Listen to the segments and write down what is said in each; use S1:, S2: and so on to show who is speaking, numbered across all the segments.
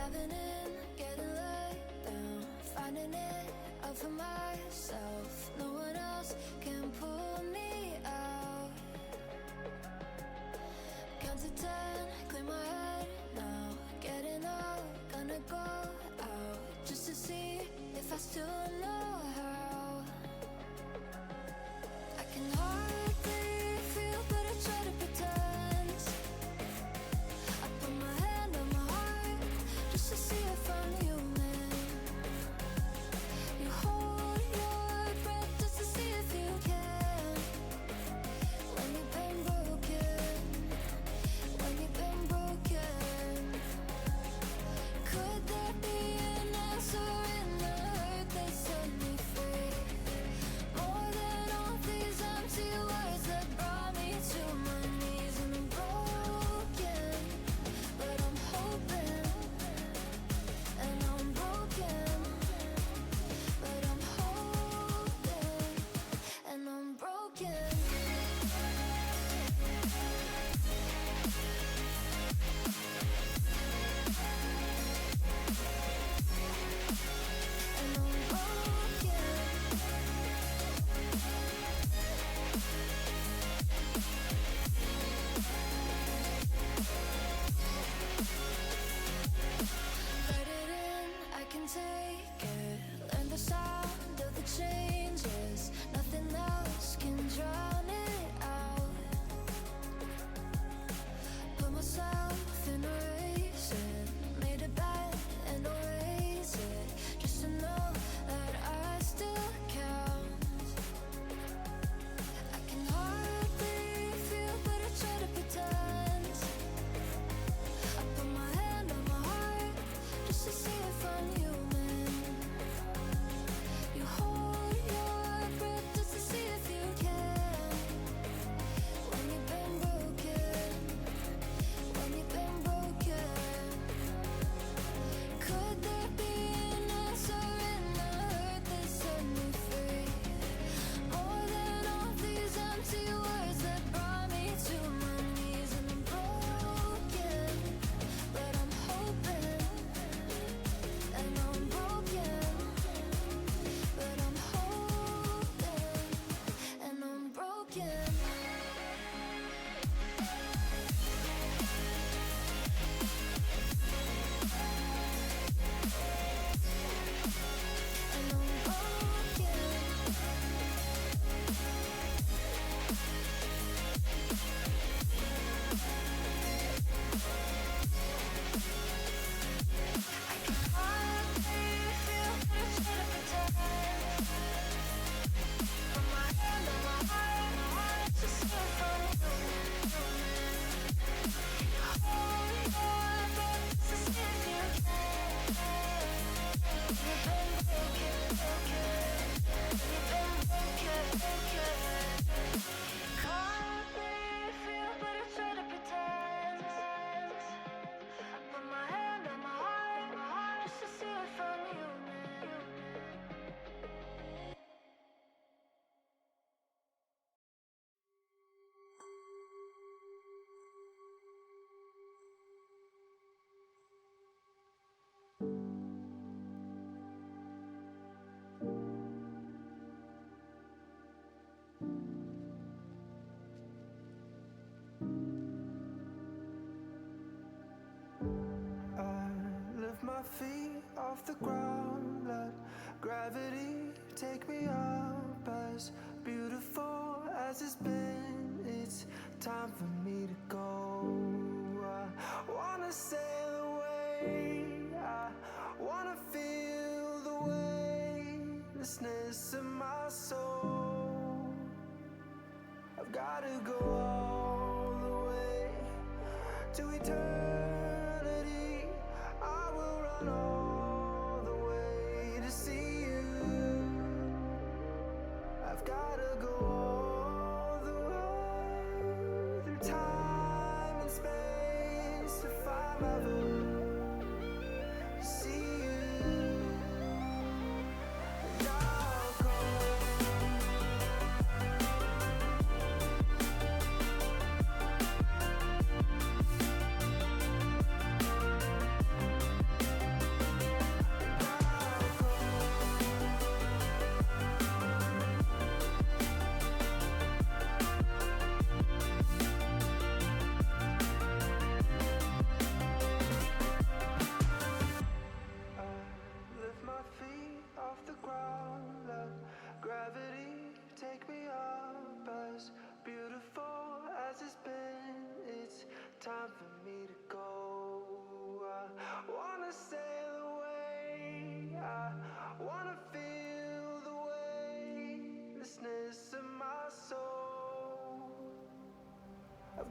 S1: Diving in, getting laid down, finding it out for myself. No one else can pull me out. Count to 10, clear my head now. Getting up, gonna go out just to see if I still know how. I can hardly feel, but I try to pretend. I put my hand on my heart just to see if I'm human. You hold your breath just to see if you can. When you've been broken, when you've been broken, could there be an answer in the hurt that set me free? More than all these empty words that brought me to my knees. And I'm broken, but I'm hoping. And I'm broken, but I'm hoping. And I'm broken. And I'm broken. Let it in, I can take it. Learn the sound of the changes. Nothing else can drown it out. Put myself in a racing, made a bet and I'll raise it, just to know that I still count. I can hardly feel, but I try to pretend. I put my hand on my heart just to see if I'm human. You hold your breath just to see if you can. When you've been broken, when you've been broken, could there be an answer in the hurt that set me free? More than all these empty words that brought me to my knees. And I'm broken, but I'm hoping. And I'm broken, but I'm hoping. And I'm broken. And I'm broken. Hardly feel, but I try to pretend. Put my hand on my heart to see if I'm human. Hold your breath to see if you can. You've been broken, you've been broken. Hardly feel, but I try to pretend. I put my hand on my heart just to see if I'm human.
S2: I lift my feet off the ground, let gravity take me up. As beautiful as it's been, it's time for me to go. I wanna sail away, I wanna feel the weightlessness of my soul. I've gotta go all the way to eternity. I will run all the way to see you. I've gotta go all the way through time.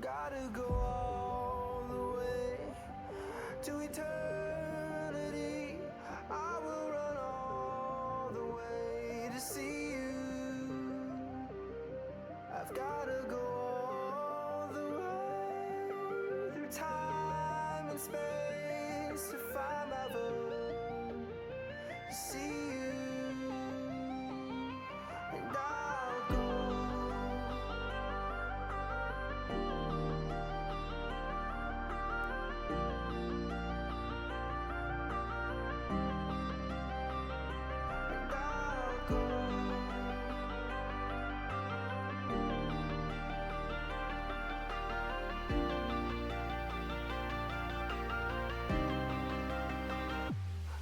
S2: gotta go all the way to eternity. I will run all the way to see you. I've gotta go all the way through time and space to find my vote, to see you, and I'll go. And I'll go.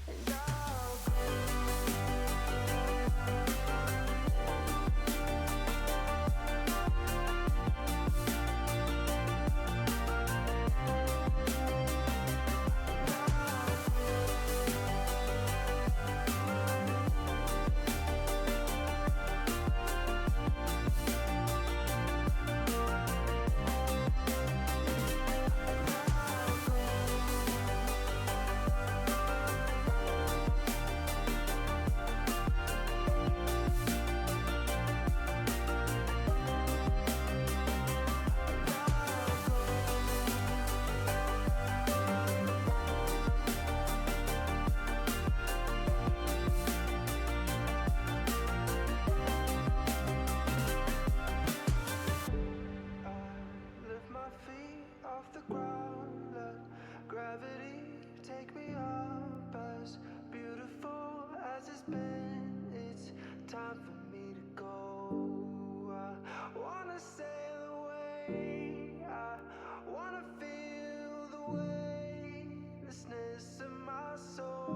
S2: And I'll go. I lift my feet off the ground, let gravity take me up. As beautiful as it's been, it's time for me to go. I wanna sail away, I wanna feel the weightlessness of my soul.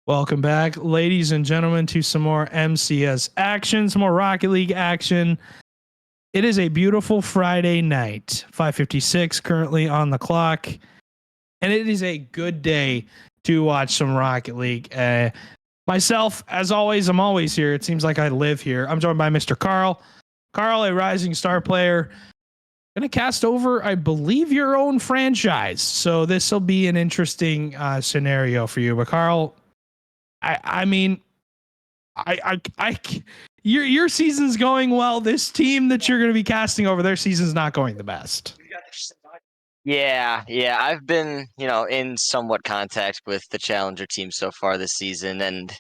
S3: Welcome back, ladies and gentlemen, to some more MCS action, some more Rocket League action. It is a beautiful Friday night, 5:56 currently on the clock. and it is a good day to watch some Rocket League. Myself, as always, I'm always here. It seems like I live here. I'm joined by Mr. Carl. Carl, a rising star player, going to cast over, I believe, your own franchise. So this will be an interesting scenario for you. But Carl, I mean, your season's going well. This team that you're going to be casting over, their season's not going the best.
S4: Yeah. I've been, in somewhat contact with the Challenger team so far this season, and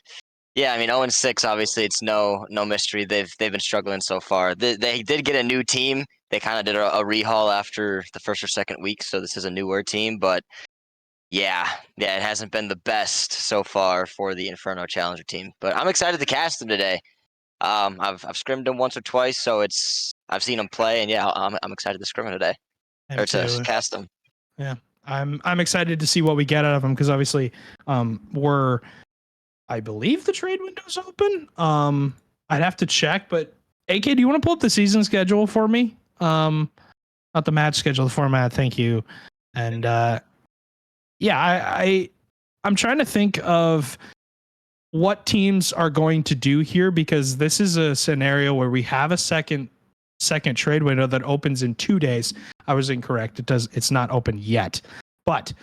S4: yeah, I mean, 0-6. Obviously, it's no mystery. They've been struggling so far. They did get a new team. They kind of did a rehaul after the first or second week, so this is a newer team. But yeah, it hasn't been the best so far for the Inferno Challenger team. But I'm excited to cast them today. I've scrimmed them once or twice, so I've seen them play, and yeah, I'm excited to scrim them today or to cast them.
S3: Yeah, I'm excited to see what we get out of them because obviously, I believe the trade window's open. I'd have to check, but AK, do you want to pull up the season schedule for me? Not the match schedule, the format. Thank you. And yeah, I'm trying to think of what teams are going to do here because this is a scenario where we have a second trade window that opens in 2 days. I was incorrect. It's not open yet, but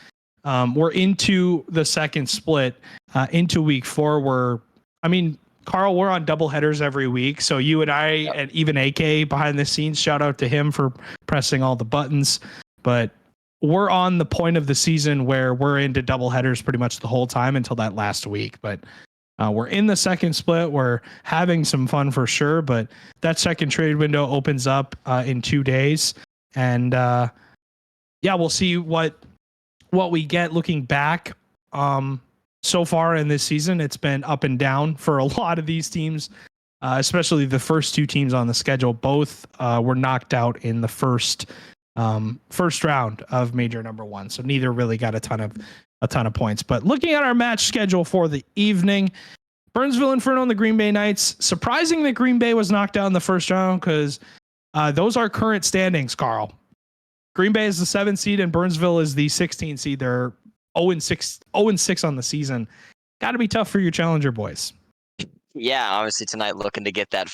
S3: we're into the second split into week 4 Carl, we're on double headers every week. So you and I and even AK behind the scenes, shout out to him for pressing all the buttons. But we're on the point of the season where we're into double headers pretty much the whole time until that last week. But we're in the second split. We're having some fun for sure. But that second trade window opens up in 2 days. And yeah, we'll see what we get looking back. So far in this season, it's been up and down for a lot of these teams, especially the first 2 teams on the schedule. Both were knocked out in the first round of Major Number 1, so neither really got a ton of points. But looking at our match schedule for the evening, Burnsville Inferno and the Green Bay Knights. Surprising that Green Bay was knocked out in the first round because those are current standings, Carl. Green Bay is the 7th seed and Burnsville is the 16th seed. They're 0-6 on the season. Got to be tough for your Challenger boys.
S4: Yeah, obviously tonight looking to get that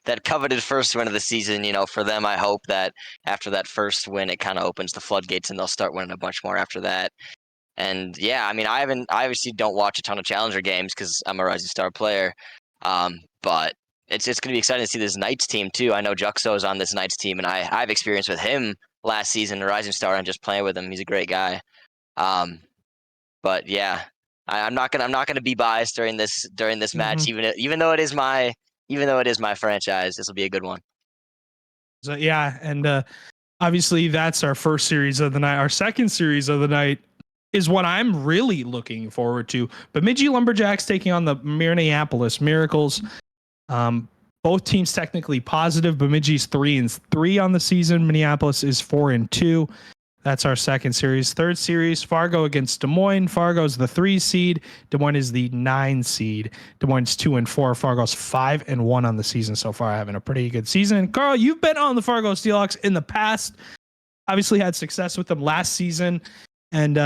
S4: that coveted first win of the season. For them, I hope that after that first win, it kind of opens the floodgates and they'll start winning a bunch more after that. And yeah, I mean, I obviously don't watch a ton of Challenger games because I'm a Rising Star player. But it's going to be exciting to see this Knights team too. I know Juxo is on this Knights team, and I've experience with him last season, Rising Star, and just playing with him. He's a great guy. But yeah, I'm not gonna be biased during this match, even though it is my franchise. This will be a good one.
S3: So yeah, and obviously that's our first series of the night. Our second series of the night is what I'm really looking forward to. Bemidji Lumberjacks taking on the Minneapolis Miracles. Both teams technically positive. Bemidji's 3-3 on the season. Minneapolis is 4-2. That's our second series. Third series, Fargo against Des Moines. Fargo's the 3 seed. Des Moines is the 9 seed. Des Moines 2-4. Fargo's 5-1 on the season so far, having a pretty good season. Carl, you've been on the Fargo Steelhawks in the past. Obviously had success with them last season. And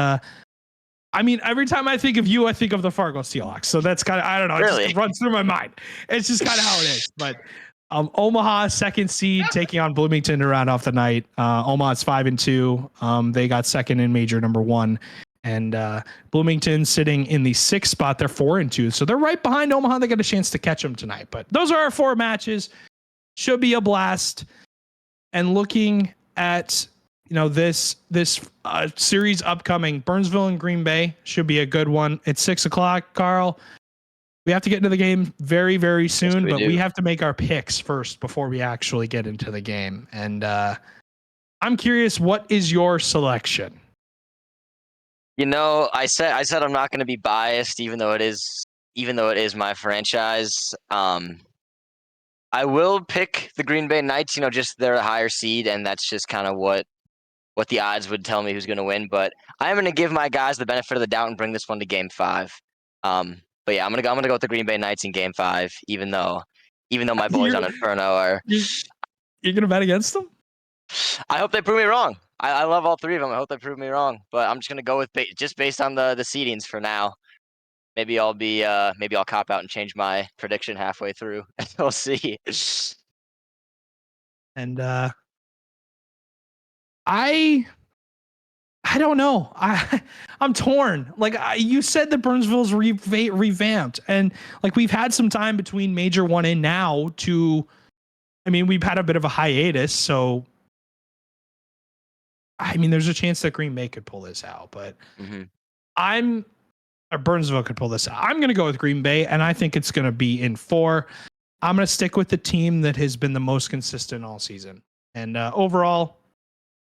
S3: I mean, every time I think of you, I think of the Fargo Steelhawks. So that's kind of, I don't know,
S4: really?
S3: It just runs through my mind. It's just kind of how it is. But Omaha, 2nd seed, taking on Bloomington to round off the night. Omaha's 5-2. They got 2nd in Major Number 1. And Bloomington sitting in the 6th spot. They're 4-2. So they're right behind Omaha. They got a chance to catch them tonight. But those are our 4 matches. Should be a blast. And looking at this series upcoming, Burnsville and Green Bay should be a good one. It's 6:00. Carl, we have to get into the game very, very soon, but we have to make our picks first before we actually get into the game. And I'm curious, what is your selection?
S4: I said I'm not going to be biased, even though it is my franchise. I will pick the Green Bay Knights. Just they're a higher seed, and that's just kind of what the odds would tell me who's going to win. But I'm going to give my guys the benefit of the doubt and bring this one to Game 5. But yeah, I'm gonna go with the Green Bay Knights in Game 5, even though my boys on Inferno are.
S3: You're gonna bet against them?
S4: I hope they prove me wrong. I love all three of them. I hope they prove me wrong, but I'm just gonna go with just based on the seedings for now. Maybe I'll cop out and change my prediction halfway through. We'll see.
S3: And I don't know. I'm torn. Like you said, the Burnsville's revamped, and like we've had some time between Major 1 and now to. I mean, we've had a bit of a hiatus, so I mean, there's a chance that Green Bay could pull this out, but I'm or Burnsville could pull this out. I'm going to go with Green Bay, and I think it's going to be in 4. I'm going to stick with the team that has been the most consistent all season, and overall,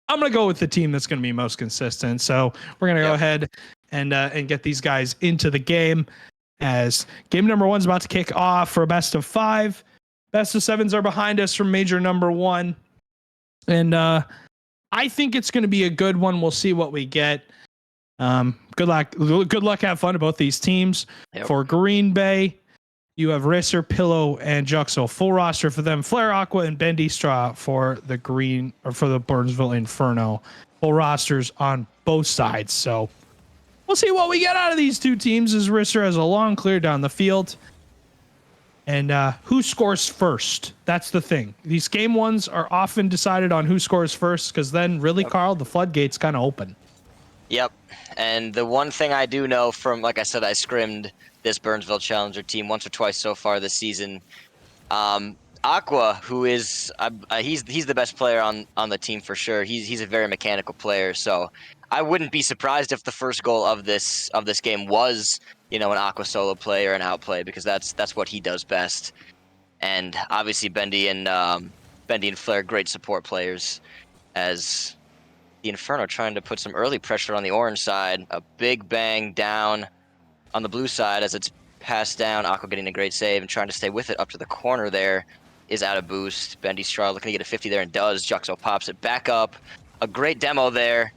S3: I'm going to go with the team that's going to be most consistent. So we're going to go ahead and get these guys into the game, as game number 1 is about to kick off for a best of 5. Best of 7s are behind us from Major number 1, and I think it's going to be a good one. We'll see what we get. Good luck. Good luck. Have fun to both these teams. Yep. For Green Bay, you have Risser, Pillow, and Juxo. Full roster for them. Flare, Aqua, and Bendy Straw for the Burnsville Inferno. Full rosters on both sides. So we'll see what we get out of these two teams, as Risser has a long clear down the field. And who scores first? That's the thing. These game ones are often decided on who scores first, because then really, Carl, the floodgates kind of open.
S4: Yep. And the one thing I do know from, like I said, I scrimmed this Burnsville Challenger team once or twice so far this season. Aqua, who is he's the best player on the team for sure. He's a very mechanical player, so I wouldn't be surprised if the first goal of this game was, an Aqua solo play or an outplay, because that's what he does best. And obviously Bendy and Flair, great support players, as the Inferno trying to put some early pressure on the orange side. A big bang down on the blue side as it's passed down. Aqua getting a great save and trying to stay with it up to the corner there. Is out of boost. Bendy Straw looking to get a 50 there and does. Juxo pops it back up. A great demo there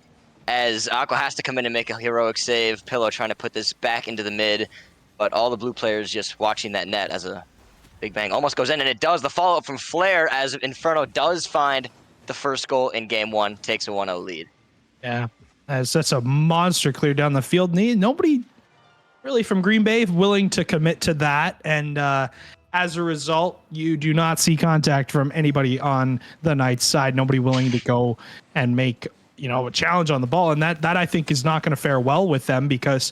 S4: as Aqua has to come in and make a heroic save. Pillow trying to put this back into the mid, but all the blue players just watching that net as a big bang almost goes in, and it does. The follow-up from Flair as Inferno does find the first goal in game 1, takes a 1-0 lead.
S3: Yeah, as that's a monster clear down the field. Nobody really from Green Bay willing to commit to that, and as a result, you do not see contact from anybody on the Knights side. Nobody willing to go and make a challenge on the ball, and that I think is not going to fare well with them, because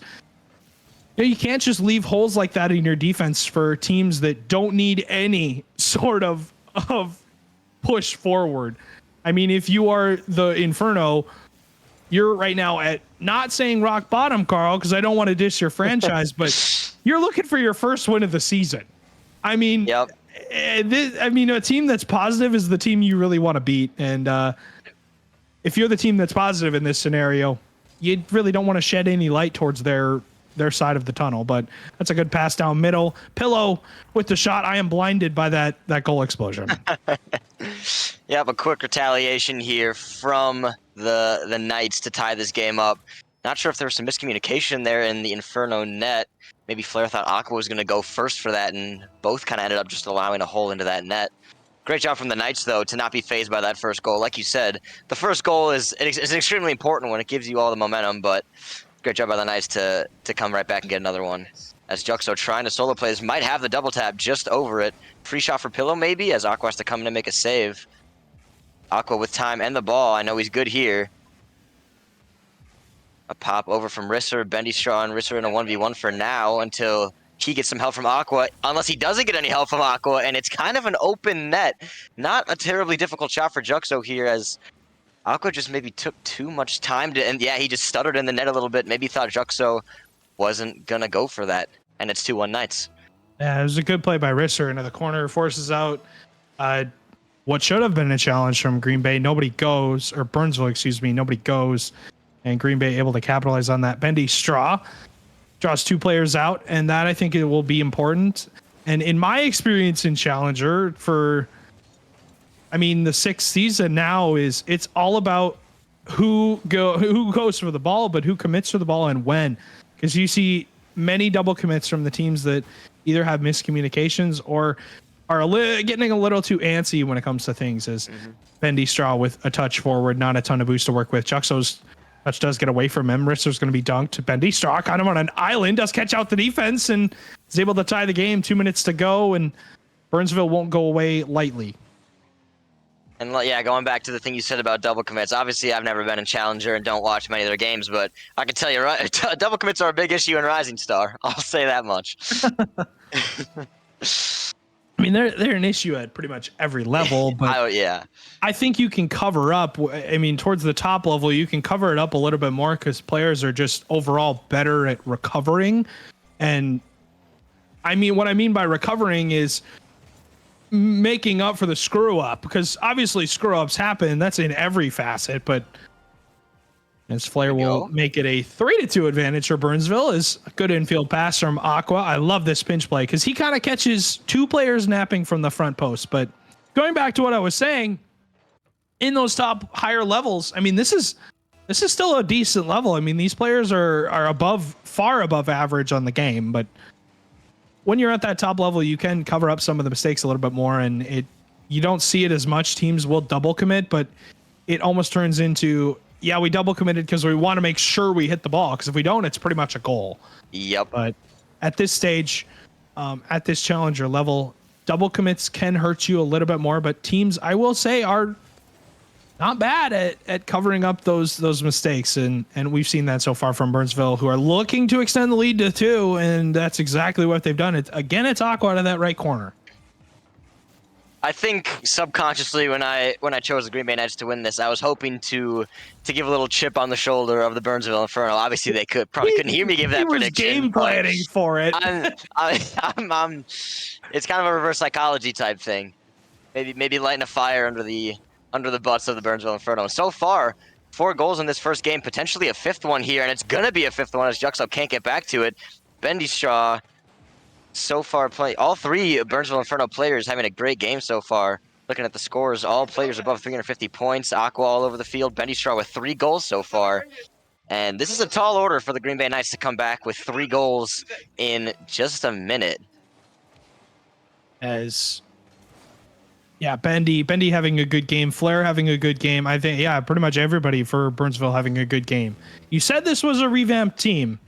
S3: you can't just leave holes like that in your defense for teams that don't need any sort of push forward. I mean, if you are the Inferno, you're right now at, not saying rock bottom, Carl, because I don't want to diss your franchise, but you're looking for your first win of the season. I mean,
S4: yep.
S3: A team that's positive is the team you really want to beat. And if you're the team that's positive in this scenario, you really don't want to shed any light towards their side of the tunnel. But that's a good pass down middle. Pillow with the shot. I am blinded by that goal explosion.
S4: Yep, a quick retaliation here from the Knights to tie this game up. Not sure if there was some miscommunication there in the Inferno net. Maybe Flair thought Aqua was going to go first for that, and both kind of ended up just allowing a hole into that net. Great job from the Knights, though, to not be fazed by that first goal. Like you said, the first goal is extremely important when it gives you all the momentum, but great job by the Knights to come right back and get another one. As Juxo trying to solo plays, might have the double tap just over it. Free shot for Pillow, maybe, as Aqua has to come in and make a save. Aqua with time and the ball. I know he's good here. A pop over from Risser. Bendy Straw and Risser in a 1v1 for now until he gets some help from Aqua, unless he doesn't get any help from Aqua, and it's kind of an open net. Not a terribly difficult shot for Juxo here, as Aqua just maybe took too much time to, and yeah, he just stuttered in the net a little bit. Maybe thought Juxo wasn't gonna go for that, and it's 2-1 Knights.
S3: Yeah, it was a good play by Risser into the corner, forces out what should have been a challenge from Green Bay. Nobody goes, or Burnsville, excuse me, nobody goes, and Green Bay able to capitalize on that. Bendy Straw draws 2 players out, and that I think it will be important. And in my experience in Challenger the 6th season now it's all about who goes for the ball, but who commits for the ball and when. Because you see many double commits from the teams that either have miscommunications or are getting a little too antsy when it comes to things. As Bendy Straw with a touch forward, not a ton of boost to work with. Juxo's touch does get away from him. Risser's going to be dunked. Bendy Straw kind of on an island, does catch out the defense and is able to tie the game. 2 minutes to go, and Burnsville won't go away lightly.
S4: And yeah, going back to the thing you said about double commits, obviously I've never been in Challenger and don't watch many of their games, but I can tell you, right, double commits are a big issue in Rising Star. I'll say that much.
S3: I mean, they're an issue at pretty much every level, but
S4: yeah,
S3: I think you can cover up. I mean, towards the top level, you can cover it up a little bit more because players are just overall better at recovering. And I mean, what I mean by recovering is making up for the screw up, because obviously screw ups happen. That's in every facet, but as Flair will make it a 3-2 advantage for Burnsville. Is a good infield pass from Aqua. I love this pinch play because he kind of catches two players napping from the front post. But going back to what I was saying, in those top higher levels, I mean, this is still a decent level. I mean, these players are far above average on the game, but when you're at that top level, you can cover up some of the mistakes a little bit more, and you don't see it as much. Teams will double commit, but it almost turns into, yeah, we double committed because we want to make sure we hit the ball, because if we don't, it's pretty much a goal.
S4: Yep.
S3: But at this stage, at this challenger level, double commits can hurt you a little bit more, but teams, I will say, are not bad at covering up those mistakes, and we've seen that so far from Burnsville, who are looking to extend the lead to 2, and that's exactly what they've done. It's Aqua out of that right corner.
S4: I think subconsciously when I chose the Green Bay Knights to win this, I was hoping to give a little chip on the shoulder of the Burnsville Inferno. Obviously, they probably couldn't hear me give that prediction.
S3: Game planning for it.
S4: It's kind of a reverse psychology type thing. Maybe lighting a fire under the butts of the Burnsville Inferno. So far, 4 goals in this first game, potentially a 5th one here, and it's gonna be a 5th one as Juxo can't get back to it. Bendy Straw so far playing all 3 Burnsville Inferno players having a great game so far. Looking at the scores, all players above 350 points. Aqua all over the field. Bendy Straw with 3 goals so far. And this is a tall order for the Green Bay Knights to come back with 3 goals in just a minute.
S3: Bendy having a good game, Flair having a good game. I think, pretty much everybody for Burnsville having a good game. You said this was a revamped team.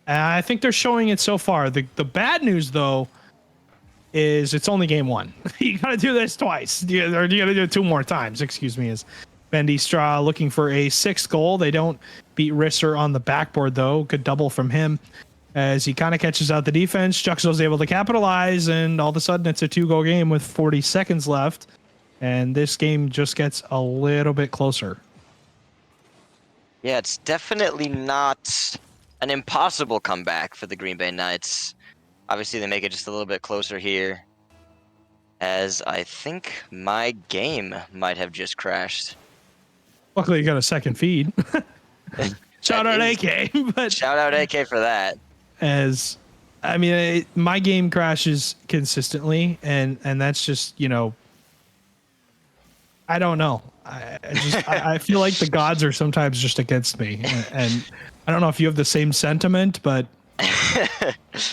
S3: I think they're showing it so far. The bad news, though, is it's only game 1. You got to do this twice. You got to do it 2 more times. Excuse me. Is Bendy Straw looking for a 6th goal? They don't beat Risser on the backboard, though. Good double from him as he kind of catches out the defense. Juxo's able to capitalize, and all of a sudden it's a 2-goal game with 40 seconds left. And this game just gets a little bit closer.
S4: Yeah, it's definitely not an impossible comeback for the Green Bay Knights. Obviously, they make it just a little bit closer here, as I think my game might have just crashed.
S3: Luckily, you got a second feed. Shout out AK. But
S4: shout out AK for that.
S3: As I mean, my game crashes consistently, and that's just, I don't know. I feel like the gods are sometimes just against me, and I don't know if you have the same sentiment, but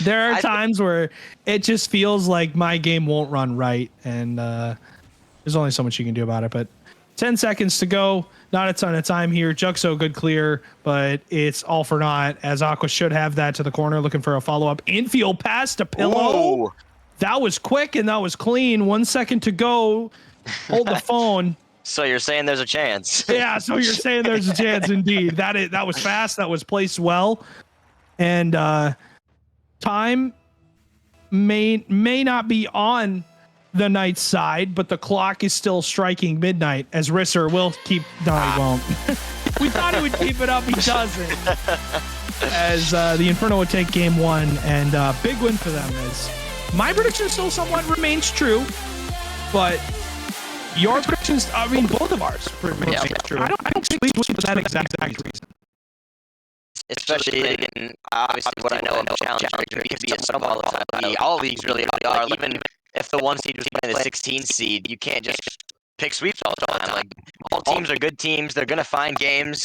S3: there are times where it just feels like my game won't run right, and there's only so much you can do about it. But 10 seconds to go, not a ton of time here. Juxo good clear, but it's all for naught, as Aqua should have that to the corner, looking for a follow-up infield pass to Pillow.
S4: Ooh.
S3: That was quick and that was clean. 1 second to go. Hold the phone.
S4: So you're saying there's a chance?
S3: Yeah, so you're saying there's a chance indeed. That was fast. That was placed well. And time may not be on the Knights side, but the clock is still striking midnight, as Risser will keep. No, he won't. We thought he would keep it up. He doesn't. As the Inferno would take game 1, and big win for them. As my prediction still somewhat remains true, but your predictions, I mean, both of ours remain true. I don't think we for that exact reason.
S4: Especially in obviously what I know of Challenger, it can be a somewhat volatile league. All leagues really are. Even if the 1 seed was playing the 16 seed, you can't just pick sweeps all the time. Like, all teams are good teams. They're gonna find games.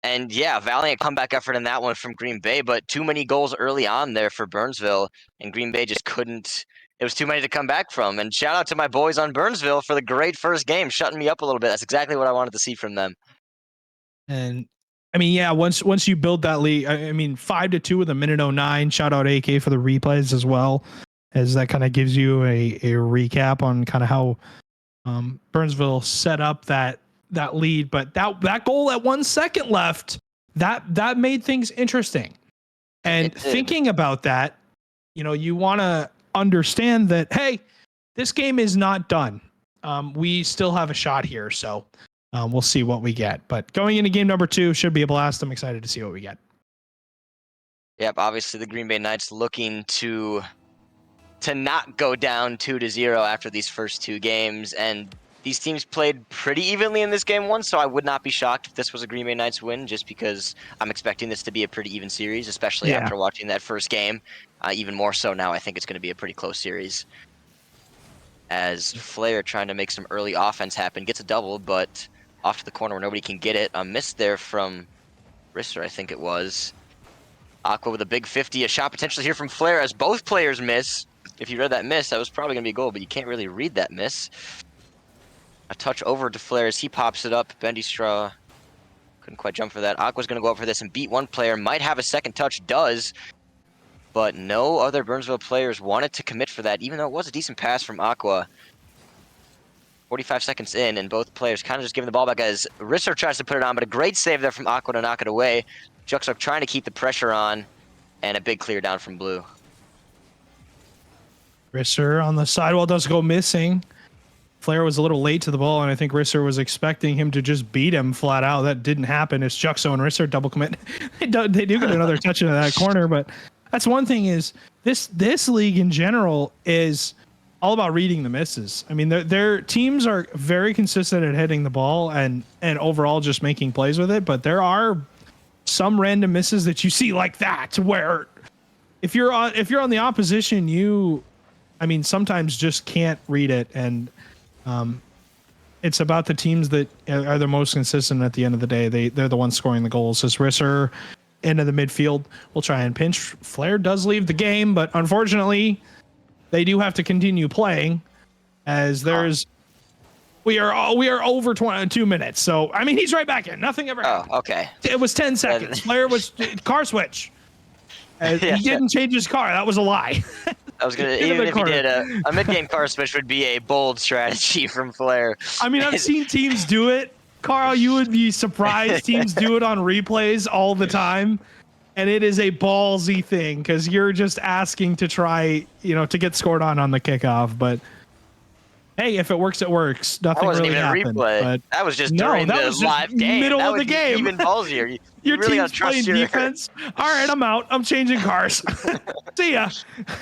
S4: And yeah, valiant comeback effort in that one from Green Bay, but too many goals early on there for Burnsville, and Green Bay just couldn't it was too many to come back from. And shout out to my boys on Burnsville for the great first game, shutting me up a little bit. That's exactly what I wanted to see from them.
S3: And I mean, yeah, once you build that lead, I mean, 5-2 with a minute 09. Shout out AK for the replays as well, as that kind of gives you a recap on kind of how Burnsville set up that lead. But that goal at 1 second left, that made things interesting. And thinking about that, you want to understand that, hey, this game is not done. We still have a shot here, so we'll see what we get. But going into game number 2 should be a blast. I'm excited to see what we get.
S4: Yep, obviously the Green Bay Knights looking to not go down 2-0 after these first 2 games, and these teams played pretty evenly in this game 1, so I would not be shocked if this was a Green Bay Knights win, just because I'm expecting this to be a pretty even series, especially after watching that first game. Even more so now, I think it's going to be a pretty close series. As Flair trying to make some early offense happen, gets a double, but off to the corner where nobody can get it. A miss there from Risser, I think it was. Aqua with a big 50, a shot potentially here from Flair as both players miss. If you read that miss, that was probably going to be a goal, but you can't really read that miss. A touch over to Flair as he pops it up. Bendy Straw couldn't quite jump for that. Aqua's going to go up for this and beat one player. Might have a second touch, does. But no other Burnsville players wanted to commit for that, even though it was a decent pass from Aqua. 45 seconds in, and both players kind of just giving the ball back as Risser tries to put it on, but a great save there from Aqua to knock it away. Juxuk trying to keep the pressure on, and a big clear down from Blue.
S3: Risser on the sidewall does go missing. Flair was a little late to the ball, and I think Risser was expecting him to just beat him flat out. That didn't happen. It's Juxo and Risser double commit. They do get another touch into that corner, but that's one thing is this league in general is all about reading the misses. I mean, their teams are very consistent at hitting the ball and overall just making plays with it, but there are some random misses that you see like that where if you're on the opposition, sometimes just can't read it, and it's about the teams that are the most consistent at the end of the day. They're the ones scoring the goals. As Risser into the midfield will try and pinch. Flair does leave the game, but unfortunately they do have to continue playing as we are over 22 minutes. So, I mean, he's right back in. Nothing ever happened.
S4: Oh, okay.
S3: It was 10 seconds. Flair was car switch. He didn't change his car. That was a lie.
S4: I was gonna even if he did a mid-game car switch would be a bold strategy from Flair.
S3: I mean, I've seen teams do it. Carl, you would be surprised. Teams do it on replays all the time, and it is a ballsy thing because you're just asking to try, to get scored on the kickoff. But hey, if it works, it works. Nothing really happened. But
S4: that was just during the live game.
S3: Middle of the game.
S4: Even ballsier.
S3: Your really team's playing defense. All right, I'm out. I'm changing cars. See ya.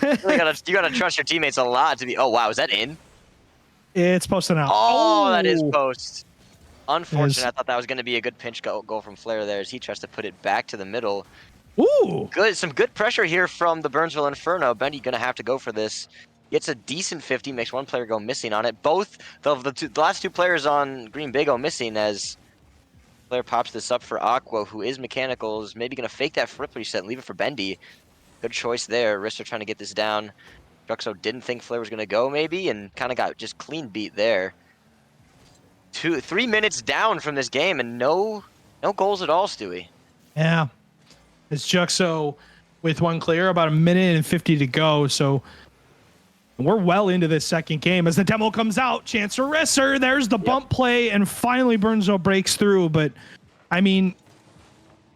S4: You gotta trust your teammates a lot to be. Oh wow, is that in?
S3: It's posted out.
S4: Oh, that is post. Unfortunate. I thought that was going to be a good pinch goal from Flair there as he tries to put it back to the middle.
S3: Ooh.
S4: Good. Some good pressure here from the Burnsville Inferno. Bendy going to have to go for this. Gets a decent 50, makes one player go missing on it. Both the last 2 players on Green Bay go missing as Flair pops this up for Aqua, who is mechanical, is maybe going to fake that flip reset and leave it for Bendy. Good choice there. Risser trying to get this down. Juxo didn't think Flair was going to go maybe and kind of got just clean beat there. 3 minutes down from this game and no goals at all, Stewie.
S3: Yeah. It's Juxo with one clear, about a minute and 50 to go. So we're well into this second game as the demo comes out. Chance for Risser. There's the bump play, and finally Burnsville breaks through. But I mean,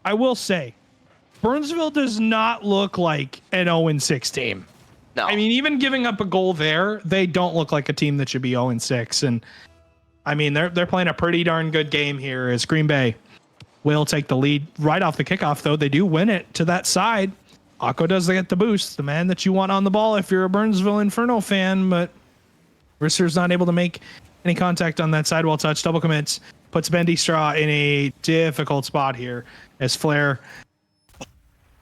S3: I will say, Burnsville does not look like an 0-6 team.
S4: No.
S3: I mean, even giving up a goal there, they don't look like a team that should be 0-6. And I mean, they're playing a pretty darn good game here as Green Bay will take the lead right off the kickoff, though. They do win it to that side. Akko does get the boost, the man that you want on the ball if you're a Burnsville Inferno fan, but Risser's not able to make any contact on that sidewall touch. Double commits, puts Bendy Straw in a difficult spot here as Flair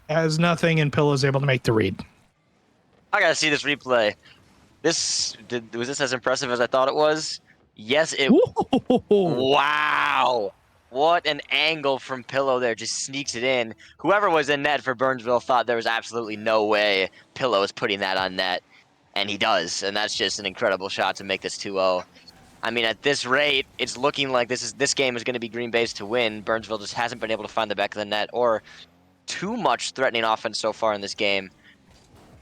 S3: has nothing and Pill is able to make the read.
S4: I gotta see this replay. Was this as impressive as I thought it was? Yes, it. Wow. What an angle from Pillow there. Just sneaks it in. Whoever was in net for Burnsville thought there was absolutely no way Pillow was putting that on net. and he does, and that's just an incredible shot to make this 2-0. I mean, at this rate, it's looking like this game is going to be Green Bay's to win. Burnsville just hasn't been able to find the back of the net or too much threatening offense so far in this game.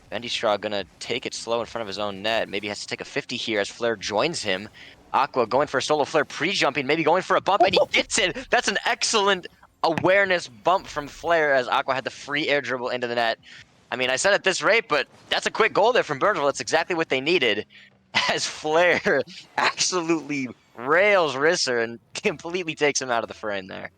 S4: Bendy Straw gonna take it slow in front of his own net. Maybe has to take a 50 here as Flair joins him. Aqua going for a solo Flair, pre-jumping, maybe going for a bump, and he gets it. That's an excellent awareness bump from Flair as Aqua had the free air dribble into the net. I mean, I said at this rate, but that's a quick goal there from Burnsville. That's exactly what they needed. As Flair absolutely rails Risser and completely takes him out of the frame there.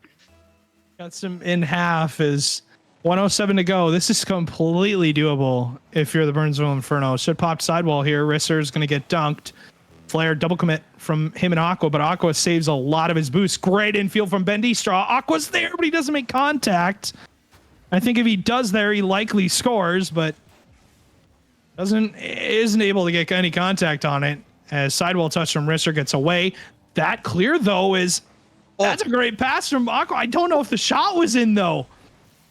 S3: Got some in half is 107 to go. This is completely doable if you're the Burnsville Inferno. Should pop sidewall here. Risser is going to get dunked. Flair double commit from him and Aqua, but Aqua saves a lot of his boost. Great infield from Bendy Straw. Aqua's there, but he doesn't make contact. I think if he does there, he likely scores, but isn't able to get any contact on it as sidewall touch from Risser gets away. That clear though that's a great pass from Aqua. I don't know if the shot was in though,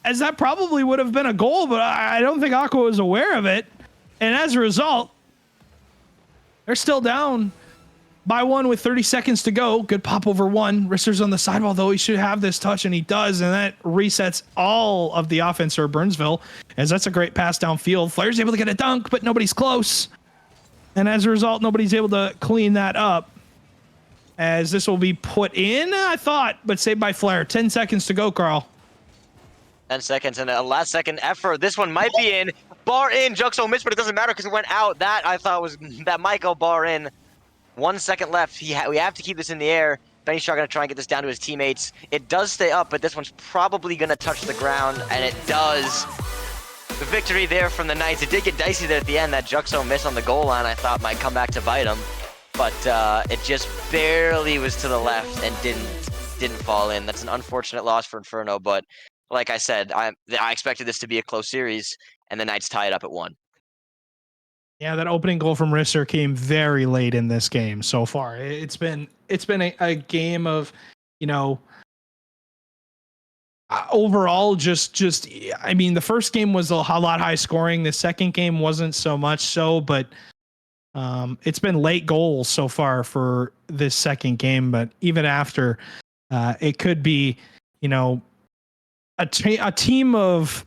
S3: as that probably would have been a goal, but I don't think Aqua was aware of it. And as a result, they're still down by 1 with 30 seconds to go. Good pop over 1. Risser's on the sidewall, though. He should have this touch, and he does. And that resets all of the offense for Burnsville, as that's a great pass downfield. Flair's able to get a dunk, but nobody's close. And as a result, nobody's able to clean that up, as this will be put in, I thought, but saved by Flair. 10 seconds to go, Carl.
S4: 10 seconds and a last second effort. This one might be in. Bar in. Juxo missed, but it doesn't matter because it went out. That I thought was that might go bar in. 1 second left. We have to keep this in the air. Benny Shaw going to try and get this down to his teammates. It does stay up, but this one's probably going to touch the ground, and it does. The victory there from the Knights. It did get dicey there at the end. That Juxo miss on the goal line I thought might come back to bite him, but it just barely was to the left and didn't fall in. That's an unfortunate loss for Inferno, but like I said, I expected this to be a close series, and the Knights tie it up at 1.
S3: Yeah, that opening goal from Risser came very late in this game so far. It's been a game of, overall just I mean, the first game was a lot high scoring. The second game wasn't so much so, but it's been late goals so far for this second game. But even after, it could be, a team of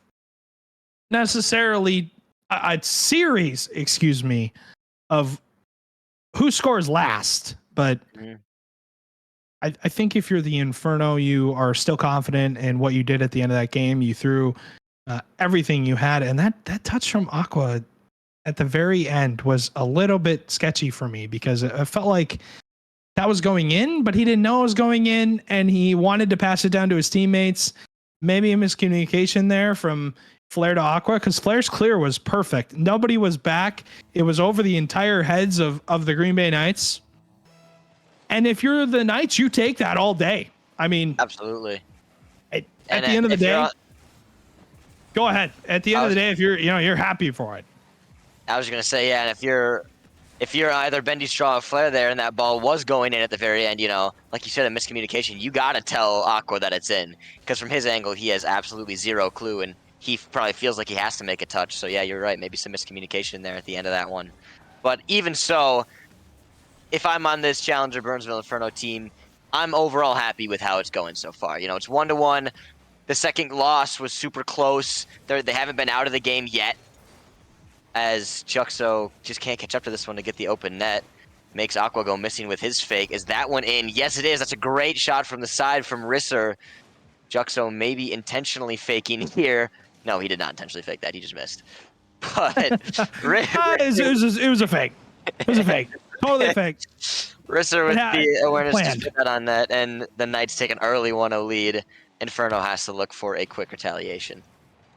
S3: necessarily a series, of who scores last. But I think if you're the Inferno, you are still confident in what you did at the end of that game. You threw everything you had, and that touch from Aqua at the very end was a little bit sketchy for me, because it felt like that was going in, but he didn't know it was going in, and he wanted to pass it down to his teammates. Maybe a miscommunication there from Flair to Aqua, because Flair's clear was perfect. Nobody was back. It was over the entire heads of the Green Bay Knights. And if you're the Knights, you take that all day. I mean,
S4: absolutely.
S3: At the end of the day, go ahead. At the end of the day, if you're happy for it.
S4: I was gonna say, yeah, and if you're either Bendy Straw or Flair there, and that ball was going in at the very end, like you said, a miscommunication, you gotta tell Aqua that it's in, because from his angle, he has absolutely zero clue, and he probably feels like he has to make a touch. So yeah, you're right. Maybe some miscommunication there at the end of that one. But even so, if I'm on this Challenger Burnsville Inferno team, I'm overall happy with how it's going so far. It's 1-1. The second loss was super close. They haven't been out of the game yet, as Juxo just can't catch up to this one to get the open net. Makes Aqua go missing with his fake. Is that one in? Yes, it is. That's a great shot from the side from Risser. Juxo maybe intentionally faking here. No, he did not intentionally fake that. He just missed. But it
S3: was a fake. It was a fake. Totally fake.
S4: Risser with the awareness to put that on net, and the Knights take an early 1-0 lead. Inferno has to look for a quick retaliation.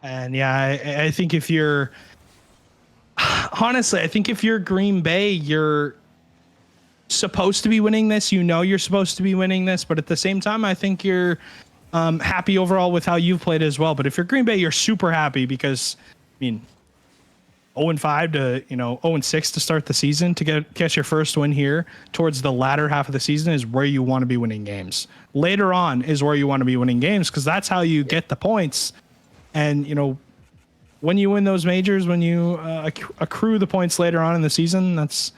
S3: And yeah, I think if you're honestly, I think if you're Green Bay, you're supposed to be winning this. You're supposed to be winning this, but at the same time, I think you're happy overall with how you've played as well. But if you're Green Bay, you're super happy because, 0-5 to 0-6 to start the season, to get your first win here towards the latter half of the season is where you want to be winning games. Later on is where you want to be winning games, because that's how you get the points. And when you win those majors, when you accrue the points later on in the season, that's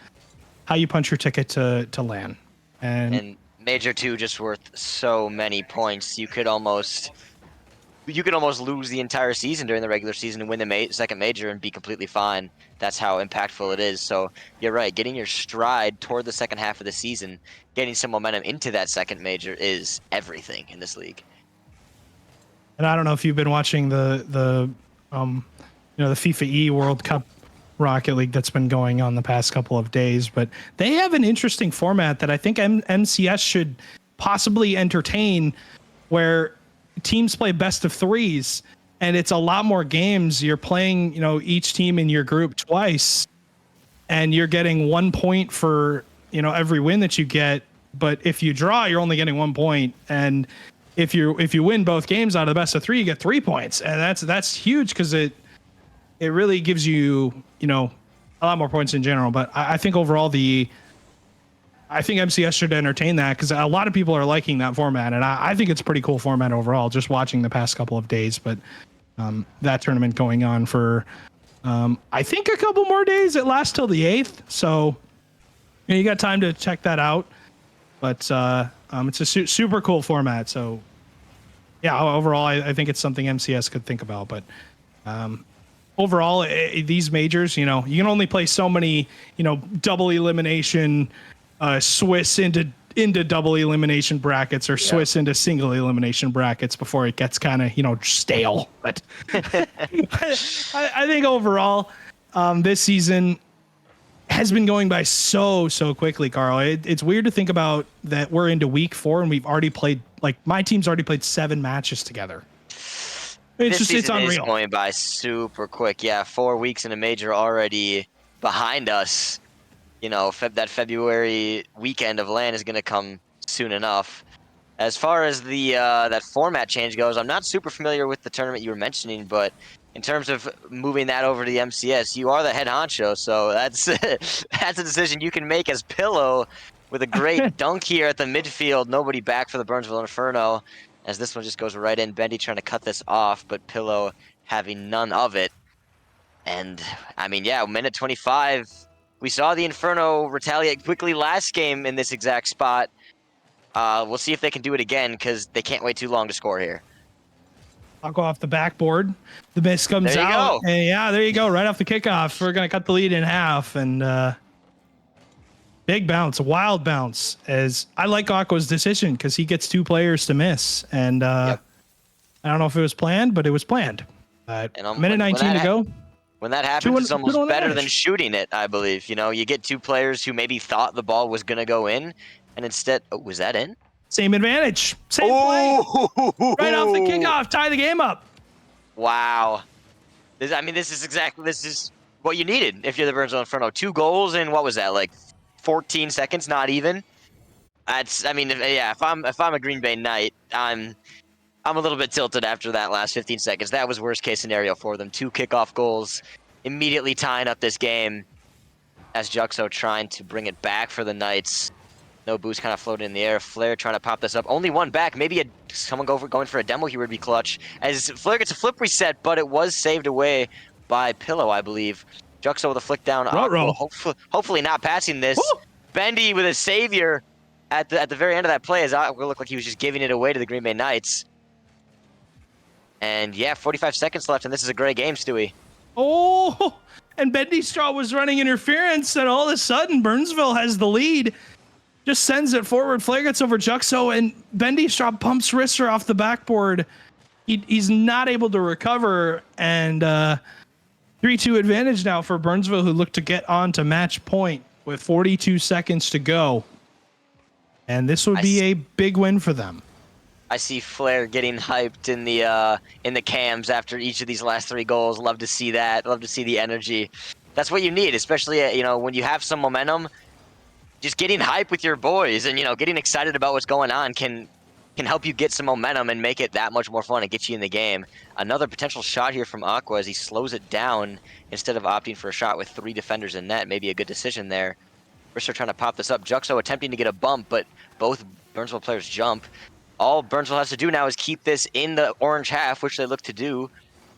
S3: how you punch your ticket to LAN.
S4: And Major 2 just worth so many points. You could almost lose the entire season during the regular season and win the second major and be completely fine. That's how impactful it is. So you're right. Getting your stride toward the second half of the season, getting some momentum into that second major is everything in this league.
S3: And I don't know if you've been watching the FIFA E World Cup Rocket League that's been going on the past couple of days, but they have an interesting format that I think MCS should possibly entertain, where teams play best of threes, and it's a lot more games. You're playing, each team in your group twice, and you're getting 1 point for, every win that you get. But if you draw, you're only getting 1 point. And if you win both games out of the best of three, you get 3 points. And that's huge, because it really gives you, a lot more points in general. But I think overall I think MCS should entertain that, because a lot of people are liking that format, and I think it's a pretty cool format overall, just watching the past couple of days. But that tournament going on for, I think, a couple more days. It lasts till the 8th, so you got time to check that out. But it's a super cool format. So yeah, overall, I think it's something MCS could think about. But overall, these majors, you can only play so many, double elimination, Swiss into double elimination brackets, or Swiss into single elimination brackets before it gets kind of, stale. But I think overall, this season has been going by so quickly, Carl. It's weird to think about that we're into week 4 and we've already played, my team's already played 7 matches together. It's unreal.
S4: Is going by super quick. Yeah, 4 weeks in a major already behind us. That February weekend of LAN is going to come soon enough. As far as the that format change goes, I'm not super familiar with the tournament you were mentioning, but in terms of moving that over to the MCS, you are the head honcho, so that's that's a decision you can make as Pillow, with a great dunk here at the midfield. Nobody back for the Burnsville Inferno, as this one just goes right in. Bendy trying to cut this off, but Pillow having none of it. And I mean, yeah, minute 25. We saw the Inferno retaliate quickly last game in this exact spot. We'll see if they can do it again, because they can't wait too long to score here.
S3: I'll go off the backboard. The miss comes out. And yeah, there you go. Right off the kickoff. We're going to cut the lead in half. And big bounce, wild bounce. As I like Aqua's decision, because he gets 2 players to miss. And I don't know if it was planned, but it was planned. Minute 19 to go.
S4: When that happens, it's almost better than shooting it, I believe. You get 2 players who maybe thought the ball was going to go in, and instead, was that in?
S3: Same advantage. Same play. Right off the kickoff, tie the game up.
S4: Wow. This is what you needed if you're the Burnsville Inferno. 2 goals in, what was that, like 14 seconds? Not even. If I'm a Green Bay Knight, I'm a little bit tilted after that last 15 seconds. That was worst case scenario for them. 2 kickoff goals, immediately tying up this game, as Juxo trying to bring it back for the Knights. No boost, kind of floating in the air. Flair trying to pop this up. Only one back. Maybe someone going for a demo here would be clutch. As Flair gets a flip reset, but it was saved away by Pillow, I believe. Juxo with a flick down. Hopefully not passing this. Woo! Bendy with a savior at the very end of that play, as it looked like he was just giving it away to the Green Bay Knights. And yeah, 45 seconds left, and this is a great game, Stewie.
S3: Oh, and Bendy Straw was running interference, and all of a sudden, Burnsville has the lead. Just sends it forward. Flair gets over Juxo, and Bendy Straw pumps Rister off the backboard. He's not able to recover, and 3-2 advantage now for Burnsville, who look to get on to match point with 42 seconds to go. And this would be a big win for them.
S4: I see Flair getting hyped in the cams after each of these last 3 goals. Love to see that. Love to see the energy. That's what you need, especially when you have some momentum. Just getting hype with your boys and getting excited about what's going on can help you get some momentum and make it that much more fun and get you in the game. Another potential shot here from Aqua as he slows it down instead of opting for a shot with 3 defenders in net. Maybe a good decision there. Rister trying to pop this up. Juxo attempting to get a bump, but both Burnsville players jump. All Burnsville has to do now is keep this in the orange half, which they look to do.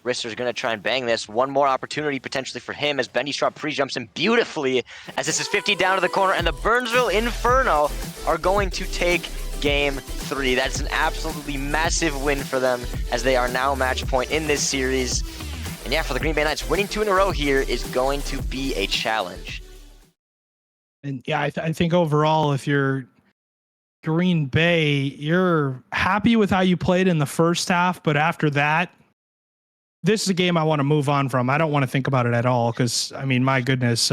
S4: Risser's going to try and bang this. One more opportunity potentially for him as Bendy Straw pre-jumps him beautifully as this is 50 down to the corner, and the Burnsville Inferno are going to take Game 3. That's an absolutely massive win for them as they are now match point in this series. And yeah, for the Green Bay Knights, winning 2 in a row here is going to be a challenge.
S3: And yeah, I think overall, if you're Green Bay, you're happy with how you played in the first half, but after that, this is a game I want to move on from. I don't want to think about it at all because, I mean, my goodness,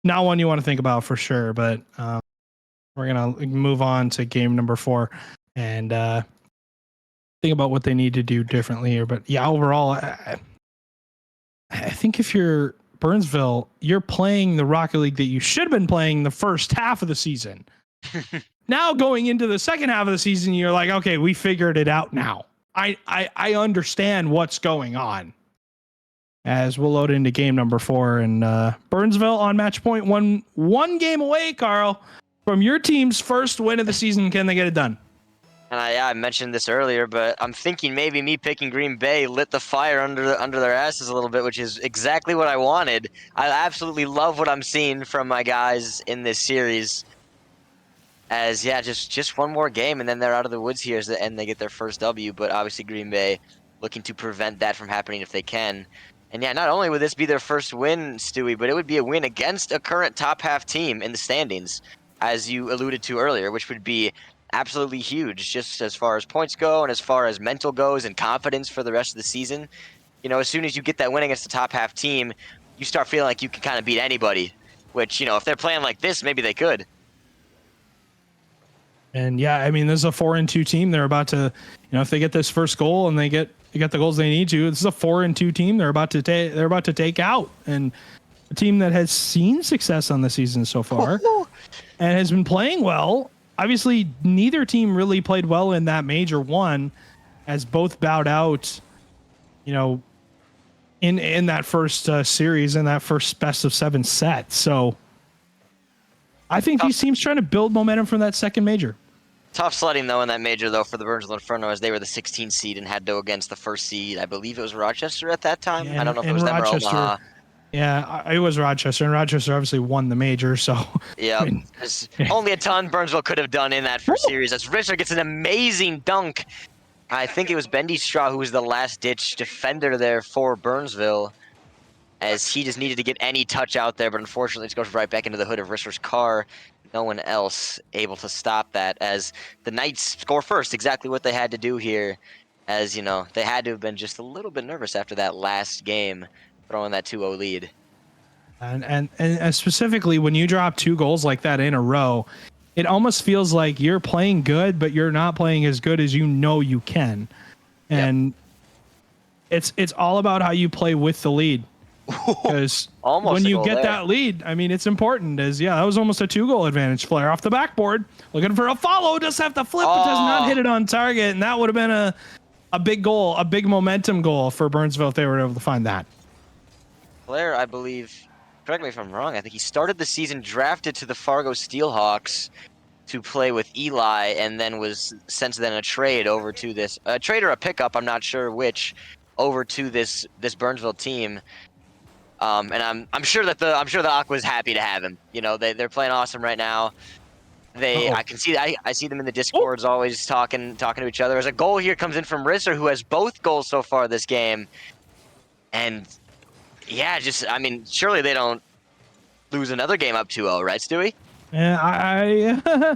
S3: not one you want to think about for sure. But we're going to move on to game number 4 and think about what they need to do differently here. But yeah, overall, I think if you're Burnsville, you're playing the Rocket League that you should have been playing the first half of the season. Now going into the second half of the season, you're like, okay, we figured it out now. I understand what's going on. As we'll load into game number 4, and Burnsville on match point, one game away, Carl, from your team's first win of the season. Can they get it done?
S4: And I mentioned this earlier, but I'm thinking maybe me picking Green Bay lit the fire under their asses a little bit, which is exactly what I wanted. I absolutely love what I'm seeing from my guys in this series. As yeah, just one more game and then they're out of the woods here, and they get their first W. But obviously Green Bay looking to prevent that from happening if they can. And yeah, not only would this be their first win, Stewie, but it would be a win against a current top half team in the standings, as you alluded to earlier, which would be absolutely huge just as far as points go and as far as mental goes and confidence for the rest of the season. You know, as soon as you get that win against the top half team, you start feeling like you can kind of beat anybody, which, you know, if they're playing like this, maybe they could.
S3: And yeah, I mean, this is a 4-2 team. They're about to, you know, if they get this first goal and they get the goals they need to, this is a 4-2 team. They're about to take out, and a team that has seen success on the season so far and has been playing well. Obviously, neither team really played well in that major one, as both bowed out, you know, in that first series, in that first best of 7 set. So I think these teams trying to build momentum from that second major.
S4: Tough sledding, though, in that major, though, for the Burnsville Inferno, as they were the 16th seed and had to go against the first seed. I believe it was Rochester at that time. I don't know if it was them or Omaha.
S3: Yeah, it was Rochester, and Rochester obviously won the major, so...
S4: Yeah, I mean, there's only a ton Burnsville could have done in that first series, as Richard gets an amazing dunk. I think it was Bendy Straw who was the last-ditch defender there for Burnsville, as he just needed to get any touch out there, but unfortunately it goes right back into the hood of Risser's car. No one else able to stop that, as the Knights score first, exactly what they had to do here, as, you know, they had to have been just a little bit nervous after that last game, throwing that 2-0 lead.
S3: And specifically, when you drop 2 goals like that in a row, it almost feels like you're playing good, but you're not playing as good as you know you can. And it's all about how you play with the lead. Because when you get that lead, I mean, it's important. That was almost a 2-goal advantage. Flare off the backboard, looking for a follow, just have to flip, but does not hit it on target, and that would have been a big goal, a big momentum goal for Burnsville if they were able to find that.
S4: Flare, I believe, correct me if I'm wrong, I think he started the season drafted to the Fargo Steelhawks to play with Eli, and then was sent then a trade over to this trade or a pickup, I'm not sure which, over to this Burnsville team. And I'm sure that the Aqua is happy to have him. You know, they're playing awesome right now. I can see I see them in the Discords always talking to each other. As a goal here comes in from Risser, who has both goals so far this game. And yeah, I mean, surely they don't lose another game up 2-0, right, Stewie?
S3: Yeah,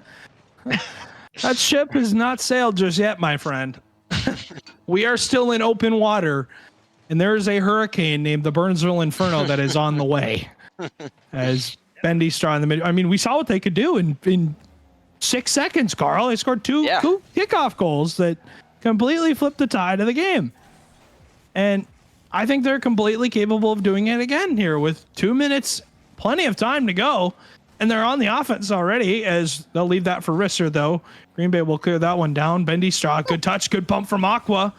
S3: that ship has not sailed just yet, my friend. We are still in open water. And there is a hurricane named the Burnsville Inferno that is on the way. As Bendy Straw in the middle. I mean, we saw what they could do in 6 seconds, Carl. They scored two kickoff goals that completely flipped the tide of the game. And I think they're completely capable of doing it again here with 2 minutes, plenty of time to go. And they're on the offense already, as they'll leave that for Risser, though. Green Bay will clear that one down. Bendy Straw, good touch, good pump from Aqua.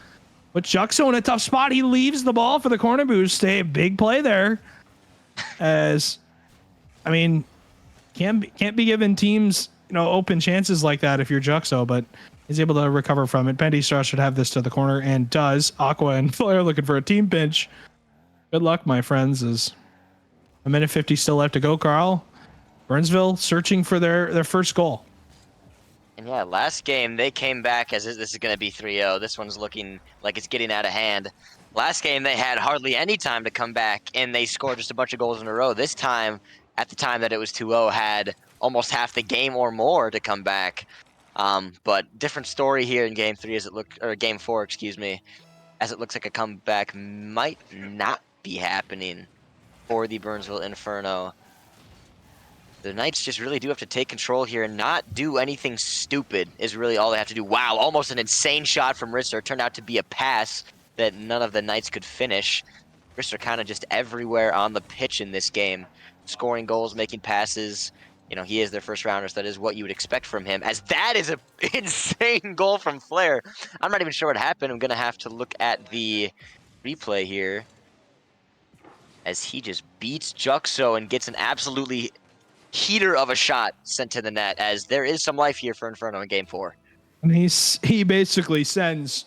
S3: But Juxo in a tough spot. He leaves the ball for the corner boost. A big play there. As, I mean, can't be giving teams, you know, open chances like that if you're Juxo. But He's able to recover from it. Bendy Straw should have this to the corner and does. Aqua and Flair looking for a team pinch. Good luck, my friends. Is a minute 50 still left to go, Carl. Burnsville searching for their first goal.
S4: And yeah, last game they came back as this is going to be 3-0. This one's looking like it's getting out of hand. Last game they had hardly any time to come back, and they scored just a bunch of goals in a row. This time, at the time that it was 2-0, had almost half the game or more to come back. But different story here in game 3 as it game 4, excuse me, as it looks like a comeback might not be happening for the Burnsville Inferno. The Knights just really do have to take control here and not do anything stupid is really all they have to do. Wow, almost an insane shot from Risser. Turned out to be a pass that none of the Knights could finish. Risser kind of just everywhere on the pitch in this game. Scoring goals, making passes. You know, he is their first rounder, so that is what you would expect from him. As that is an insane goal from Flair. I'm not even sure what happened. I'm going to have to look at the replay here. As he just beats Juxo and gets an absolutely heater of a shot sent to the net, as there is some life here for Inferno in game 4.
S3: And he basically sends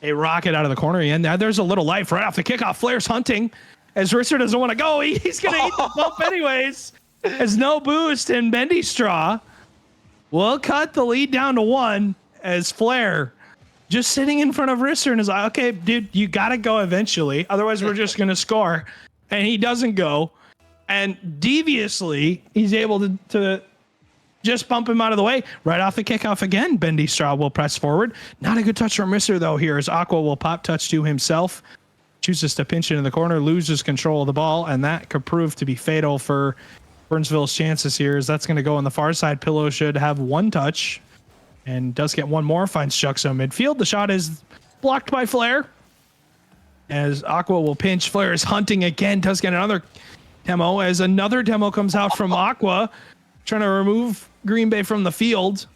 S3: a rocket out of the corner, and there's a little life right off the kickoff. Flair's hunting as Risser doesn't want to go. He's going to eat the bump anyways. As no boost, and Bendy Straw will cut the lead down to 1 as Flair just sitting in front of Risser and is like, okay, dude, you got to go eventually. Otherwise, we're just going to score. And he doesn't go. And deviously, he's able to just bump him out of the way. Right off the kickoff again, Bendy Straw will press forward. Not a good touch from Risser, though, here as Aqua will pop touch to himself. Chooses to pinch it in the corner, loses control of the ball, and that could prove to be fatal for Burnsville's chances here, as that's going to go on the far side. Pillow should have 1 touch and does get 1 more. Finds Juxo midfield. The shot is blocked by Flair. As Aqua will pinch. Flair is hunting again. Does get another demo as another demo comes out from Aqua, trying to remove Green Bay from the field.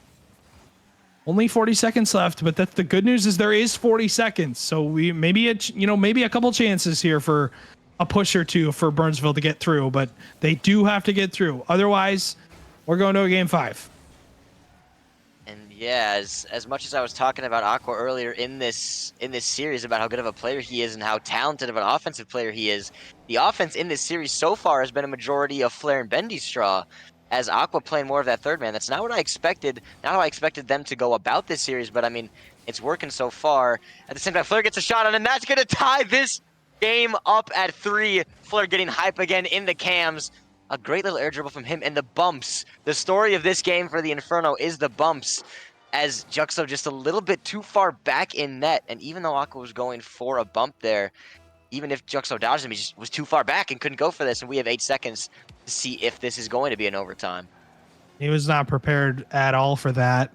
S3: Only 40 seconds left, but that's the good news is there is 40 seconds. So we maybe a couple chances here for a push or two for Burnsville to get through, but they do have to get through. Otherwise, we're going to a game 5.
S4: And yeah, as much as I was talking about Aqua earlier in this series about how good of a player he is and how talented of an offensive player he is, the offense in this series so far has been a majority of Flair and Bendy Straw, as Aqua playing more of that third man. That's not what I expected. Not how I expected them to go about this series, but I mean, it's working so far. At the same time, Flair gets a shot on, and that's going to tie this game up at 3. Flair getting hype again in the cams. A great little air dribble from him, and the bumps. The story of this game for the Inferno is the bumps, as Juxo just a little bit too far back in net. And even though Aqua was going for a bump there, even if Juxo dodged him, he just was too far back and couldn't go for this. And we have 8 seconds to see if this is going to be an overtime.
S3: He was not prepared at all for that,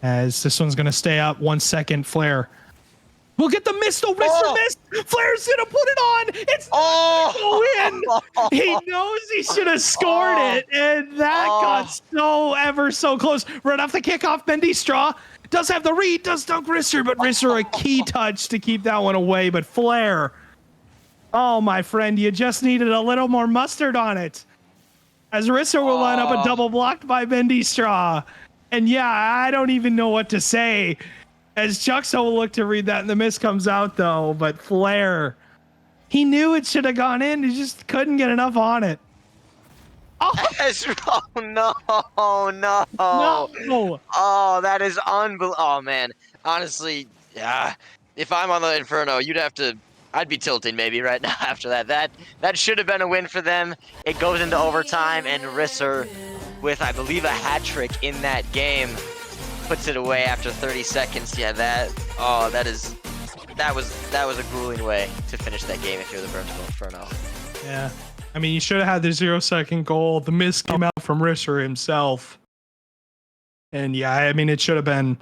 S3: as this one's going to stay up 1 second. Flair will get the miss. No, Risser missed. Flair's going to put it on. It's go in. He knows he should have scored it, and that got so ever so close. Right off the kickoff, Bendy Straw does have the read, does dunk Risser, but Risser a key touch to keep that one away. But Flair, oh, my friend, you just needed a little more mustard on it. As Risser will line up a double blocked by Bendy Straw. And yeah, I don't even know what to say. As Juxo will look to read that, and the miss comes out, though. But Flair, he knew it should have gone in. He just couldn't get enough on it.
S4: Oh, no.
S3: No.
S4: Oh, that is unbelievable. Oh, man. Honestly, yeah. If I'm on the Inferno, I'd be tilting maybe right now after that. That should have been a win for them. It goes into overtime, and Risser, with I believe a hat trick in that game, puts it away after 30 seconds. Yeah, that was a grueling way to finish that game if you're the Burnsville Inferno.
S3: Yeah. I mean, you should have had the 0-second goal. The miss came out from Risser himself. And yeah, I mean, it should have been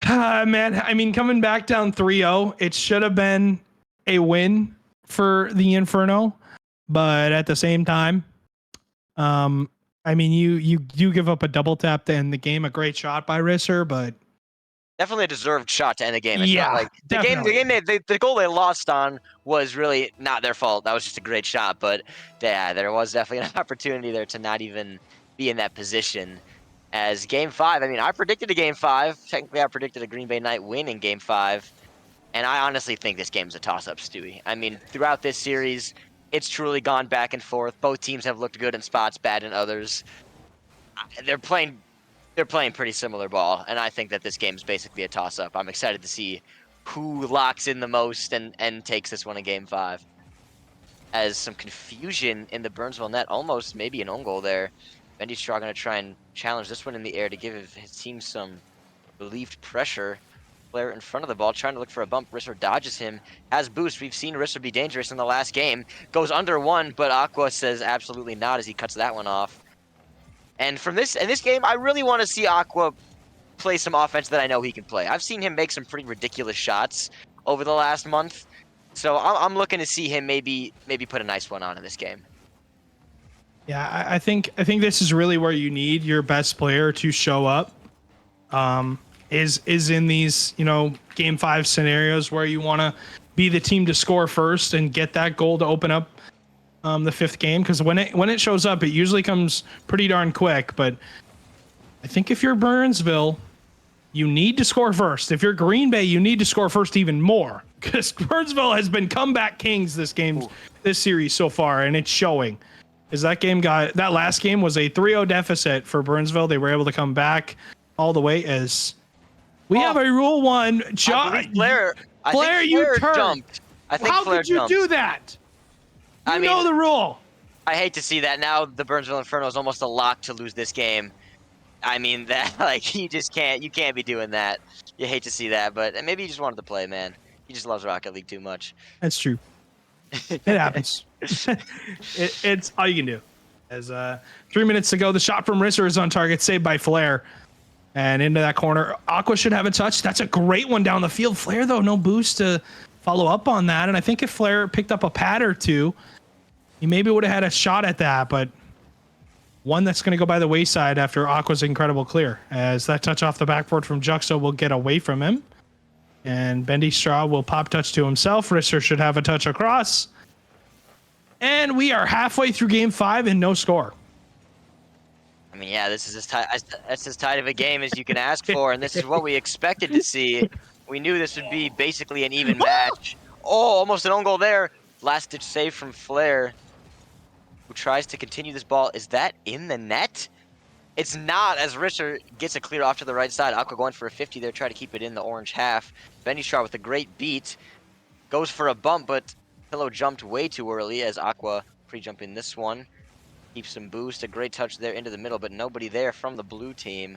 S3: man, I mean, coming back down 3-0, it should have been a win for the Inferno, but at the same time, I mean, you do give up a double tap to end the game, a great shot by Risser, but
S4: definitely a deserved shot to end the game. It's
S3: yeah,
S4: not like the goal they lost on was really not their fault. That was just a great shot, but yeah, there was definitely an opportunity there to not even be in that position. As Game 5, I mean, I predicted a Game 5. Technically, I predicted a Green Bay Knight win in Game 5. And I honestly think this game's a toss-up, Stewie. I mean, throughout this series, it's truly gone back and forth. Both teams have looked good in spots, bad in others. They're playing pretty similar ball, and I think that this game is basically a toss-up. I'm excited to see who locks in the most and takes this one in Game 5. As some confusion in the Burnsville net, almost maybe an own goal there. Bendy Straw going to try and challenge this one in the air to give his team some relieved pressure. Player in front of the ball, trying to look for a bump. Risser dodges him, has boost. We've seen Risser be dangerous in the last game. Goes under one, but Aqua says absolutely not as he cuts that one off. And in this game, I really want to see Aqua play some offense that I know he can play. I've seen him make some pretty ridiculous shots over the last month. So I'm looking to see him maybe put a nice one on in this game.
S3: Yeah, I think this is really where you need your best player to show up. Is in these, Game 5 scenarios where you want to be the team to score first and get that goal to open up the fifth game, because when it shows up, it usually comes pretty darn quick. But I think if you're Burnsville, you need to score first. If you're Green Bay, you need to score first even more, because Burnsville has been comeback kings this series so far, and it's showing. Is that last game was a 3-0 deficit for Burnsville. They were able to come back all the way as we have a Rule 1.
S4: Flair, you jumped.
S3: How could you do that? You know the rule.
S4: I hate to see that. Now the Burnsville Inferno is almost a lock to lose this game. I mean, that you can't be doing that. You hate to see that, but maybe he just wanted to play, man. He just loves Rocket League too much.
S3: That's true. It happens. It's all you can do. As 3 minutes to go, the shot from Risser is on target, saved by Flair. And into that corner, Aqua should have a touch. That's a great one down the field. Flair, though, no boost to follow up on that. And I think if Flair picked up a pad or two, he maybe would have had a shot at that. But one that's going to go by the wayside after Aqua's incredible clear. As that touch off the backboard from Juxo will get away from him. And Bendy Straw will pop touch to himself. Risser should have a touch across. And we are halfway through Game 5 and no score.
S4: I mean, yeah, that's as tight of a game as you can ask for, and this is what we expected to see. We knew this would be basically an even match. Oh, almost an own goal there. Last-ditch save from Flair, who tries to continue this ball. Is that in the net? It's not, as Risser gets a clear off to the right side. Aqua going for a 50 there, try to keep it in the orange half. Bendy Straw with a great beat. Goes for a bump, but Pillow jumped way too early as Aqua pre-jumping this one. Keeps some boost, a great touch there into the middle, but nobody there from the blue team.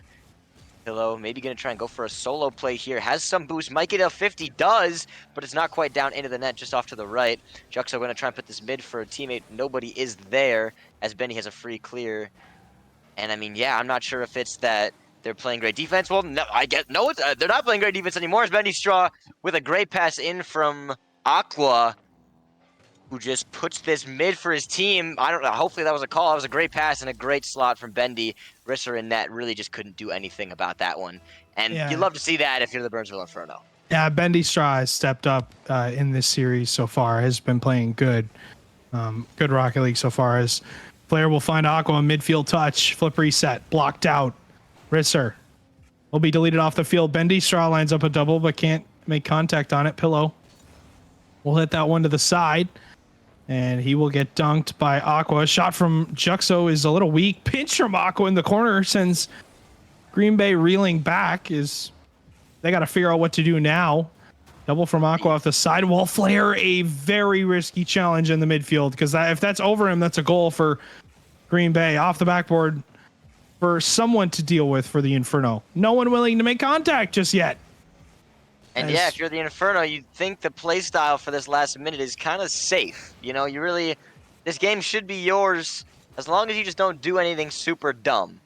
S4: Pillow maybe going to try and go for a solo play here. Has some boost, might get a 50, does, but it's not quite down into the net, just off to the right. Juxo going to try and put this mid for a teammate. Nobody is there as Benny has a free clear. And I mean, yeah, I'm not sure if it's that they're playing great defense. Well, no, they're not playing great defense anymore. As Bendy Straw with a great pass in from Aqua, who just puts this mid for his team. I don't know. Hopefully that was a call. It was a great pass and a great slot from Bendy. Risser in that really just couldn't do anything about that one. And you'd love to see that if you're the Burnsville Inferno.
S3: Yeah, Bendy Straw has stepped up in this series so far. Has been playing good. Good Rocket League so far. As Flair will find Aqua a midfield touch. Flip reset. Blocked out. Risser will be deleted off the field. Bendy Straw lines up a double but can't make contact on it. Pillow will hit that one to the side. And he will get dunked by Aqua. Shot from Juxo is a little weak. Pinch from Aqua in the corner sends Green Bay reeling back. They got to figure out what to do now. Double from Aqua off the sidewall. Flair, a very risky challenge in the midfield, because if that's over him, that's a goal for Green Bay. Off the backboard for someone to deal with for the Inferno. No one willing to make contact just yet.
S4: And yeah, if you're the Inferno, you'd think the play style for this last minute is kind of safe. This game should be yours as long as you just don't do anything super dumb.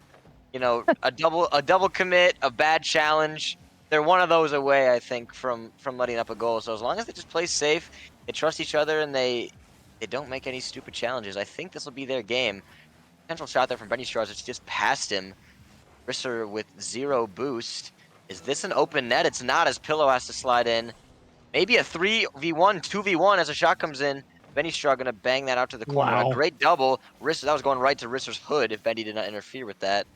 S4: A double commit, a bad challenge. They're one of those away, I think, from letting up a goal. So as long as they just play safe, they trust each other, and they don't make any stupid challenges, I think this will be their game. Potential shot there from Benny Straws, it's just past him. Risser with 0 boost. Is this an open net? It's not, as Pillow has to slide in. Maybe a 3v1, 2v1 as a shot comes in. Benny Straw going to bang that out to the corner.
S3: Wow.
S4: A great double. Risser, that was going right to Risser's hood if Benny did not interfere with that.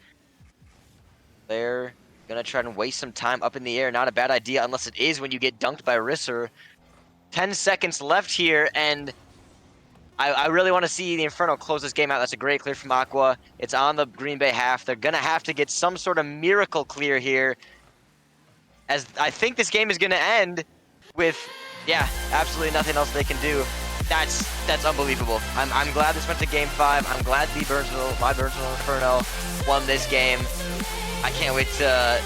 S4: They're gonna try and waste some time up in the air. Not a bad idea unless it is when you get dunked by Risser. 10 seconds left here, and I really want to see the Inferno close this game out. That's a great clear from Aqua. It's on the Green Bay half. They're gonna have to get some sort of miracle clear here, as I think this game is gonna end with, yeah, absolutely nothing else they can do. That's unbelievable. I'm glad this went to Game 5. I'm glad my Burnsville Inferno won this game. I can't wait to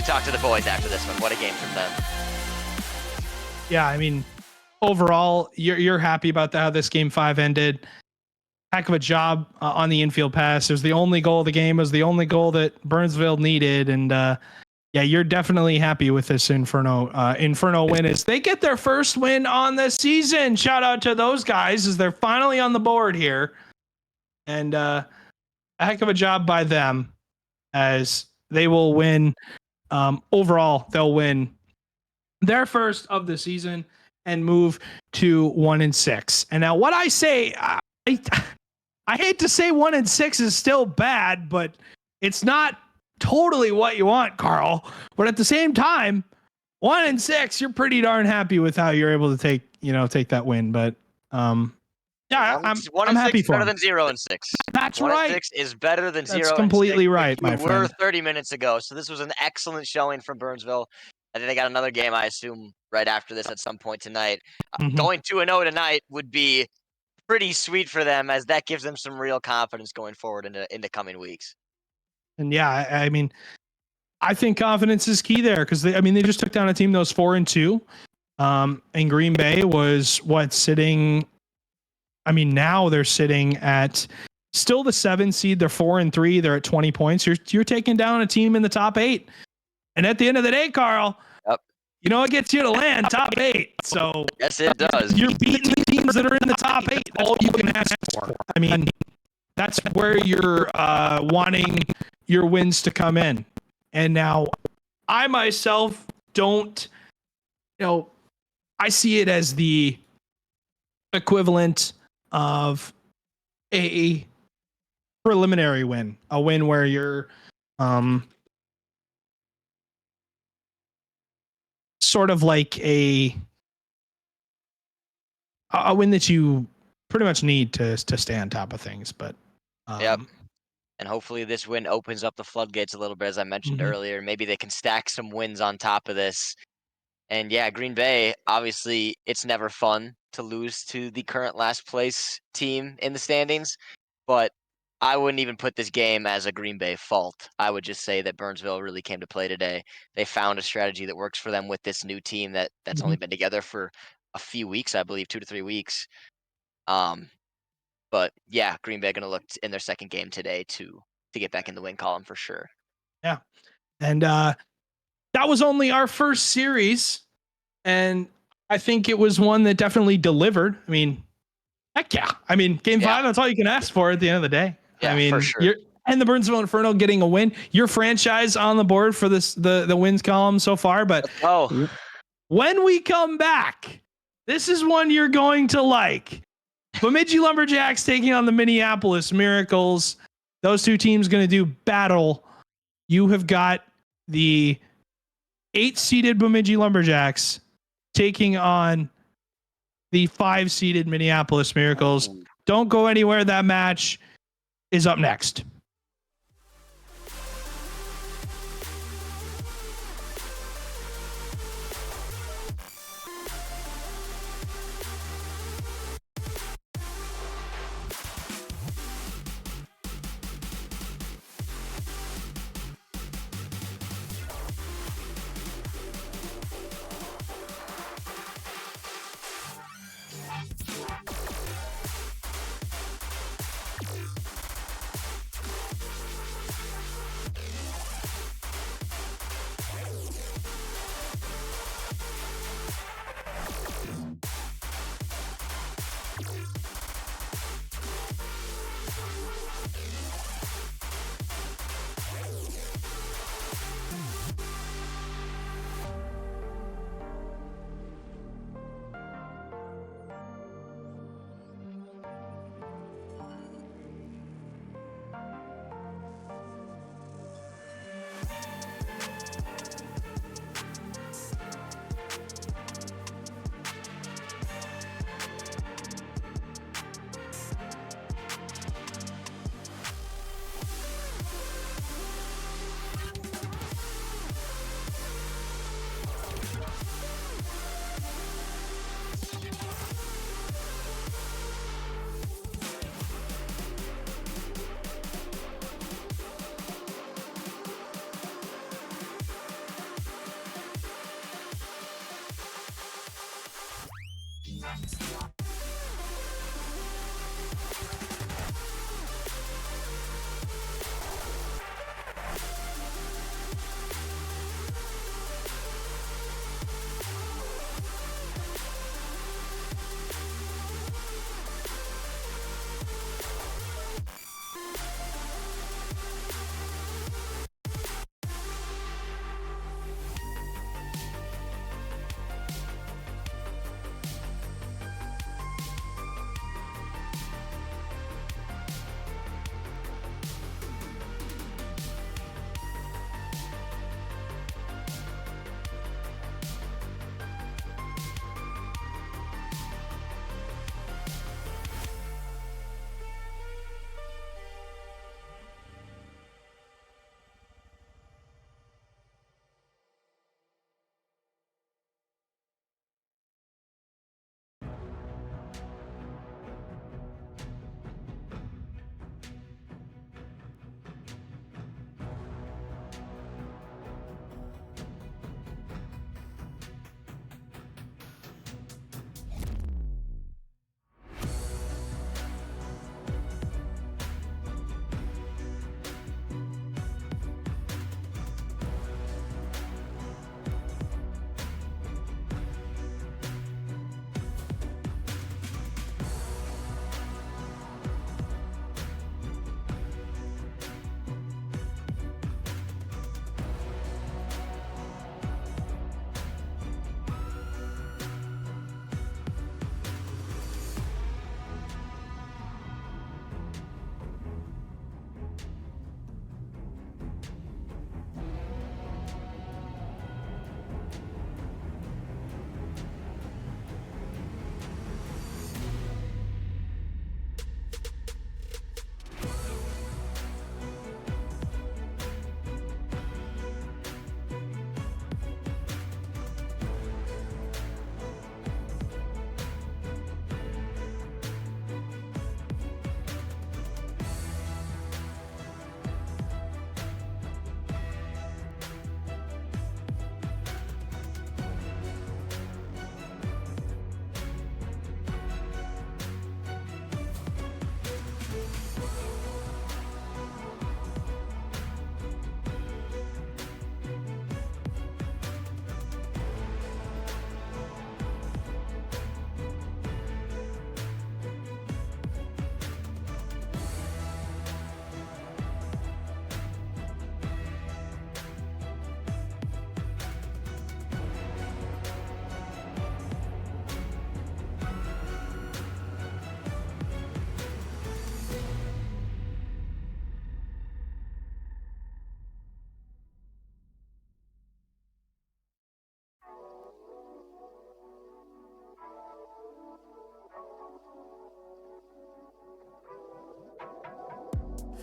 S4: talk to the boys after this one. What a game from them.
S3: Yeah, I mean, overall, you're happy about how this Game 5 ended. Heck of a job on the infield pass. It was the only goal of the game. It was the only goal that Burnsville needed, and yeah, you're definitely happy with this Inferno win as they get their first win on the season. Shout out to those guys as they're finally on the board here, and a heck of a job by them as they will win. Overall, they'll win their first of the season and move to 1-6. And now, what I say, I hate to say 1-6 is still bad, but it's not totally what you want, Carl. But at the same time, 1-6, you're pretty darn happy with how you're able to take that win. But yeah, I'm happy for
S4: better
S3: him.
S4: than 0-6.
S3: That's
S4: 1-6
S3: right.
S4: is better than 0-6.
S3: That's completely right, my
S4: we
S3: friend.
S4: were 30 minutes ago, so this was an excellent showing from Burnsville. I think they got another game, I assume, right after this at some point tonight. Going 2-0 tonight would be pretty sweet for them, as that gives them some real confidence going forward into coming weeks.
S3: And yeah, I mean, I think confidence is key there because they just took down a team that was 4-2. And Green Bay was sitting. I mean, now they're sitting at still the 7 seed. They're 4-3. They're at 20 points. You're taking down a team in the top 8. And at the end of the day, Carl,
S4: yep,
S3: you know it gets you to land top 8. So
S4: yes, it does.
S3: You're beating teams that are in the top 8. All you can ask for. I mean, that's where you're wanting your wins to come in. And now, I myself don't, I see it as the equivalent of a preliminary win, a win where you're sort of like a win that you pretty much need to stay on top of things. But
S4: yep. And hopefully this win opens up the floodgates a little bit, as I mentioned earlier. Maybe they can stack some wins on top of this. And yeah, Green Bay, obviously, it's never fun to lose to the current last place team in the standings. But I wouldn't even put this game as a Green Bay fault. I would just say that Burnsville really came to play today. They found a strategy that works for them with this new team that's only been together for a few weeks, I believe, 2 to 3 weeks. But yeah, Green Bay going to look in their second game today to get back in the win column for sure.
S3: Yeah. And that was only our first series. And I think it was one that definitely delivered. I mean, heck yeah. I mean, Game 5, that's all you can ask for at the end of the day.
S4: Yeah,
S3: I mean,
S4: for sure.
S3: And the Burnsville Inferno getting a win. Your franchise on the board for the wins column so far. But when we come back, this is one you're going to like. Bemidji Lumberjacks taking on the Minneapolis Miracles. Those two teams going to do battle. You have got the 8-seeded Bemidji Lumberjacks taking on the 5-seeded Minneapolis Miracles. Don't go anywhere. That match is up next.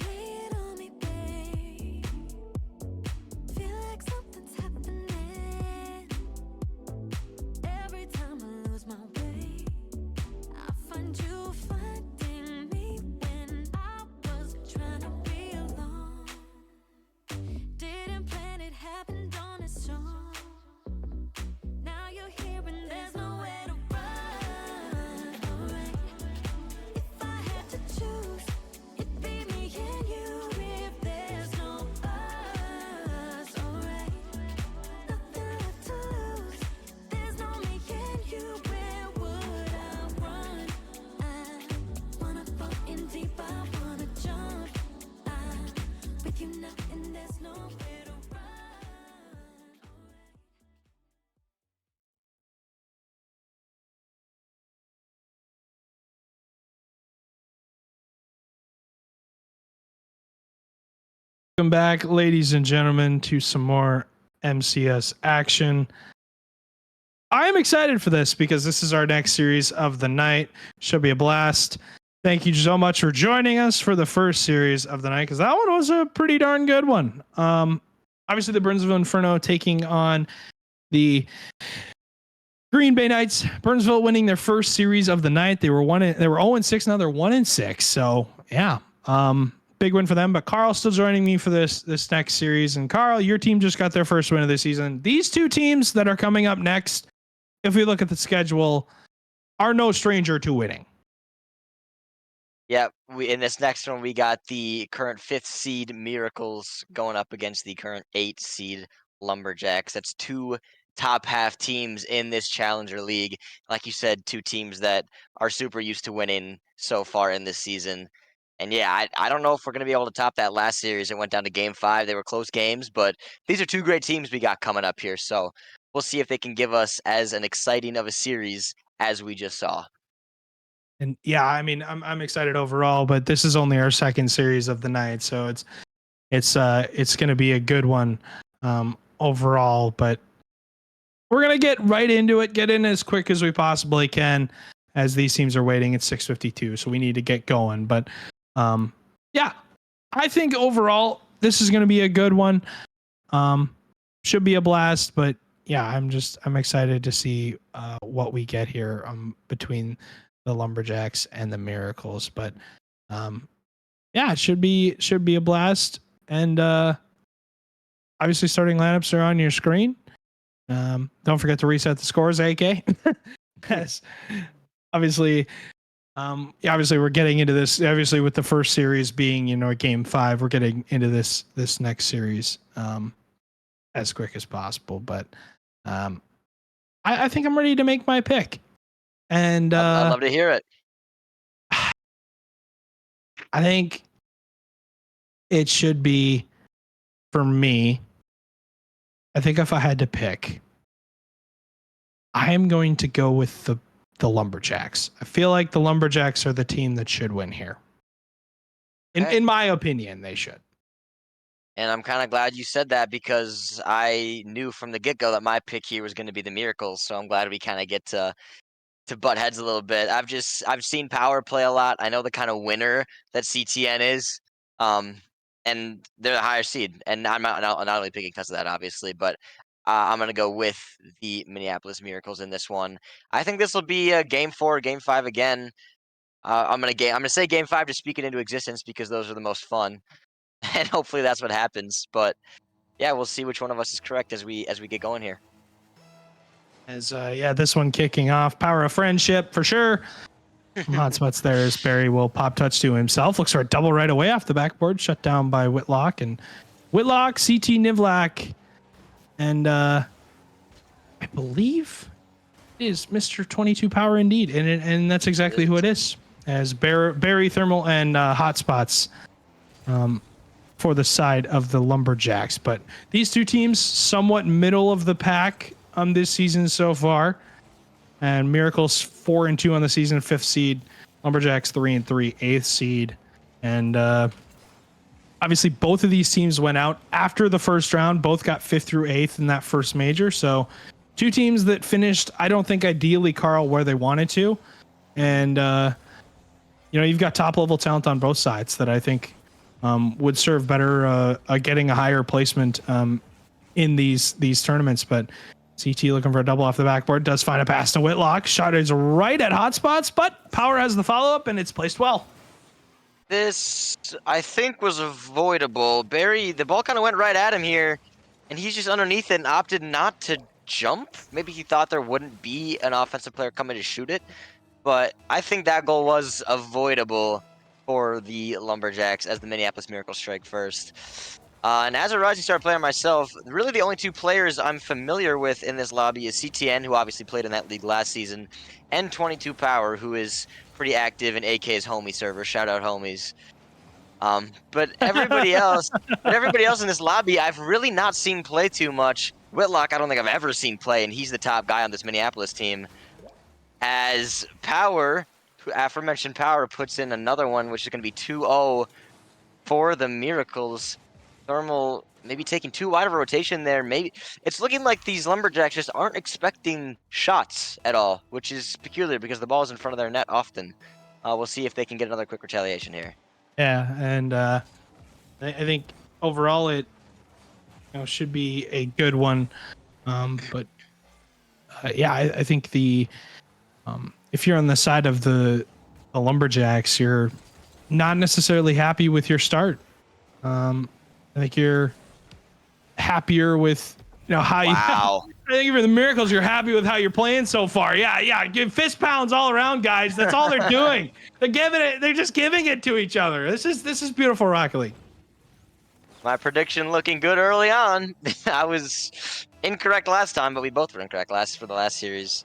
S1: Lean on me, babe. Feel like something's happening. Every time I lose my way, I find you finding me when I was trying to be alone. Didn't plan it, happened on its own. Now you're here and there's nowhere to run. Alright, if I had to choose, it'd be me and you. If there's no us, alright, nothing left to lose. There's no me and you. Where would I run? I wanna fall in deep, I wanna jump. I'm with you now and there's nowhere to run.
S3: Welcome back, ladies and gentlemen, to some more MCS action. I'm excited for this because this is our next series of the night. Should be a blast. Thank you so much for joining us for the first series of the night, because that one was a pretty darn good one. Obviously, the Burnsville Inferno taking on the Green Bay Knights. Burnsville winning their first series of the night. They were 0-6. Now they're 1-6. So yeah, big win for them. But Carl's still joining me for this next series. And Carl, your team just got their first win of the season. These two teams that are coming up next, if we look at the schedule, are no stranger to winning.
S4: Yeah, in this next one, we got the current 5th seed Miracles going up against the current 8th seed Lumberjacks. That's 2 top half teams in this Challenger League. Like you said, 2 teams that are super used to winning so far in this season. And yeah, I don't know if we're going to be able to top that last series. It went down to game 5. They were close games, but these are 2 great teams we got coming up here. So we'll see if they can give us as an exciting of a series as we just saw.
S3: And yeah, I mean, I'm excited overall, but this is only our second series of the night, so it's going to be a good one overall. But we're gonna get right into it, get in as quick as we possibly can, as these teams are waiting. It's 6:52, so we need to get going. But yeah, I think overall this is going to be a good one. Should be a blast, but yeah, I'm excited to see what we get here between the Lumberjacks and the Miracles. But yeah, it should be a blast. And obviously, starting lineups are on your screen. Don't forget to reset the scores, AK. Yes, obviously. Yeah, obviously we're getting into this. Obviously, with the first series being, game 5, we're getting into this next series as quick as possible. But I think I'm ready to make my pick. And
S4: I'd love to hear it.
S3: I think it should be, for me, I think if I had to pick, I am going to go with the Lumberjacks. I feel like the Lumberjacks are the team that should win here. In my opinion, they should.
S4: And I'm kind of glad you said that, because I knew from the get-go that my pick here was going to be the Miracles. So I'm glad we kind of get to butt heads a little bit. I've seen Power play a lot. I know the kind of winner that CTN is. And they're the higher seed. And I'm not only picking because of that, obviously, but I'm going to go with the Minneapolis Miracles in this one. I think this will be a game 4, game 5 again. I'm gonna say game 5 to speak it into existence, because those are the most fun, and hopefully that's what happens. But yeah, we'll see which one of us is correct as we get going here.
S3: As this one kicking off, Power of Friendship for sure. Hotspots there as Barry will pop touch to himself. Looks for a double right away off the backboard, shut down by Whitlock. And Whitlock, CT Nivlak, and I believe it is Mr. 22 Power indeed. And that's exactly who it is. As Barry Thermal and Hotspots for the side of the Lumberjacks. But these 2 teams, somewhat middle of the pack this season so far. And Miracles 4-2 on the season, 5th seed. Lumberjacks 3-3, 8th seed. And obviously both of these teams went out after the first round. Both got 5th through 8th in that first major. So 2 teams that finished, I don't think ideally, Carl, where they wanted to. And you've got top level talent on both sides that I think would serve better getting a higher placement in these tournaments. But CT looking for a double off the backboard, does find a pass to Whitlock. Shot is right at Hotspots, but Power has the follow-up, and it's placed well.
S4: This, I think, was avoidable. Barry, the ball kind of went right at him here, and he's just underneath it and opted not to jump. Maybe he thought there wouldn't be an offensive player coming to shoot it. But I think that goal was avoidable for the Lumberjacks, as the Minneapolis Miracles strike first. And as a rising star player myself, really the only 2 players I'm familiar with in this lobby is CTN, who obviously played in that league last season, and 22 Power, who is pretty active in AK's homie server. Shout out homies. But everybody else in this lobby, I've really not seen play too much. Whitlock, I don't think I've ever seen play, and he's the top guy on this Minneapolis team. As Power, aforementioned Power, puts in another one, which is going to be 2-0 for the Miracles. Thermal maybe taking too wide of a rotation there. Maybe it's looking like these Lumberjacks just aren't expecting shots at all, which is peculiar because the ball is in front of their net often. We'll see if they can get another quick retaliation here.
S3: Yeah, and I think overall it should be a good one. But yeah, I think if you're on the side of the Lumberjacks, you're not necessarily happy with your start. I think you're happier with you know how you.
S4: Wow.
S3: I think for the Miracles, you're happy with how you're playing so far. Yeah. Give fist pounds all around, guys. That's all they're doing. They're giving it. They're just giving it to each other. This is beautiful Rocket League.
S4: My prediction looking good early on. I was incorrect last time, but we both were incorrect for the last series.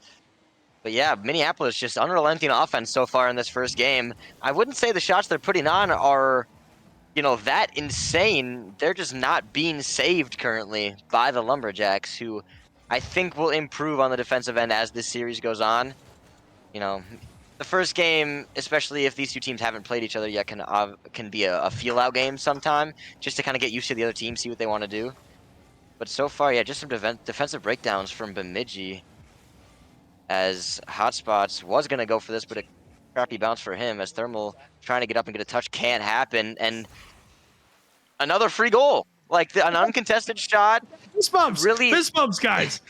S4: But yeah, Minneapolis just unrelenting offense so far in this first game. I wouldn't say the shots they're putting on are, that insane. They're just not being saved currently by the Lumberjacks, who I think will improve on the defensive end as this series goes on. The first game, especially if these two teams haven't played each other yet, can be a feel-out game sometime, just to kind of get used to the other team, see what they want to do. But so far, yeah, just some defensive breakdowns from Bemidji, as Hotspots was going to go for this, but a crappy bounce for him, as Thermal trying to get up and get a touch can't happen, and another free goal. Like, an uncontested shot.
S3: Fist bumps.
S4: Really?
S3: Fist bumps, guys.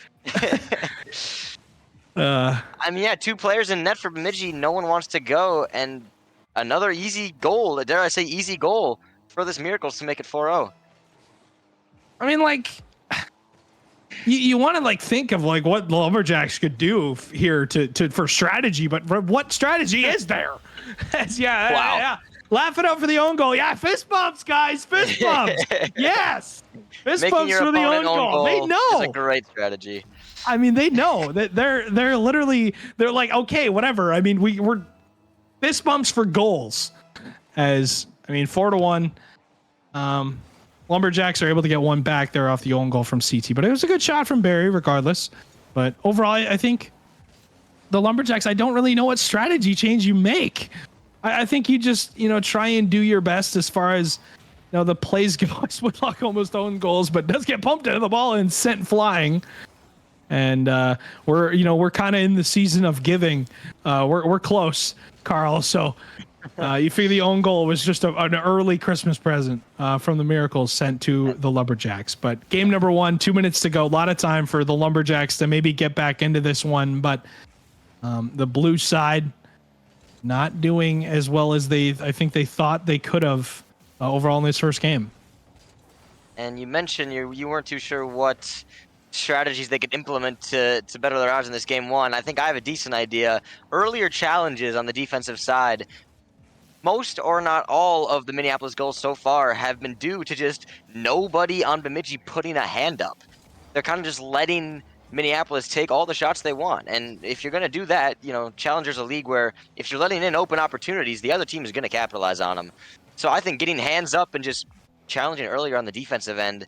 S4: I mean, yeah, 2 players in net for Bemidji. No one wants to go, and another easy goal. Dare I say easy goal for this Miracles to make it 4-0.
S3: I mean, like, you want to like think of like what the Lumberjacks could do here for strategy, but what strategy is there?
S4: Wow.
S3: Yeah. Laugh it up for the own goal. Yeah, fist bumps, guys. Fist bumps. Yes. Fist
S4: Making
S3: bumps
S4: your
S3: for the own
S4: opponent
S3: goal. They
S4: is
S3: know.
S4: a great strategy.
S3: I mean, they know that they're literally they're like, okay, whatever. I mean, we're fist bumps for goals. 4-1. Lumberjacks are able to get one back there off the own goal from CT, but it was a good shot from Barry regardless. But overall, I think the Lumberjacks, I don't really know what strategy change you make. I think you just, try and do your best as far as, the plays go. Whitlock almost own goals, but does get pumped into the ball and sent flying. And we're kind of in the season of giving. We're close, Carl. So you figure the own goal was just an early Christmas present from the Miracles sent to the Lumberjacks. But game number 1, 2 minutes to go. A lot of time for the Lumberjacks to maybe get back into this one. But the blue side not doing as well as I think they thought they could have overall in this first game.
S4: And you mentioned you weren't too sure what strategies they could implement to better their odds in this game 1. I think I have a decent idea. Earlier challenges on the defensive side, most or not all of the Minneapolis goals so far have been due to just nobody on Bemidji putting a hand up. They're kind of just letting Minneapolis take all the shots they want. And if you're going to do that, Challenger's a league where if you're letting in open opportunities, the other team is going to capitalize on them. So I think getting hands up and just challenging earlier on the defensive end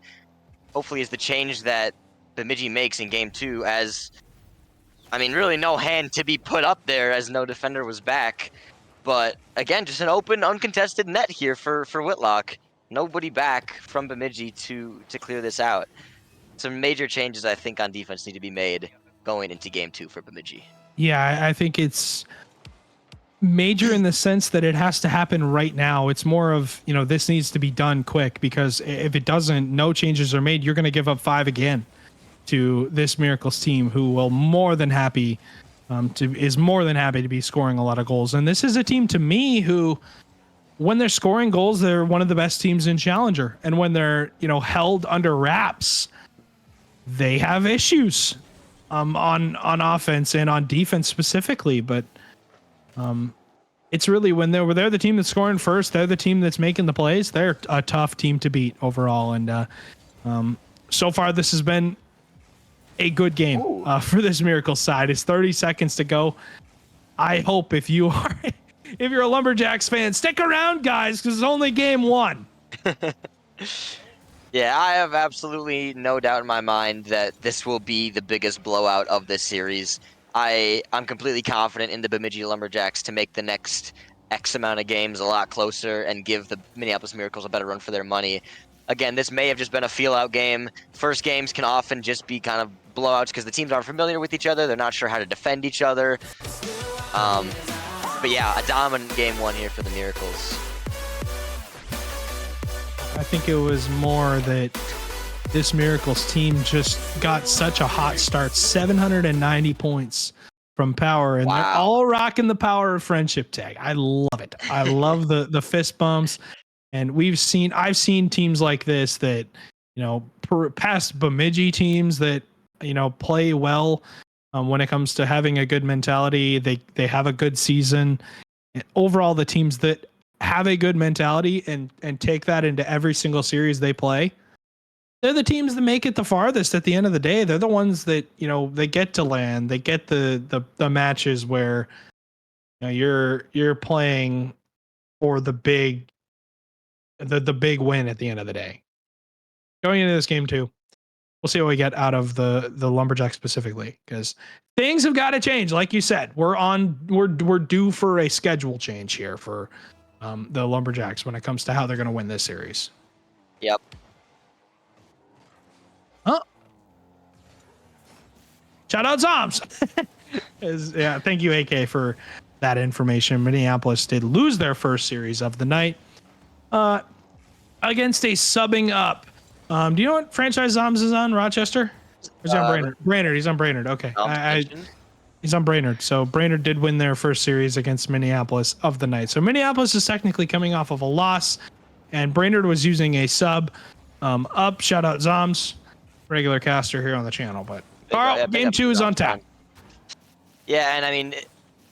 S4: hopefully is the change that Bemidji makes in game 2, as, really no hand to be put up there as no defender was back. But again, just an open, uncontested net here for Whitlock. Nobody back from Bemidji to clear this out. Some major changes, I think, on defense need to be made going into game 2 for Bemidji.
S3: Yeah, I think it's major in the sense that it has to happen right now. It's more of, this needs to be done quick, because if it doesn't, no changes are made. You're going to give up 5 again to this Miracles team, who will more than happy to be scoring a lot of goals. And this is a team, to me, who, when they're scoring goals, they're one of the best teams in Challenger. And when they're, held under wraps, they have issues on offense and on defense specifically. But it's really when they're the team that's scoring first, they're the team that's making the plays. They're a tough team to beat overall. And so far, this has been a good game for this Miracles side. It's 30 seconds to go. I hope if you're a Lumberjacks fan, stick around, guys, because it's only game 1.
S4: Yeah, I have absolutely no doubt in my mind that this will be the biggest blowout of this series. I'm completely confident in the Bemidji Lumberjacks to make the next X amount of games a lot closer and give the Minneapolis Miracles a better run for their money. Again, this may have just been a feel-out game. First games can often just be kind of blowouts because the teams aren't familiar with each other. They're not sure how to defend each other. But yeah, a dominant game 1 here for the Miracles.
S3: I think it was more that this Miracles team just got such a hot start. 790 points from Power, and they're all rocking the Power of Friendship tag. I love it. I love the fist bumps. And I've seen teams like this that, past Bemidji teams that play well when it comes to having a good mentality. They have a good season. And overall, the teams that have a good mentality and take that into every single series they play, they're the teams that make it the farthest at the end of the day. They're the ones that, they get to land. They get the matches where you're playing for the big win at the end of the day. Going into this game too, we'll see what we get out of the Lumberjacks specifically, because things have got to change. Like you said, we're due for a schedule change here for the Lumberjacks when it comes to how they're going to win this series.
S4: Yep.
S3: Huh? Shout out Zoms. Yeah, thank you, AK, for that information. Minneapolis did lose their first series of the night against a subbing up. Do you know what franchise Zoms is on? Rochester? Or is he on Brainerd? Brainerd. He's on Brainerd. Okay. He's on Brainerd. So Brainerd did win their first series against Minneapolis of the night. So Minneapolis is technically coming off of a loss, and Brainerd was using a sub up. Shout out Zoms, regular caster here on the channel. But Carl, game 2 is on tap.
S4: Yeah, and I mean,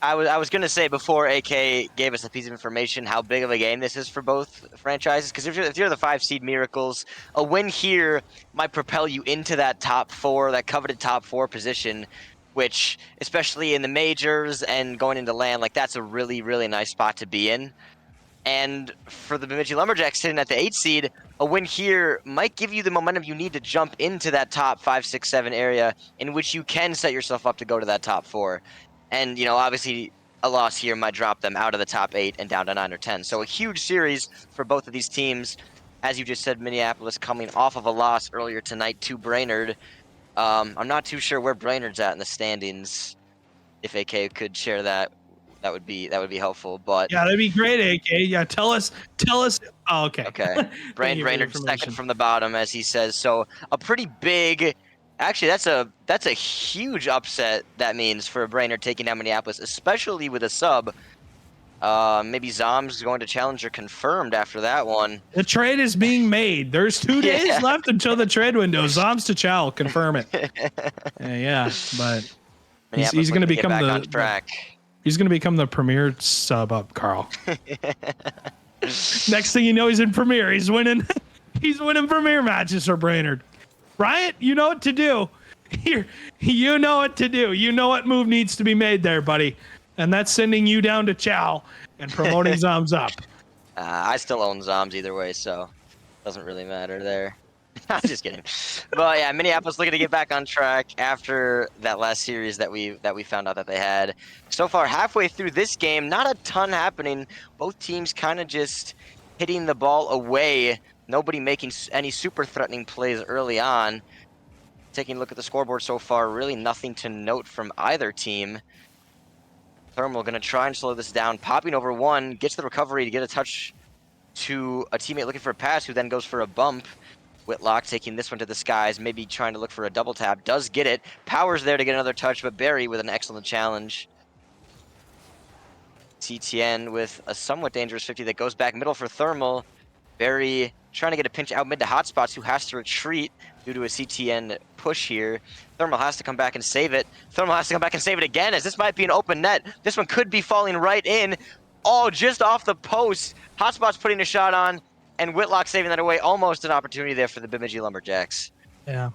S4: I was gonna say before AK gave us a piece of information how big of a game this is for both franchises, because if you're the 5 seed Miracles, a win here might propel you into that top 4, that coveted top 4 position, which especially in the majors and going into LAN, like that's a really, really nice spot to be in. And for the Bemidji Lumberjacks sitting at the 8 seed, a win here might give you the momentum you need to jump into that top 5, 6, 7 area in which you can set yourself up to go to that top 4. And, obviously a loss here might drop them out of the top 8 and down to 9 or 10. So a huge series for both of these teams. As you just said, Minneapolis coming off of a loss earlier tonight to Brainerd. I'm not too sure where Brainerd's at in the standings. If AK could share that, that would be helpful. But
S3: yeah, that'd be great, AK. Yeah, tell us. Oh, okay.
S4: Okay. Brainerd second from the bottom, as he says. So a pretty big. Actually, that's a huge upset. That means for Brainerd taking down Minneapolis, especially with a sub. Maybe Zoms going to challenger confirmed after that one.
S3: The trade is being made. There's 2 days left until the trade window. Zoms to Chal, confirm it. Yeah, but he's going to become he's going to become the premier sub up, Carl. Next thing you know, he's in premier. He's winning. He's winning premier matches for Brainerd. Bryant, you know what to do. Here, you know what to do. You know what move needs to be made there, buddy. And that's sending you down to Chow and promoting Zoms up.
S4: I still own Zoms either way, so it doesn't really matter there. I'm just kidding. But yeah, Minneapolis looking to get back on track after that last series that we found out that they had. So far, halfway through this game, not a ton happening. Both teams kind of just hitting the ball away. Nobody making any super threatening plays early on. Taking a look at the scoreboard so far, really nothing to note from either team. Thermal going to try and slow this down. Popping over one, gets the recovery to get a touch to a teammate looking for a pass, who then goes for a bump. Whitlock taking this one to the skies, maybe trying to look for a double tap. Does get it. Power's there to get another touch, but Barry with an excellent challenge. CTN with a somewhat dangerous 50 that goes back middle for Thermal. Barry trying to get a pinch out mid to Hotspots, who has to retreat due to a CTN push here. Thermal has to come back and save it. Thermal has to come back and save it again, as this might be an open net. This one could be falling right in. Oh, just off the post. Hotspots putting a shot on, and Whitlock saving that away. Almost an opportunity there for the Bemidji Lumberjacks.
S3: Yeah.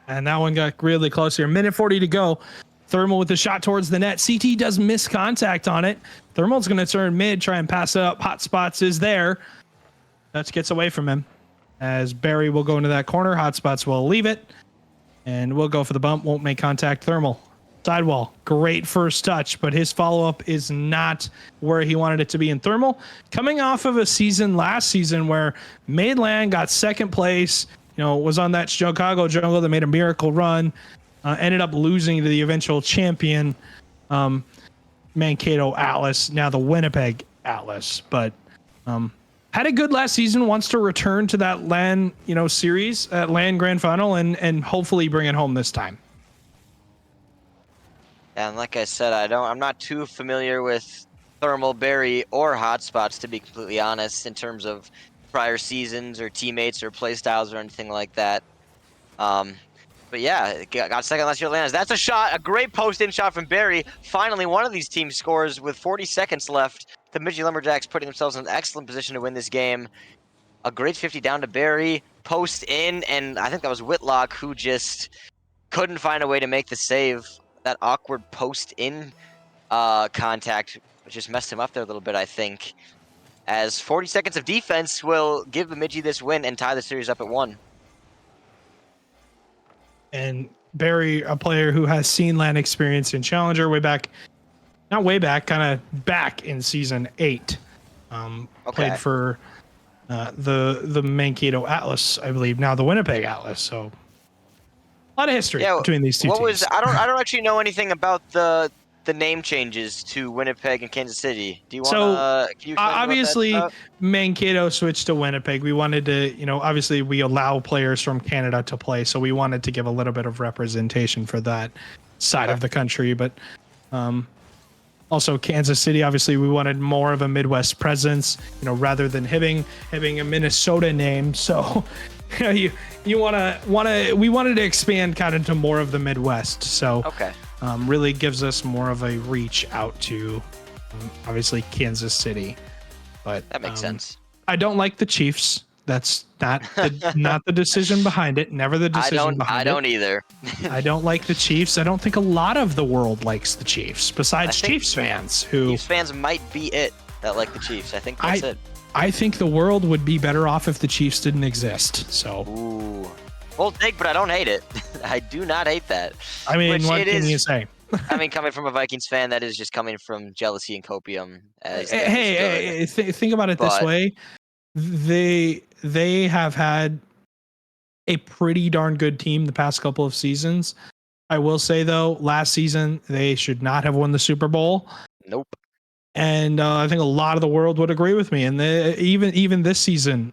S3: And that one got really close here. Minute 40 to go. Thermal with the shot towards the net. CT does miss contact on it. Thermal's going to turn mid, try and pass it up. Hotspots is there. That gets away from him. As Barry will go into that corner. Hotspots will leave it. And we'll go for the bump. Won't make contact. Thermal. Sidewall. Great first touch, but his follow-up is not where he wanted it to be in Thermal. Coming off of a season last season where Mainland got second place, was on that Chicago jungle that made a miracle run, ended up losing to the eventual champion, Mankato Atlas, now the Winnipeg Atlas. But had a good last season, wants to return to that LAN, series at LAN Grand Final and hopefully bring it home this time.
S4: And like I said, I'm not too familiar with Thermal, Barry, or Hotspots, to be completely honest, in terms of prior seasons or teammates or play styles or anything like that. But yeah, got second last year Atlantis. That's a shot, a great post-in shot from Barry. Finally, one of these teams scores with 40 seconds left. The Midgey Lumberjacks putting themselves in an excellent position to win this game. A great 50 down to Barry, post in, and I think that was Whitlock who just couldn't find a way to make the save. That awkward post in contact just messed him up there a little bit, I think. As 40 seconds of defense will give the Midgey this win and tie the series up at 1.
S3: And Barry, a player who has seen land experience in Challenger way back, not way back, kind of back in season 8. Played for the Mankato Atlas, I believe, now the Winnipeg Atlas. So a lot of history between these two teams.
S4: I don't actually know anything about the name changes to Winnipeg and Kansas City. Do you want to?
S3: Obviously, Mankato switched to Winnipeg. We wanted to, obviously we allow players from Canada to play, so we wanted to give a little bit of representation for that side of the country. But also Kansas City, obviously we wanted more of a Midwest presence, rather than having a Minnesota name. So we wanted to expand kind of to more of the Midwest. So really gives us more of a reach out to obviously Kansas City. But
S4: that makes sense.
S3: I don't like the Chiefs. That's not the decision behind it. Never the decision behind it.
S4: I don't either.
S3: I don't like the Chiefs. I don't think a lot of the world likes the Chiefs, besides Chiefs fans.
S4: Chiefs fans might be it that like the Chiefs. I think that's it.
S3: I think the world would be better off if the Chiefs didn't exist. So.
S4: Ooh. Bold take, but I don't hate it. I do not hate that.
S3: I mean, what can you say?
S4: I mean, coming from a Vikings fan, that is just coming from jealousy and copium.
S3: Think about it this way. They have had a pretty darn good team the past couple of seasons. I will say, though, last season, they should not have won the Super Bowl.
S4: Nope.
S3: And I think a lot of the world would agree with me. And even this season,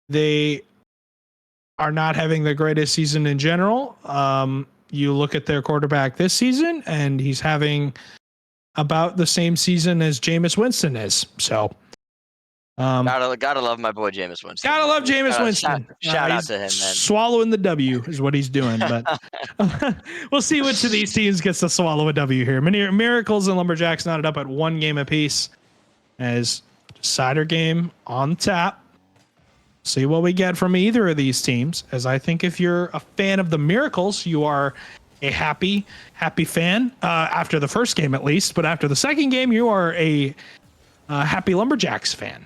S3: they are not having the greatest season in general. You look at their quarterback this season, and he's having about the same season as Jameis Winston is. So,
S4: gotta love my boy Jameis Winston.
S3: Gotta love Jameis Winston.
S4: Shout out to him, man.
S3: Swallowing the W is what he's doing. But we'll see which of these teams gets to swallow a W here. Miracles and Lumberjacks knotted up at 1 game apiece. As decider game on tap. See what we get from either of these teams, as I think if you're a fan of the Miracles, you are a happy fan after the first game at least, but after the second game, you are a happy Lumberjacks fan.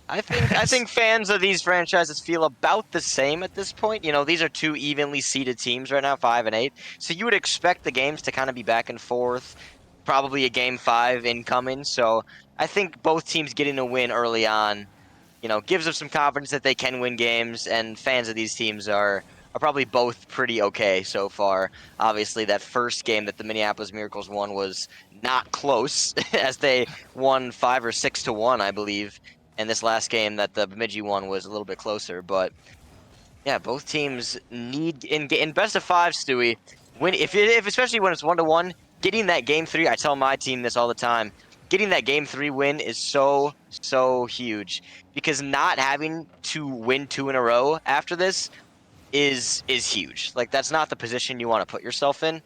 S4: I think fans of these franchises feel about the same at this point. These are 2 evenly seeded teams right now, 5 and 8. So you would expect the games to kind of be back and forth, probably a game 5 incoming. So I think both teams getting a win early on, gives them some confidence that they can win games, and fans of these teams are probably both pretty okay so far. Obviously, that first game that the Minneapolis Miracles won was not close, as they won 5 or 6-1, I believe. And this last game that the Bemidji won was a little bit closer. But yeah, both teams need in best of 5, Stewie. If especially when it's 1-1, getting that game 3. I tell my team this all the time. Getting that game 3 win is so huge, because not having to win 2 in a row after this is huge. Like, that's not the position you want to put yourself in.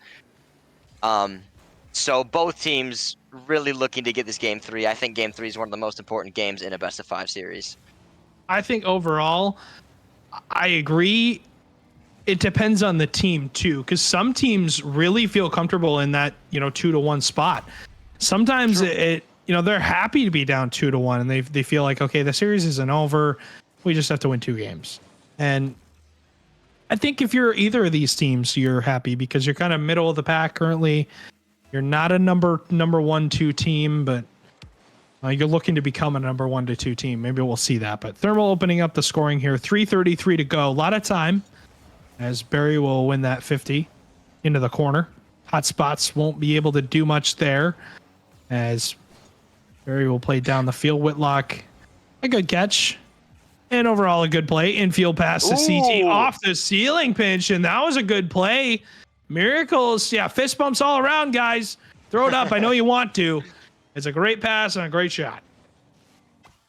S4: So both teams really looking to get this game 3. I think game 3 is one of the most important games in a best of 5 series.
S3: I think overall, I agree. It depends on the team too, because some teams really feel comfortable in that 2-1 spot. Sometimes they're happy to be down 2-1, and they feel like, okay, the series isn't over. We just have to win 2 games. And I think if you're either of these teams, you're happy because you're kind of middle of the pack currently. You're not a number 1-2 team, but you're looking to become a number 1-2 team. Maybe we'll see that. But Thermal opening up the scoring here. 3:33 to go. A lot of time, as Barry will win that 50 into the corner. Hot spots won't be able to do much there, as Barry will play down the field. Whitlock, a good catch. And overall, a good play. Infield pass to CT off the ceiling pinch, and that was a good play. Miracles, fist bumps all around, guys. Throw it up. I know you want to. It's a great pass and a great shot.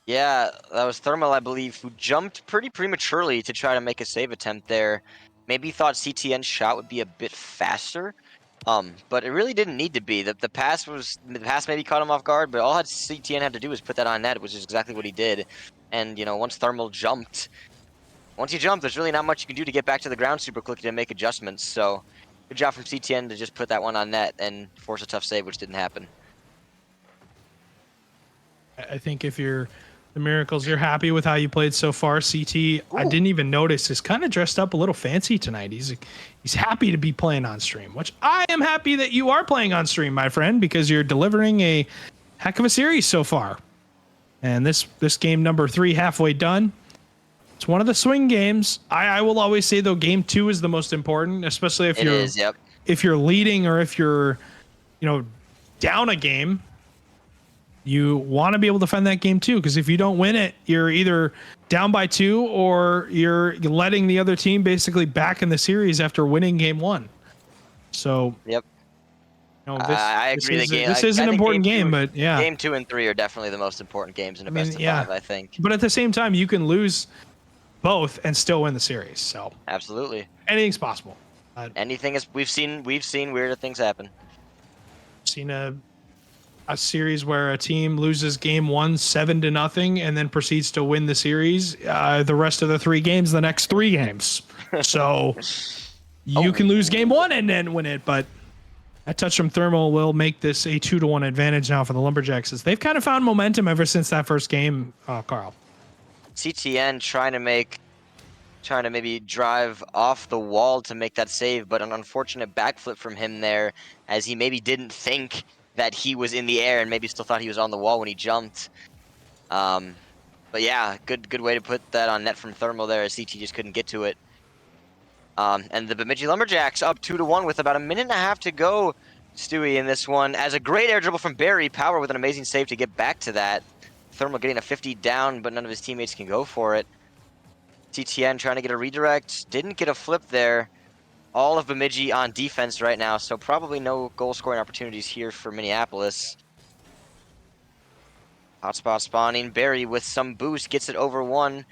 S4: Yeah, that was Thermal, I believe, who jumped pretty prematurely to try to make a save attempt there. Maybe thought CTN's shot would be a bit faster, but it really didn't need to be. The pass maybe caught him off guard, but all CTN had to do was put that on net, which is exactly what he did. And once Thermal jumped, once you jump, there's really not much you can do to get back to the ground super quickly to make adjustments. So good job from CTN to just put that one on net and force a tough save, which didn't happen.
S3: I think if you're the Miracles, you're happy with how you played so far. CT, I didn't even notice, is kind of dressed up a little fancy tonight. He's happy to be playing on stream, which I am happy that you are playing on stream, my friend, because you're delivering a heck of a series so far. And this game number 3 halfway done. It's one of the swing games. I will always say though, game 2 is the most important, especially if if you're leading or if you're down a game. You want to be able to defend that game too, because if you don't win it, you're either down by 2 or you're letting the other team basically back in the series after winning game 1. So,
S4: yep.
S3: I
S4: agree.
S3: This is an important game, but yeah,
S4: game 2 and 3 are definitely the most important games in a best of 5, I think.
S3: But at the same time, you can lose both and still win the series. So
S4: absolutely,
S3: anything's possible.
S4: Anything is. We've seen weirder things happen.
S3: Seen a series where a team loses game 1 7-0 and then proceeds to win the series the rest of the 3 games, the next 3 games. So you can lose game 1 and then win it, but a touch from Thermal will make this a 2-1 advantage now for the Lumberjacks, as they've kind of found momentum ever since that first game, Carl.
S4: CTN trying to maybe drive off the wall to make that save, but an unfortunate backflip from him there, as he maybe didn't think that he was in the air and maybe still thought he was on the wall when he jumped. But yeah, good way to put that on net from Thermal there, as CT just couldn't get to it. And the Bemidji Lumberjacks up 2-1 with about a minute and a half to go, Stewie, in this one, as a great air dribble from Barry. Power with an amazing save to get back to that. Thermal getting a 50 down, but none of his teammates can go for it. CTN trying to get a redirect, didn't get a flip there. All of Bemidji on defense right now, so probably no goal-scoring opportunities here for Minneapolis. Hotspot spawning. Barry with some boost gets it over 1,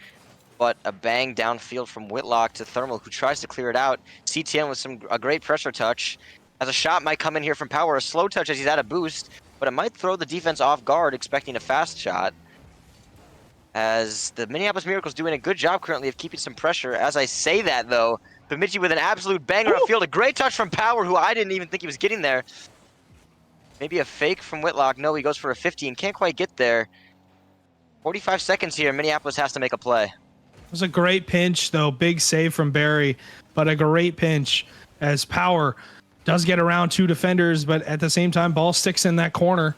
S4: but a bang downfield from Whitlock to Thermal, who tries to clear it out. CTN with a great pressure touch. As a shot might come in here from Power, a slow touch as he's at a boost, but it might throw the defense off guard, expecting a fast shot. As the Minneapolis Miracles doing a good job currently of keeping some pressure. As I say that, though, Bemidji with an absolute banger upfield. A great touch from Power, who I didn't even think he was getting there. Maybe a fake from Whitlock. No, he goes for a 15. Can't quite get there. 45 seconds here. Minneapolis has to make a play.
S3: It was a great pinch, though. Big save from Barry, but a great pinch as Power does get around 2 defenders, but at the same time, ball sticks in that corner.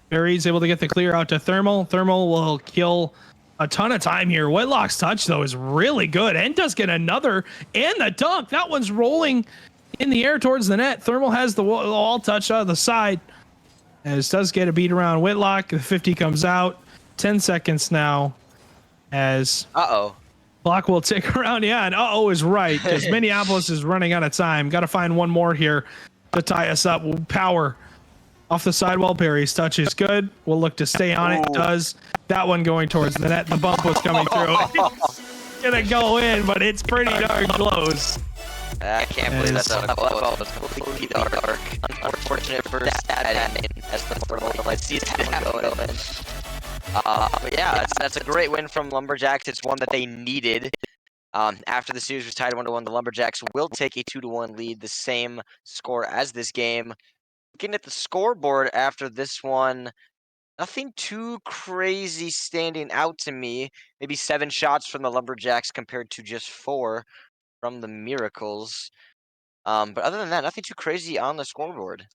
S3: Barry's able to get the clear out to Thermal. Thermal will kill a ton of time here. Whitlock's touch, though, is really good and does get another, and the dunk. That one's rolling in the air towards the net. Thermal has the wall touch out of the side, as does get a beat around Whitlock. The 50 comes out. 10 seconds now as clock will tick around. Yeah, and is right, because Minneapolis is running out of time. Got to find one more here to tie us up. Power off the sidewall. Barry's touch is good. We'll look to stay on it. Does. That one going towards the net. The bump was coming through. It's going to go in, but it's pretty darn close.
S4: I can't believe that's a ball was completely dark. Unfortunate for that as the Thermal sees that going in. But yeah, that's a great win from Lumberjacks. It's one that they needed. After the series was tied 1-1, the Lumberjacks will take a 2-1 lead, the same score as this game. Looking at the scoreboard after this one, nothing too crazy standing out to me. Maybe 7 shots from the Lumberjacks compared to just 4 from the Miracles. But other than that, nothing too crazy on the scoreboard.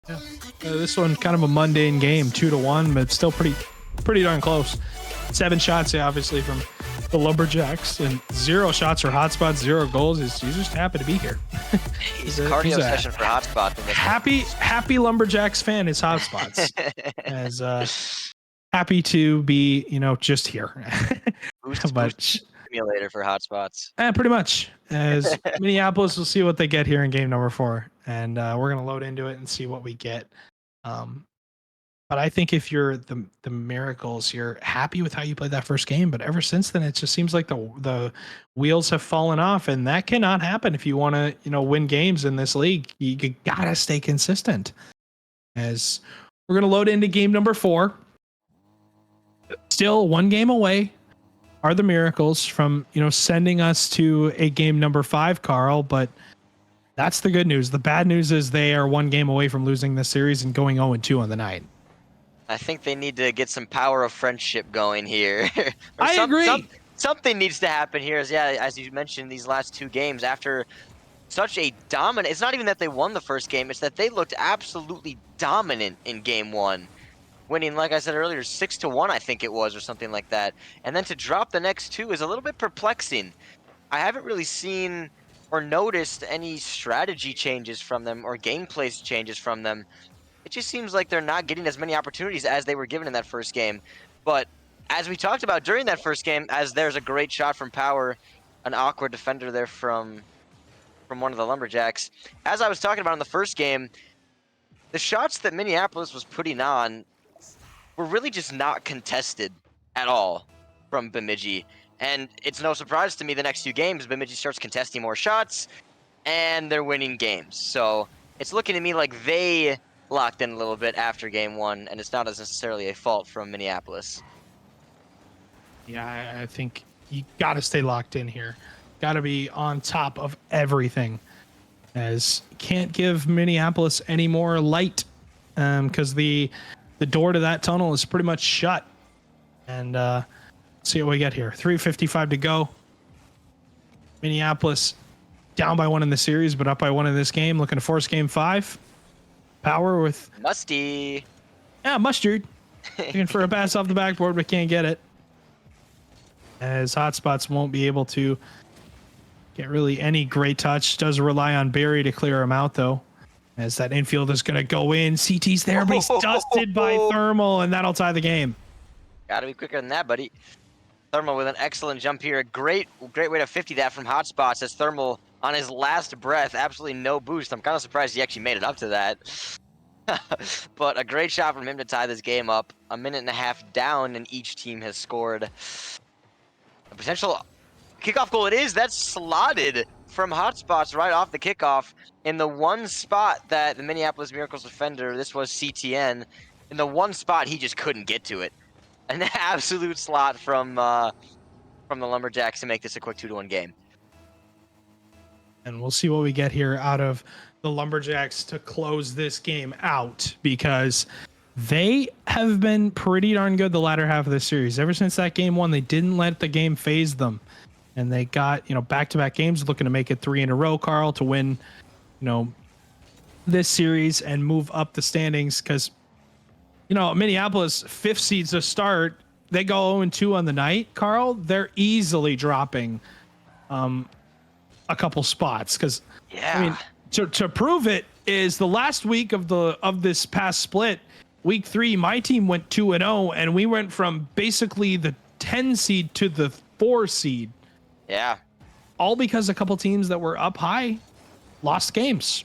S3: Yeah. This one kind of a mundane game, 2-1, but still pretty darn close. 7 shots, obviously, from the Lumberjacks, and 0 shots for Hotspots, 0 goals. He's just happy to be here.
S4: He's a cardio session for Hotspots.
S3: Happy Lumberjacks fan is Hotspots. As happy to be, just here.
S4: Boost simulator for Hotspots.
S3: Pretty much. As Minneapolis, will see what they get here in game number 4, and we're gonna load into it and see what we get. But I think if you're the Miracles, you're happy with how you played that first game. But ever since then, it just seems like the wheels have fallen off, and that cannot happen if you want to win games in this league. You gotta stay consistent. As we're gonna load into game number 4, still one game away are the Miracles from sending us to a game number 5, Carl. But that's the good news. The bad news is they are one game away from losing this series and going 0-2 on the night.
S4: I think they need to get some power of friendship going here.
S3: I agree.
S4: Something needs to happen here. As you mentioned, these last 2 games after such a dominant. It's not even that they won the first game; it's that they looked absolutely dominant in game 1, winning, like I said earlier, 6-1, I think it was, or something like that. And then to drop the next 2 is a little bit perplexing. I haven't really seen or noticed any strategy changes from them or gameplay changes from them. It just seems like they're not getting as many opportunities as they were given in that first game. But as we talked about during that first game, as there's a great shot from Power, an awkward defender there from one of the Lumberjacks. As I was talking about in the first game, the shots that Minneapolis was putting on were really just not contested at all from Bemidji. And it's no surprise to me the next few games, Bemidji starts contesting more shots, and they're winning games. So it's looking to me like they locked in a little bit after game 1, and it's not as necessarily a fault from Minneapolis.
S3: Yeah, I think you got to stay locked in here. Got to be on top of everything. As can't give Minneapolis any more light, because the door to that tunnel is pretty much shut. And see what we get here. 3:55 to go. Minneapolis down by 1 in the series, but up by 1 in this game. Looking to force game 5. Power with
S4: Musty.
S3: Yeah, Mustard. Looking for a pass off the backboard, but can't get it. As Hotspots won't be able to get really any great touch. Does rely on Barry to clear him out, though. As that infield is going to go in. CT's there, but he's dusted by Thermal, and that'll tie the game.
S4: Gotta be quicker than that, buddy. Thermal with an excellent jump here. A great way to 50 that from Hotspots as Thermal on his last breath. Absolutely no boost. I'm kind of surprised he actually made it up to that. But a great shot from him to tie this game up. A minute and a half down, and each team has scored. A potential kickoff goal it is. That's slotted from Hotspots right off the kickoff in the one spot that the Minneapolis Miracles defender, this was CTN, in the one spot he just couldn't get to it. An absolute slot from the Lumberjacks to make this a quick 2-1 game.
S3: And we'll see what we get here out of the Lumberjacks to close this game out, because they have been pretty darn good the latter half of this series. Ever since that game 1, they didn't let the game phase them. And they got, back-to-back games, looking to make it 3 in a row, Carl, to win, this series and move up the standings. Because, Minneapolis, 5th seeds to start, they go 0-2 on the night, Carl. They're easily dropping a couple spots. Because,
S4: yeah.
S3: To prove it is the last week of this past split, week 3, my team went 2-0, and we went from basically the 10 seed to the 4 seed.
S4: Yeah.
S3: All because a couple teams that were up high lost games.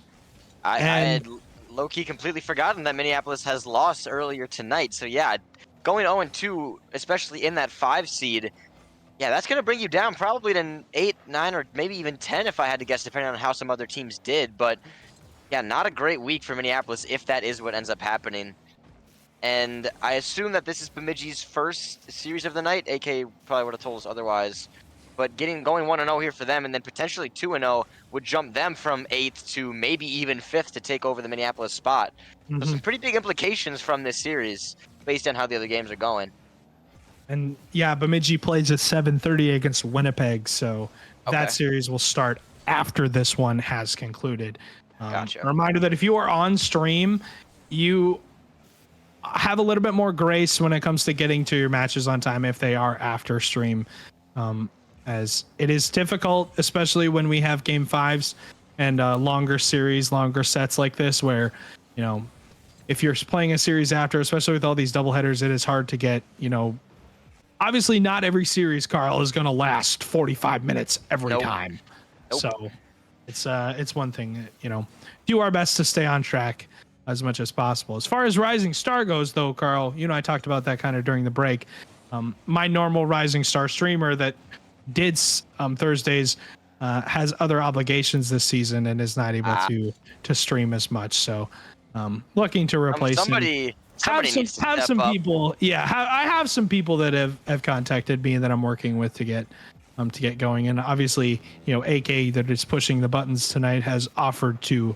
S4: I had low-key completely forgotten that Minneapolis has lost earlier tonight. So, yeah, going 0-2, especially in that 5 seed, yeah, that's going to bring you down probably to 8, 9, or maybe even 10 if I had to guess, depending on how some other teams did. But, yeah, not a great week for Minneapolis if that is what ends up happening. And I assume that this is Bemidji's first series of the night. AK probably would have told us otherwise. But going 1-0 here for them, and then potentially 2-0 would jump them from 8th to maybe even 5th to take over the Minneapolis spot. So some pretty big implications from this series based on how the other games are going.
S3: And yeah, Bemidji plays at 7:30 against Winnipeg, so that series will start after this one has concluded.
S4: Gotcha.
S3: A reminder that if you are on stream, you have a little bit more grace when it comes to getting to your matches on time if they are after stream. As it is difficult, especially when we have game 5s and longer series, longer sets like this, where, if you're playing a series after, especially with all these doubleheaders, it is hard to get, obviously not every series, Carl, is going to last 45 minutes every time. Nope. So it's one thing, do our best to stay on track. as much as possible. As far as Rising Star goes, though, Carl, you know, I talked about that kind of during the break. My normal Rising Star streamer that did Thursdays has other obligations this season and is not able to stream as much. So looking to replace him.
S4: Somebody needs to
S3: have
S4: step
S3: some
S4: up.
S3: people. Yeah, I have some people that have contacted me that I'm working with to get going. And obviously, you know, AK that is pushing the buttons tonight has offered to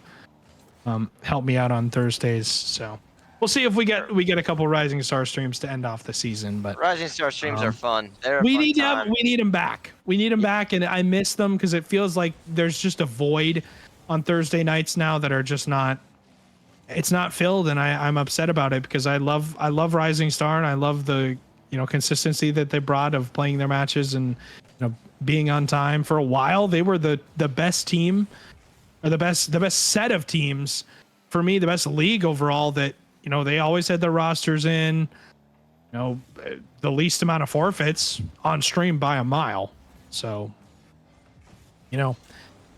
S3: help me out on Thursdays. So we'll see if we get a couple Rising Star streams to end off the season. But
S4: Rising Star streams are fun. They're a
S3: we
S4: fun
S3: need
S4: time.
S3: we need them back. We need them back, and I miss them because it feels like there's just a void on Thursday nights now that are just not. It's not filled, and I'm upset about it because I love Rising Star and I love the, you know, consistency that they brought of playing their matches and, you know, being on time. For a while they were the best team, or the best set of teams for me, the best league overall. That, you know, they always had their rosters in, you know, the least amount of forfeits on stream by a mile. So, you know,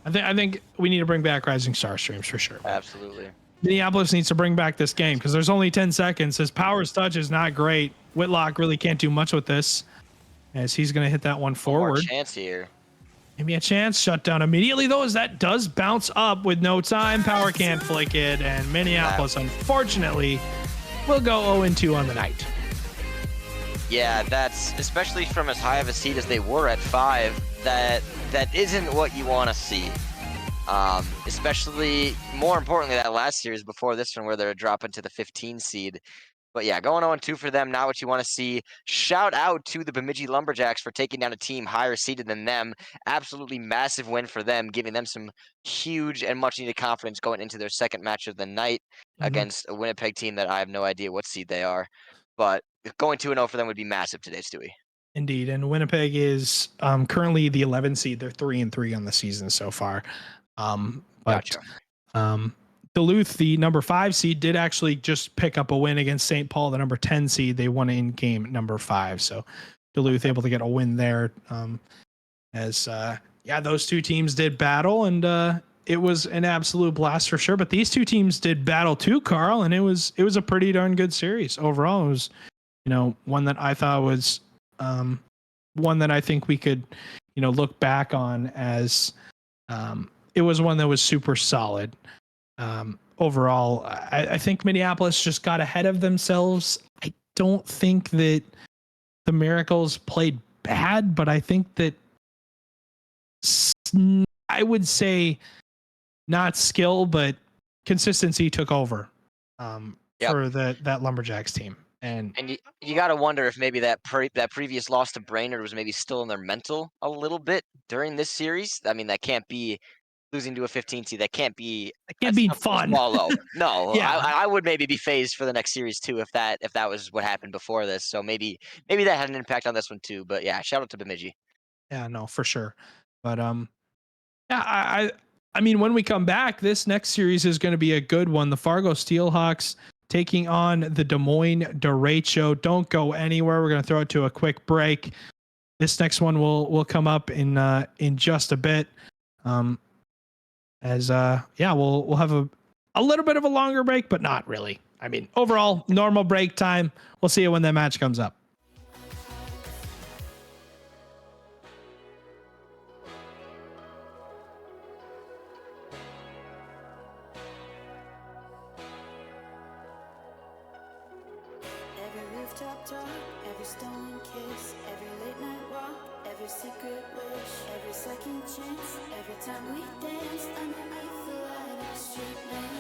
S3: I think we need to bring back Rising Star streams for sure.
S4: Absolutely.
S3: Minneapolis needs to bring back this game because there's only 10 seconds. His power's touch is not great. Whitlock really can't do much with this as he's going to hit that one forward.
S4: More chance here.
S3: Maybe a chance. Shut down immediately, though, as that does bounce up with no time. Power can't flick it, and Minneapolis, unfortunately, will go 0-2 on the night.
S4: Yeah, that's, especially from as high of a seed as they were at 5, that isn't what you want to see. Especially, more importantly, that last series before this one where they're dropping to the 15 seed. But yeah, going 0-2 for them, not what you want to see. Shout out to the Bemidji Lumberjacks for taking down a team higher seeded than them. Absolutely massive win for them, giving them some huge and much needed confidence going into their second match of the night against a Winnipeg team that I have no idea what seed they are. But going 2-0 for them would be massive today, Stewie.
S3: Indeed, and Winnipeg is currently the 11 seed. They're 3-3 on the season so far. But
S4: Gotcha.
S3: Duluth, the number 5 seed, did actually just pick up a win against St. Paul, the number 10 seed. They won in game number 5. So Duluth able to get a win there. Those two teams did battle, and it was an absolute blast for sure. But these two teams did battle too, Carl, and it was a pretty darn good series overall. It was, you know, one that I thought was one that I think we could, you know, look back on as it was one that was super solid. Overall, I think Minneapolis just got ahead of themselves. I don't think that the Miracles played bad, but I think that I would say not skill, but consistency took over for that Lumberjacks team. And
S4: you got to wonder if maybe that previous loss to Brainerd was maybe still in their mental a little bit during this series. I mean, that can't be losing to a 15 seed. That can't be
S3: fun.
S4: No,
S3: Yeah.
S4: I would maybe be phased for the next series too if that was what happened before this. So maybe that had an impact on this one too. But yeah, shout out to Bemidji.
S3: Yeah, no, for sure. But I mean, when we come back, this next series is going to be a good one. The Fargo Steelhawks taking on the Des Moines Derecho. Don't go anywhere. We're going to throw it to a quick break. This next one will come up in just a bit. We'll have a little bit of a longer break, but not really. I mean, overall, normal break time. We'll see you when that match comes up.
S1: Every rooftop talk, every stolen kiss, every late night walk, every secret wish, every second chance, every time we dance underneath the light of the street lamp.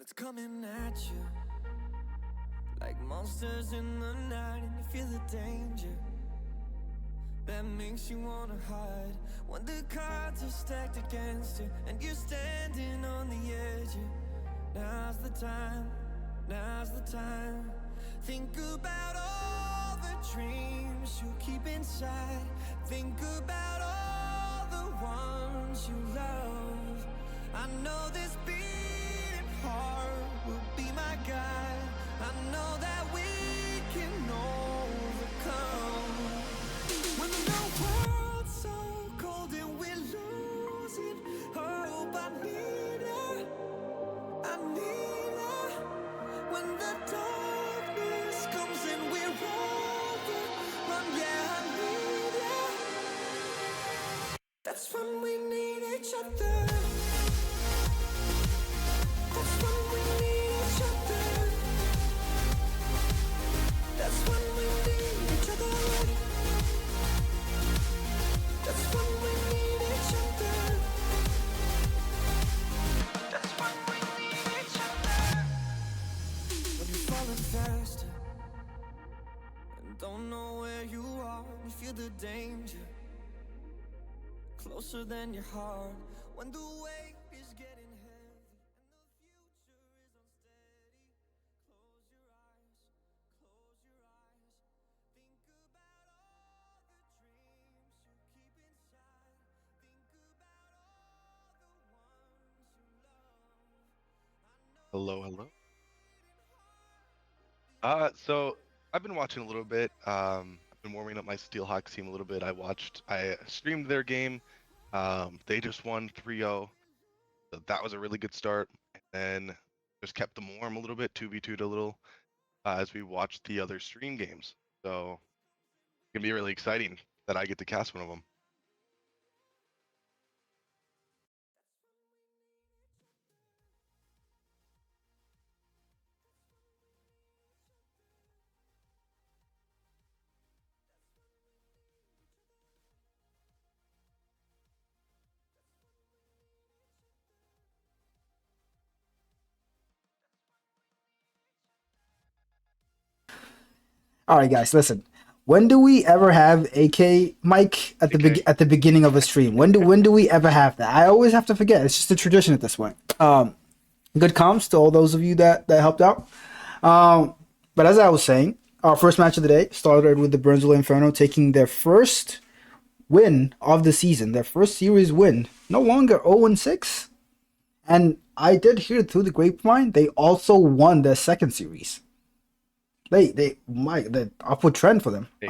S2: it's coming at you like monsters in the night, and you feel the danger that makes you wanna hide. When the cards are stacked against you and you're standing on the edge, now's the time, now's the time. Think about all the dreams you keep inside. Think about all the ones you love. I know this beating heart will be my guide. I know that we can overcome. When the world's so cold and we're losing hope, I need her, I need her. When the darkness comes and we're overrun, yeah, I need her. That's when we need each other. That's when we need each other. That's when we need each other. That's when we need each other. That's when we need each other. When you're falling faster and don't know where you are, you feel the danger closer than your heart. When the weight is getting heavy and the future is unsteady, close your eyes, close your eyes. Think about all the dreams you keep inside. Think about all the ones you love.
S5: Hello, hello. So I've been watching a little bit. I've been warming up my Steelhawks team a little bit. I streamed their game. They just won 3-0. So that was a really good start. And then just kept them warm a little bit, 2v2'd a little, as we watched the other stream games. So it's gonna be really exciting that I get to cast one of them.
S6: All right, guys, listen. When do we ever have AK Mike at the
S5: AK.
S6: at the beginning of a stream? When do we ever have that? I always have to forget. It's just a tradition at this point. Good comms to all those of you that helped out. But as I was saying, our first match of the day started with the Burnsville Inferno taking their first win of the season, their first series win. No longer 0-6. And I did hear through the grapevine they also won their second series. The upward trend for them.
S5: Hey.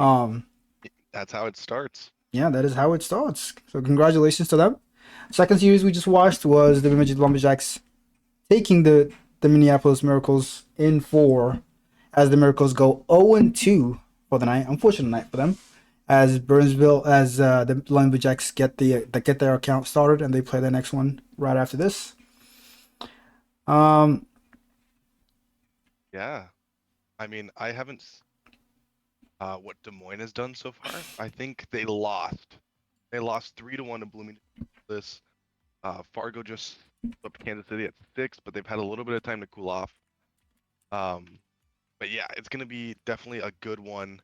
S5: That's how it starts.
S6: Yeah, that is how it starts. So congratulations to them. Second series we just watched was the Bemidji Lumberjacks taking the Minneapolis Miracles in 4 as the Miracles go 0-2 for the night. Unfortunate night for them. As the Lumberjacks get their account started and they play their next one right after this.
S5: Yeah. I mean, I haven't what Des Moines has done so far. I think they lost. They lost 3-1 to Bloomington. Fargo just up Kansas City at 6, but they've had a little bit of time to cool off. But yeah, it's gonna be definitely a good one.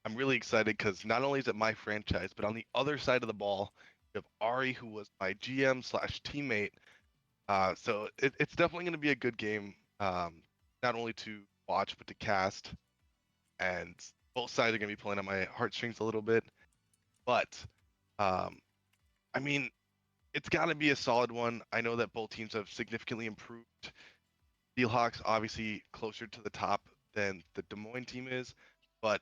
S5: I'm really excited because not only is it my franchise, but on the other side of the ball, you have Ari, who was my GM/teammate. So it's definitely gonna be a good game. Not only to watch but to cast, and both sides are gonna be pulling on my heartstrings a little bit. But I mean, it's got to be a solid one. I know that both teams have significantly improved. Steelhawks obviously closer to the top than the Des Moines team is, but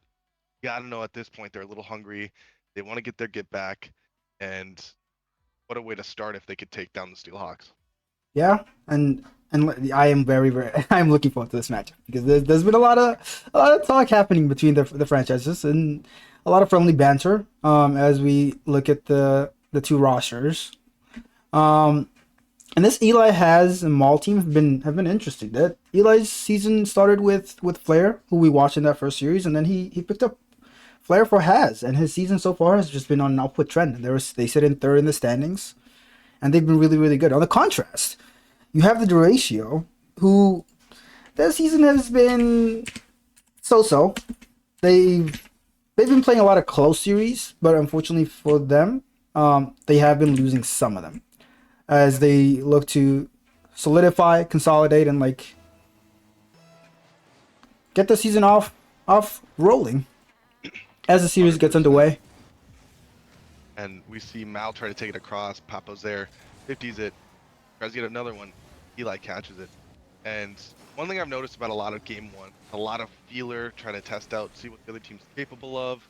S5: you got to know at this point they're a little hungry. They want to get their get back, and what a way to start if they could take down the Steelhawks.
S6: Yeah, and I am very I'm looking forward to this match because there's been a lot of talk happening between the franchises and a lot of friendly banter as we look at the two rosters. And this Eli has and Maul team have been interesting. That Eli's season started with Flair, who we watched in that first series, and then he picked up Flair for Haz, and his season so far has just been on an upward trend. They sit in third in the standings, and they've been really, really good. On the contrast, you have the Duratio who their season has been so-so. They've been playing a lot of close series, but unfortunately for them, they have been losing some of them as they look to solidify, consolidate, and like get the season off rolling as the series gets
S5: 100%.
S6: underway.
S5: And we see Mal try to take it across. Papo's there, 50s it, tries to get another one. Eli catches it. And one thing I've noticed about a lot of game one, a lot of feeler trying to test out, see what the other team's capable of,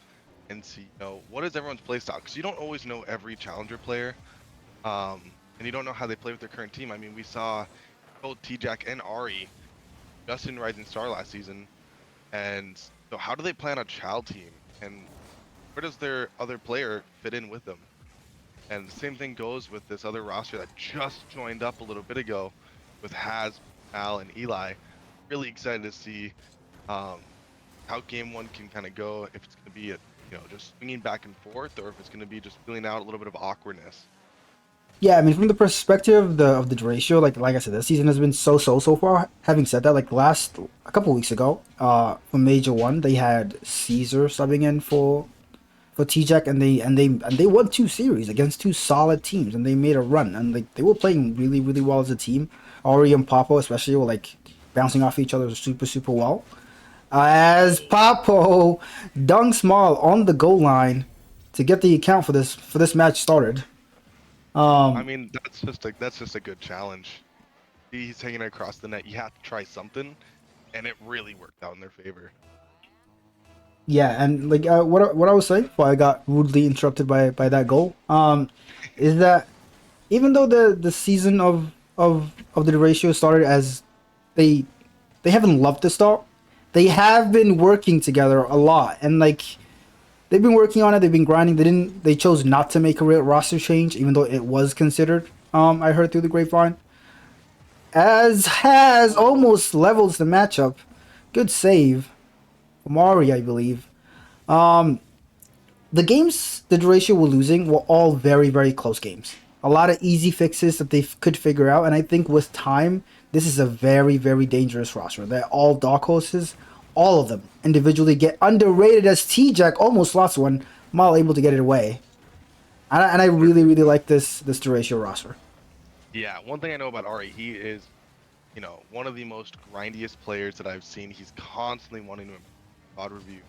S5: and see, what is everyone's play style. Because you don't always know every challenger player, and you don't know how they play with their current team. I mean, we saw both T-Jack and Ari just in Rising Star last season. And so how do they plan a child team? And where does their other player fit in with them? And the same thing goes with this other roster that just joined up a little bit ago with Haz, Al, and Eli. Really excited to see how game one can kind of go. If it's going to be just swinging back and forth, or if it's going to be just feeling out a little bit of awkwardness.
S6: Yeah, I mean, from the perspective of the ratio, like I said, this season has been so far. Having said that, like a couple weeks ago, for Major One, they had Caesar subbing in for T-Jack, and they won two series against two solid teams, and they made a run, and like they were playing really well as a team. Ori and Papo especially were like bouncing off each other super well. As Papo dunks Maul on the goal line to get the account for this match started.
S5: I mean, that's just a good challenge. He's taking it across the net. You have to try something, and it really worked out in their favor.
S6: Yeah, and like what I was saying before I got rudely interrupted by that goal, is that even though the season of the ratio started as they they haven't loved the start, they have been working together a lot, and like they've been working on it. They've been grinding. They chose not to make a real roster change, even though it was considered. I heard through the grapevine. As has almost levels the matchup. Good save from Mari, I believe. The games the Duratio were losing were all very close games. A lot of easy fixes that they could figure out, and I think with time, this is a very dangerous roster. They're all dark horses. All of them individually get underrated as T-Jack almost lost one, Mal able to get it away. And I really like this Duratio roster.
S5: Yeah, one thing I know about Ari, he is, one of the most grindiest players that I've seen. He's constantly wanting to improve pod review,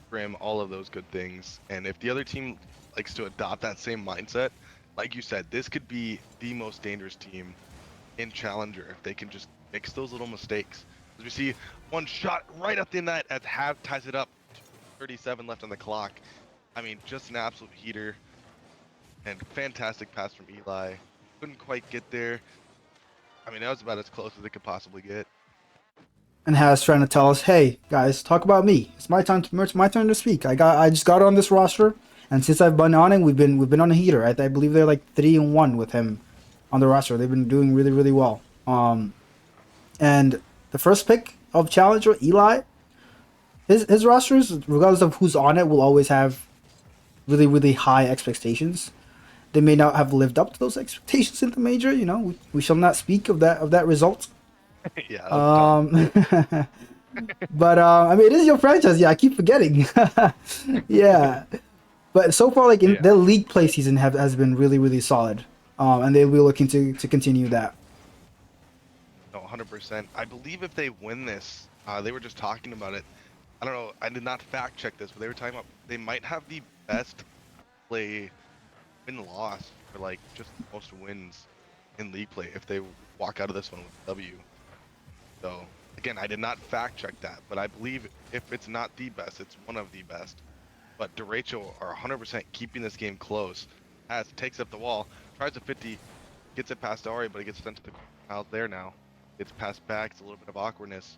S5: trim, all of those good things. And if the other team likes to adopt that same mindset, like you said, this could be the most dangerous team in Challenger if they can just fix those little mistakes. As we see one shot right at the net as Hav ties it up, 37 left on the clock. I mean, just an absolute heater. And fantastic pass from Eli. Couldn't quite get there. I mean, that was about as close as it could possibly get.
S6: And Has trying to tell us, hey guys, talk about me. It's my turn to speak. I just got on this roster, and since I've been on it, we've been on a heater. I believe they're like 3-1 with him on the roster. They've been doing really well. And the first pick of Challenger, Eli, his rosters, regardless of who's on it, will always have really high expectations. They may not have lived up to those expectations in the major. We shall not speak of that result.
S5: Yeah. That
S6: But I mean, it is your franchise. Yeah, I keep forgetting. Yeah, but so far, like their league play season has been really solid, and they'll be looking to continue that.
S5: No, 100%. I believe if they win this, they were just talking about it. I don't know. I did not fact check this, but they were talking about they might have the best play win-loss for like just the most wins in league play if they walk out of this one with a W. So again, I did not fact check that, but I believe if it's not the best, it's one of the best. But Derecho are 100% keeping this game close. As takes up the wall, tries a 50, gets it past Ari, but he gets sent to the out there now. It's passed back. It's a little bit of awkwardness.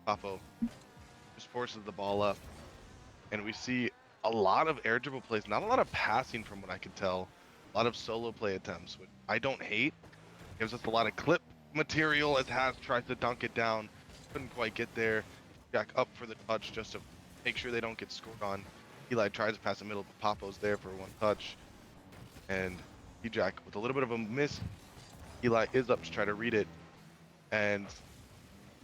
S5: Papo just forces the ball up, and we see a lot of air dribble plays, not a lot of passing from what I can tell. A lot of solo play attempts, which I don't hate. Gives us a lot of clip material as Has tries to dunk it down. Couldn't quite get there. Back up for the touch just to make sure they don't get scored on. Eli tries to pass the middle, but Papo's there for one touch. And T-Jack with a little bit of a miss. Eli is up to try to read it. and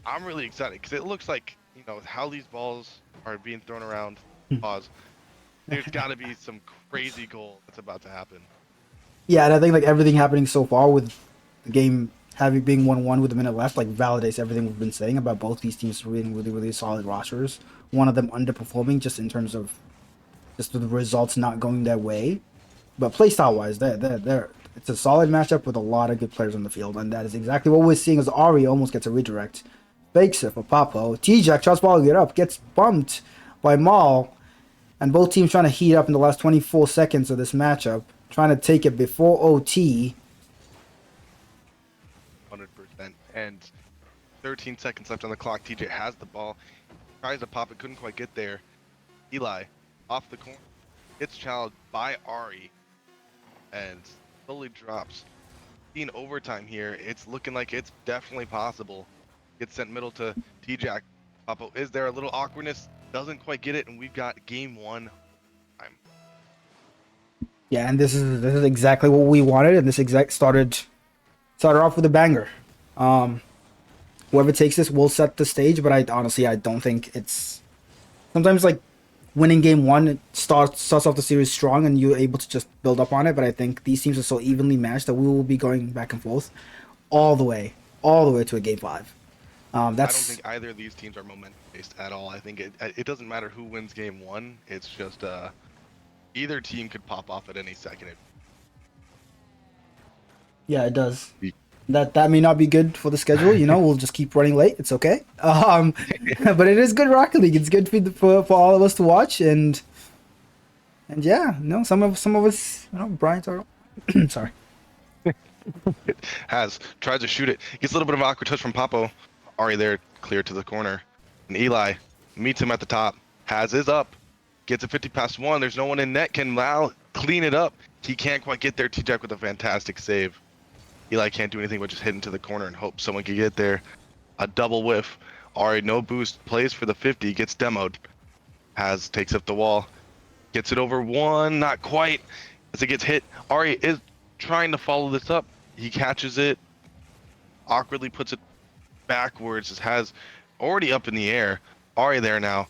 S5: I'm really excited because it looks like, how these balls are being thrown around. Pause. There's got to be some crazy goal that's about to happen.
S6: Yeah, and I think like everything happening so far with the game having being 1-1 with a minute left, like validates everything we've been saying about both these teams being really, really solid rosters. One of them underperforming just in terms of just the results not going their way. But playstyle wise, they're it's a solid matchup with a lot of good players on the field, and that is exactly what we're seeing as Ari almost gets a redirect. Fakes it for Papo. T-Jack tries following it up, gets bumped by Maul, and both teams trying to heat up in the last 24 seconds of this matchup, trying to take it before OT.
S5: 100%. And 13 seconds left on the clock. TJ has the ball. Tries to pop it. Couldn't quite get there. Eli off the corner. Gets challenged by Ari. And slowly drops. In overtime here, it's looking like it's definitely possible. Gets sent middle to T-Jack. Papo is there. A little awkwardness. Doesn't quite get it. And we've got game 1.
S6: Yeah, and this is exactly what we wanted, and this started off with a banger. Whoever takes this will set the stage, but I don't think it's sometimes like winning game 1 it starts off the series strong and you're able to just build up on it. But I think these teams are so evenly matched that we will be going back and forth all the way to a game 5.
S5: I don't think either of these teams are momentum based at all. I think it doesn't matter who wins game 1. It's just either team could pop off at any second.
S6: Yeah, it does. That may not be good for the schedule. We'll just keep running late. It's okay. But it is good Rocket League. It's good for all of us to watch, and yeah, some of us, Brian's are sorry.
S5: Tries to shoot it. Gets a little bit of an awkward touch from Papo. Ari there, clear to the corner, and Eli meets him at the top. Is up. Gets a 50 past 1. There's no one in net. Can now clean it up. He can't quite get there. T-Jack with a fantastic save. Eli can't do anything but just hit into the corner and hope someone can get there. A double whiff. Ari, no boost. Plays for the 50. Gets demoed. Takes up the wall. Gets it over 1. Not quite. As it gets hit. Ari is trying to follow this up. He catches it. Awkwardly puts it backwards. Has already up in the air. Ari there now.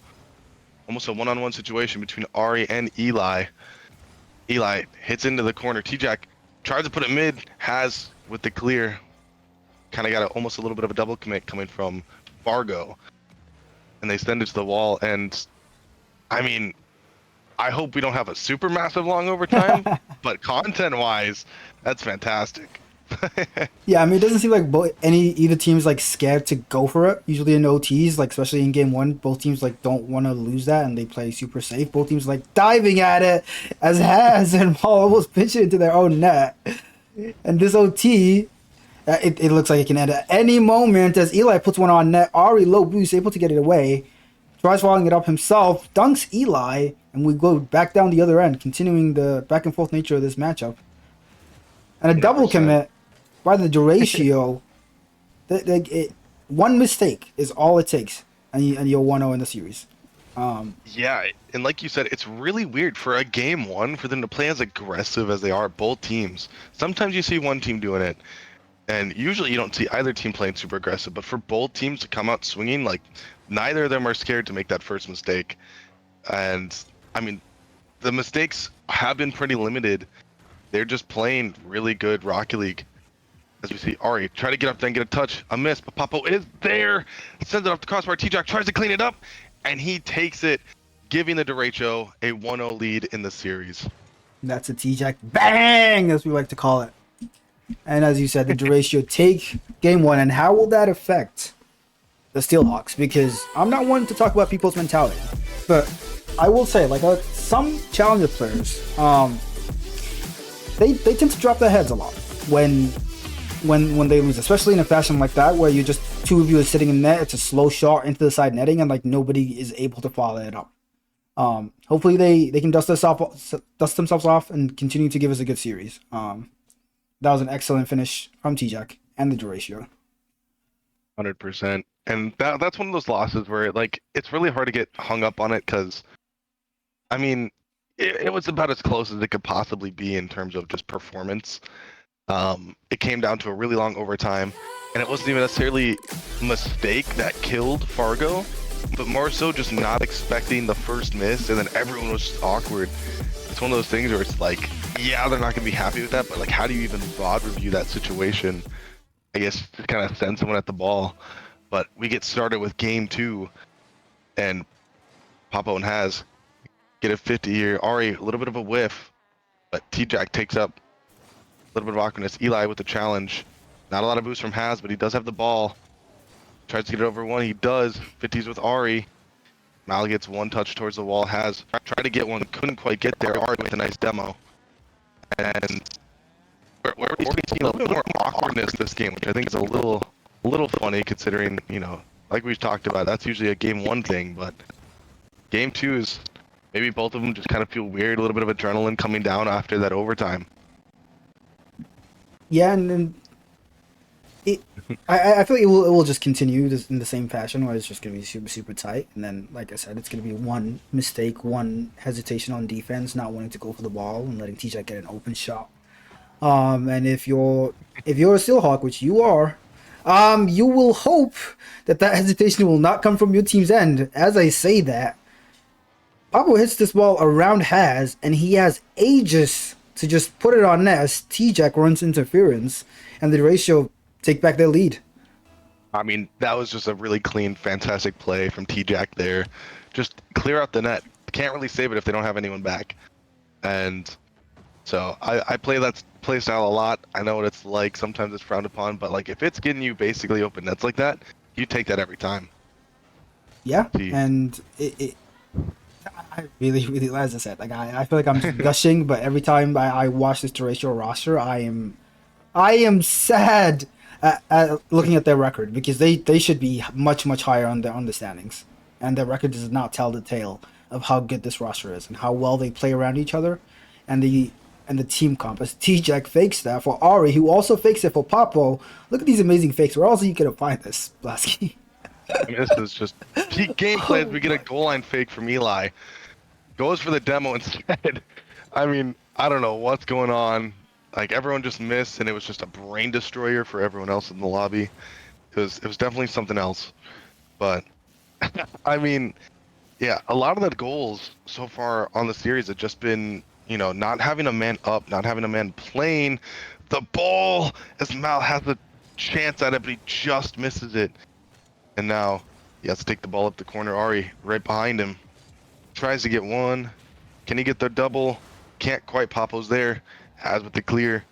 S5: Almost a one-on-one situation between Ari and Eli. Eli hits into the corner. T-Jack tries to put it mid. With the clear. Kind of got almost a little bit of a double commit coming from Fargo. And they send it to the wall. And, I mean, I hope we don't have a super massive long overtime. But content-wise, that's fantastic.
S6: Yeah, I mean, it doesn't seem like either team's like scared to go for it. Usually in OTs, like especially in game 1, both teams like don't want to lose that and they play super safe. Both teams like diving at it as and Paul almost pitch it into their own net. And this OT, it looks like it can end at any moment as Eli puts one on net. Ari low boost, able to get it away. Tries following it up himself, dunks Eli, and we go back down the other end, continuing the back and forth nature of this matchup. And a double
S5: 100%.
S6: commit by the Duratio. One mistake is all it takes, and you're 1-0 in the series.
S5: Yeah, and like you said, it's really weird for a game 1 for them to play as aggressive as they are, both teams. Sometimes you see one team doing it, and usually you don't see either team playing super aggressive, but for both teams to come out swinging, like, neither of them are scared to make that first mistake. And, I mean, the mistakes have been pretty limited. They're just playing really good Rocket League. As we see Ari try to get up there and get a touch, a miss, but Papo is there, sends it off the crossbar. T-Jack tries to clean it up, and he takes it, giving the Derecho a 1-0 lead in the series.
S6: That's a T-Jack bang, as we like to call it. And as you said, the Duratio take game 1, and how will that affect the Steelhawks? Because I'm not one to talk about people's mentality, but I will say, like some challenger players, they tend to drop their heads a lot when they lose, especially in a fashion like that where you just two of you are sitting in net. It's a slow shot into the side netting, and like nobody is able to follow it up. Hopefully they can dust themselves off and continue to give us a good series. That was an excellent finish from T-Jack and the Duratio.
S5: 100%. And that's one of those losses where it's really hard to get hung up on it because, I mean, it was about as close as it could possibly be in terms of just performance. It came down to a really long overtime, and it wasn't even necessarily a mistake that killed Fargo, but more so just not expecting the first miss, and then everyone was just awkward. It's one of those things where it's like, yeah, they're not gonna be happy with that, but like, how do you even VOD review that situation? I guess just kind of send someone at the ball. But we get started with game 2, and Papo and Haz get a 50 here. Ari, a little bit of a whiff, but T-Jack takes up a little bit of awkwardness. Eli with the challenge. Not a lot of boost from Haz, but he does have the ball. Tries to get it over one. He does. 50s with Ari. Mal gets one touch towards the wall. Haz tried to get one, couldn't quite get there. Ari with a nice demo. And we're already seeing a little bit more awkwardness this game, which I think is a little funny considering, like we've talked about, that's usually a game 1 thing, but game 2 is maybe both of them just kind of feel weird, a little bit of adrenaline coming down after that overtime.
S6: Yeah, and then I feel like it will just continue in the same fashion, where it's just gonna be super super tight, and then like I said, it's gonna be one mistake, one hesitation on defense, not wanting to go for the ball and letting TJ get an open shot. And if you're a Steelhawk, which you are, you will hope that hesitation will not come from your team's end. As I say that, Pablo hits this ball around Haz, and he has ages to just put it on net as T-Jack runs interference, and the ratio take back their lead.
S5: I mean, that was just a really clean, fantastic play from T-Jack there. Just clear out the net. Can't really save it if they don't have anyone back. And so I play that play style a lot. I know what it's like. Sometimes it's frowned upon, but like if it's getting you basically open nets like that, you take that every time.
S6: Yeah,
S5: Jeez.
S6: and I really, really, as I said, like I feel like I'm just gushing, but every time I watch this Duratio roster, I am sad at looking at their record, because they should be much much higher on the standings, and their record does not tell the tale of how good this roster is and how well they play around each other, and the team comp. As T-Jack fakes that for Ari, who also fakes it for Papo. Look at these amazing fakes. Where else are you gonna find this, Blasky?
S5: I mean, this is just peak gameplay. We get a goal line fake from Eli. Goes for the demo instead. I mean, I don't know what's going on. Like, everyone just missed, and it was just a brain destroyer for everyone else in the lobby. It was definitely something else. But, I mean, yeah, a lot of the goals so far on the series have just been, not having a man up, not having a man playing the ball, as Mal has a chance at it, but he just misses it. And now he has to take the ball up the corner. Ari right behind him. Tries to get one. Can he get the double? Can't quite. Papo's there. Has with the clear.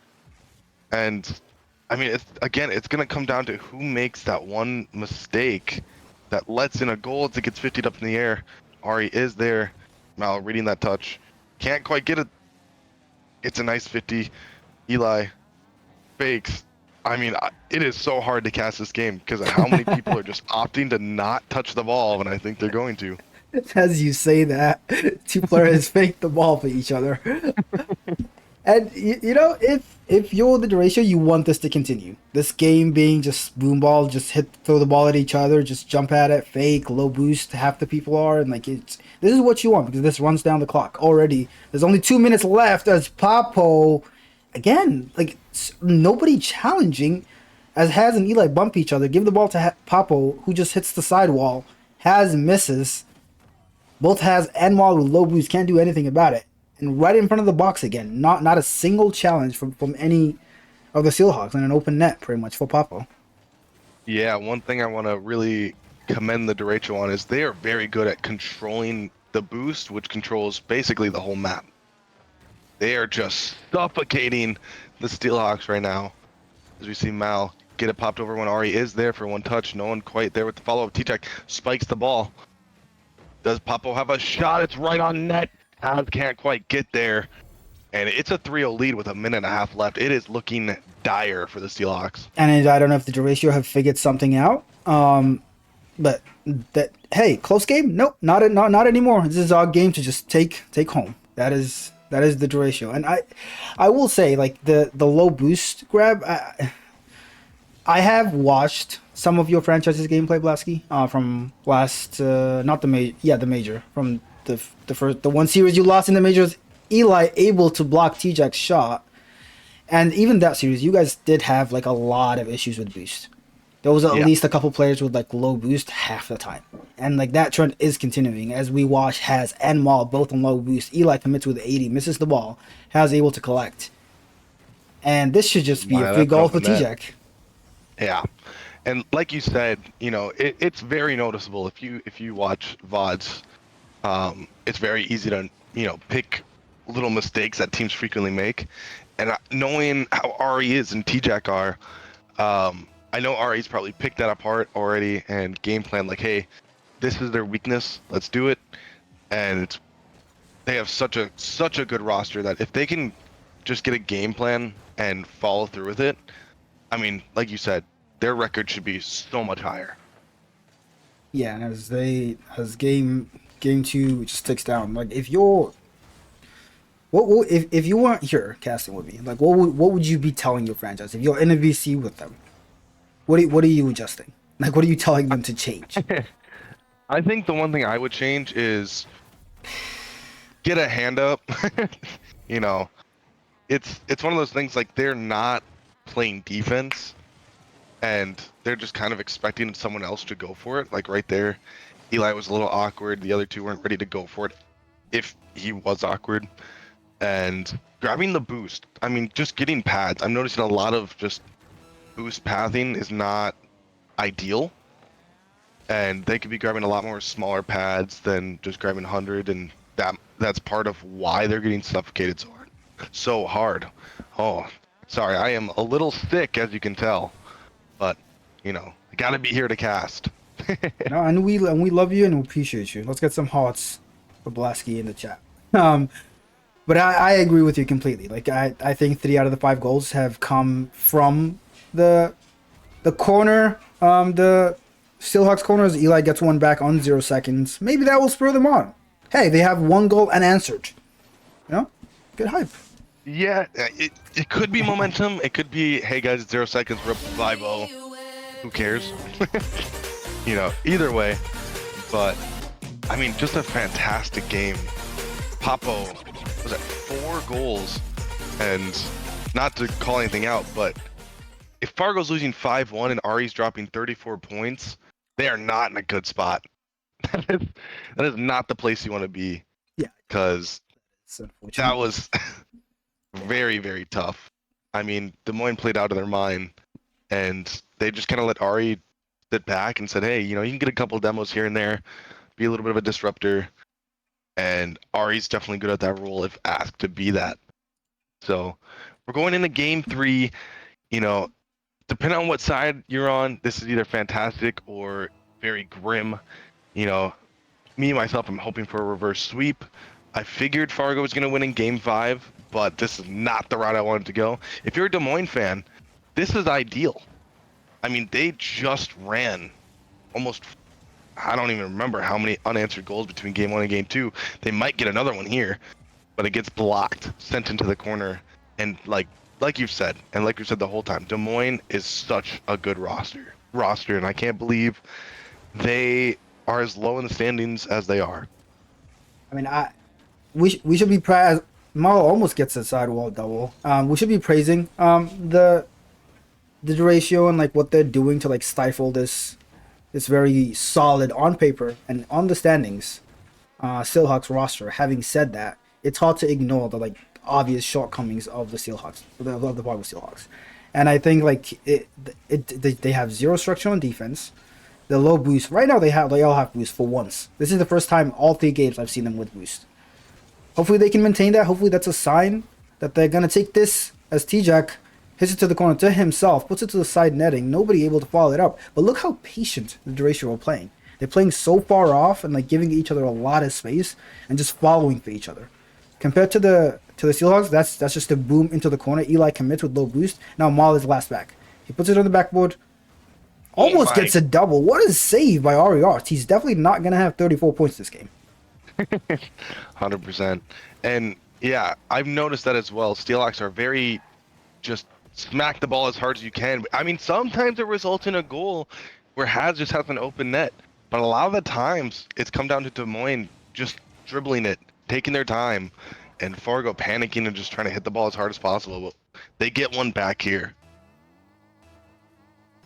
S5: And I mean, it's gonna come down to who makes that one mistake that lets in a goal as it gets 50'd up in the air. Ari is there. Mal reading that touch. Can't quite get it. It's a nice 50. Eli fakes. I mean, it is so hard to cast this game because of how many people are just opting to not touch the ball when I think they're going to.
S6: As you say that, two players fake the ball for each other. And if you're the Duratio, you want this to continue. This game being just boom ball, just throw the ball at each other, just jump at it, fake, low boost. Half the people are, and this is what you want, because this runs down the clock already. There's only 2 minutes left as Papo, again, nobody challenging, as Haz and Eli bump each other. Give the ball to Papo, who just hits the sidewall. Haz misses. Both Haz and Mal with low boost, can't do anything about it. And right in front of the box again. Not a single challenge from any of the Steelhawks, and an open net pretty much for Papo.
S5: Yeah, one thing I want to really commend the Duratio on is they are very good at controlling the boost, which controls basically the whole map. They are just suffocating the Steelhawks right now. As we see Mal get it popped over when Ari is there for one touch. No one quite there with the follow-up. T-Tech spikes the ball. Does Papo have a shot? It's right on net. Haz can't quite get there. And it's a 3-0 lead with a minute and a half left. It is looking dire for the Steelhawks.
S6: And I don't know if the Duratio have figured something out. But hey, close game? Nope, not anymore. This is our game to just take home. That is the Duratio. And I will say, the low boost grab, I have watched some of your franchise's gameplay, Blasky, from last, not the major, from the one series you lost in the majors. Eli able to block T-Jack's shot, And even that series, you guys did have like a lot of issues with boost. There was at
S5: Yeah.
S6: least a couple players with like low boost half the time. And like that trend is continuing as we watch Has and Maul both on low boost. Eli commits with 80, misses the ball, Has able to collect. And this should just be a
S5: Wow,
S6: free
S5: that's
S6: goal for
S5: something that-
S6: T-Jack.
S5: Yeah, and like you said, it's very noticeable if you watch VODs. It's very easy to pick little mistakes that teams frequently make, and knowing how Ari is and T-Jack are, I know Ari's probably picked that apart already and game plan like, hey, this is their weakness, let's do it, and they have such a good roster that if they can just get a game plan and follow through with it, I mean, like you said, their record should be so much higher.
S6: Yeah, and as game two just ticks down, like if you're if you weren't here casting with me, like what would you be telling your franchise if you're in a VC with them? What are you adjusting? Like what are you telling them to change?
S5: I think the one thing I would change is get a hand up. you know, it's one of those things like they're not playing defense and they're just kind of expecting someone else to go for it. Like right there, Eli was a little awkward. The other two weren't ready to go for it if he was awkward. And grabbing the boost. I mean, just getting pads. I'm noticing a lot of just boost pathing is not ideal. And they could be grabbing a lot more smaller pads than just grabbing 100, and that's part of why they're getting suffocated so hard. Oh, sorry, I am a little sick, as you can tell, but I gotta be here to cast.
S6: No, and we love you and we appreciate you. Let's get some hearts for Blasky in the chat. But I agree with you completely. Like I think 3 out of the 5 goals have come from the corner, the Steelhawks corner as Eli gets one back on 0 seconds. Maybe that will spur them on. Hey, they have 1 goal unanswered. Good hype.
S5: Yeah, it could be momentum. It could be, hey guys, it's 0 seconds, we're up 5-0. Who cares? Either way. But, I mean, just a fantastic game. Papo was at 4 goals. And not to call anything out, but if Fargo's losing 5-1 and Ari's dropping 34 points, they are not in a good spot. That is not the place you want to be.
S6: Yeah.
S5: Because
S6: It's unfortunate.
S5: that was very, very tough. I mean, Des Moines played out of their mind, and they just kind of let Ari sit back and said, hey, you can get a couple demos here and there, be a little bit of a disruptor, and Ari's definitely good at that role if asked to be that. So we're going into game 3. Depending on what side you're on, this is either fantastic or very grim. Me, myself, I'm hoping for a reverse sweep. I figured Fargo was going to win in game 5, but this is not the route I wanted to go. If you're a Des Moines fan, this is ideal. I mean, they just ran almost, I don't even remember how many unanswered goals between game 1 and game 2. They might get another one here, but it gets blocked, sent into the corner, and like you've said, and like you said the whole time, Des Moines is such a good roster, and I can't believe they are as low in the standings as they are.
S6: I mean, we should be proud. Marl almost gets a sidewall double. We should be praising the ratio and like what they're doing to like stifle this very solid on paper and on the standings Steelhawks roster. Having said that, it's hard to ignore the like obvious shortcomings of the Steelhawks, of the Fargo Steelhawks, and I think like they have 0 structure on defense. The low boost right now they all have boost for once. This is the first time all 3 games I've seen them with boost. Hopefully they can maintain that. Hopefully that's a sign that they're gonna take this as T-Jack hits it to the corner to himself, puts it to the side netting. Nobody able to follow it up. But look how patient the Duratio are playing. They're playing so far off and like giving each other a lot of space and just following for each other. Compared to the Steelhawks, that's just a boom into the corner. Eli commits with low boost. Now Maul is last back. He puts it on the backboard. Almost gets a double. What a save by Ari Art. He's definitely not gonna have 34 points this game.
S5: 100%. And yeah, I've noticed that as well. Steelhawks are very just smack the ball as hard as you can. I mean, sometimes it results in a goal where Has just has an open net. But a lot of the times, it's come down to Des Moines just dribbling it, taking their time, and Fargo panicking and just trying to hit the ball as hard as possible. But They get one back here.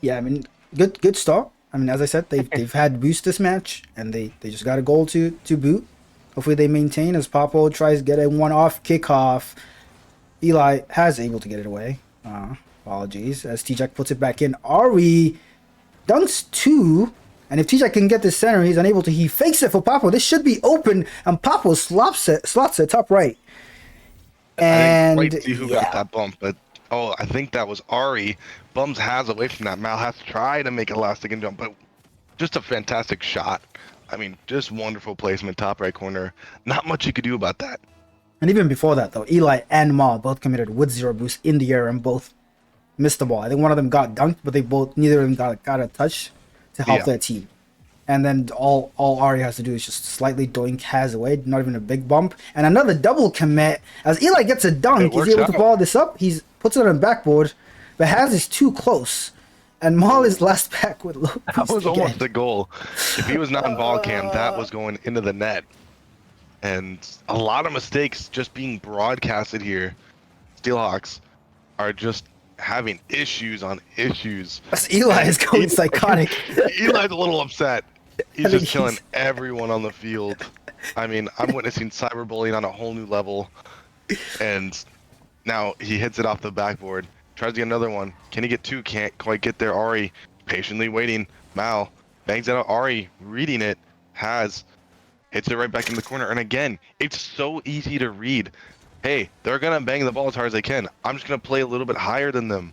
S6: Yeah, I mean, good start. I mean, as I said, they've had boost this match, and they just got a goal to boot. Hopefully they maintain as Papo tries to get a one-off kickoff. Eli has able to get it away. Apologies. As T-Jack puts it back in. Ari dunks 2. And if T-Jack can get this center, he's unable to. He fakes it for Papo. This should be open. And Papo slots it top right. And
S5: I didn't quite see who got that bump, but I think that was Ari. Bums has away from that. Mal has to try to make a last second jump, but just a fantastic shot. I mean, just wonderful placement, top right corner. Not much you could do about that.
S6: And even before that, though, Eli and Mal both committed with 0 boost in the air and both missed the ball. I think one of them got dunked, but neither of them got a touch to help their team. And then all Ari has to do is just slightly doink has away, not even a big bump. And another double commit. As Eli gets a dunk, he's able to follow this up. He puts it on the backboard, but Has is too close. And Mal is last back with low boost.
S5: That was almost a goal. If he was not in ball cam, that was going into the net. And a lot of mistakes just being broadcasted here. Steelhawks are just having issues on issues.
S6: Eli is going psychotic.
S5: Eli's a little upset. He's just killing everyone on the field. I mean, I'm witnessing cyberbullying on a whole new level. And now he hits it off the backboard. Tries to get another one. Can he get 2? Can't quite get there. Ari patiently waiting. Mal bangs it out. Ari reading it. Hits it right back in the corner. And again, it's so easy to read. Hey, they're going to bang the ball as hard as they can. I'm just going to play a little bit higher than them.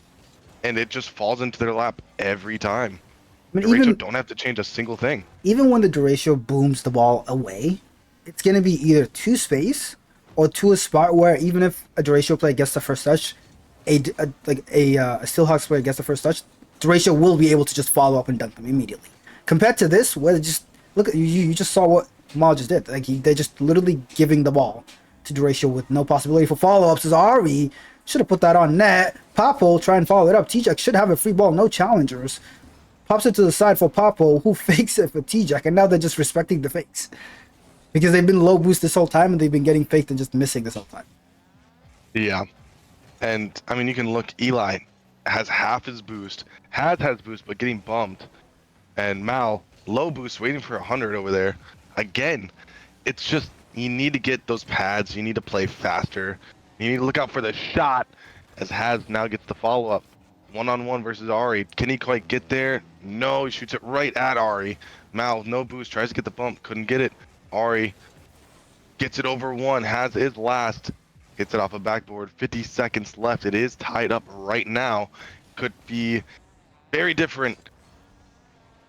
S5: And it just falls into their lap every time.
S6: I mean,
S5: Derecho don't have to change a single thing.
S6: Even when the Derecho booms the ball away, it's going to be either to space or to a spot where even if a Derecho player gets the first touch, a Steelhawks player gets the first touch, Derecho will be able to just follow up and dunk them immediately. Compared to this, where just look at you just saw what Mal just did. Like they're just literally giving the ball to Derecho with no possibility for follow-ups. As Ari should have put that on net. Papo try and follow it up. T-Jack should have a free ball, no challengers. Pops it to the side for Papo, who fakes it for T-Jack, and now they're just respecting the fakes. Because they've been low boost this whole time, and they've been getting faked and just missing this whole time.
S5: Yeah. And, I mean, you can look, Eli has half his boost. Has boost, but getting bumped. And Mal, low boost, waiting for 100 over there. Again, it's just, you need to get those pads. You need to play faster. You need to look out for the shot, as Has now gets the follow-up. One-on-one versus Ari. Can he quite get there? No, he shoots it right at Ari. Mal with no boost, tries to get the bump, couldn't get it. Ari gets it over 1, Has is last. Gets it off a backboard, 50 seconds left. It is tied up right now. Could be very different.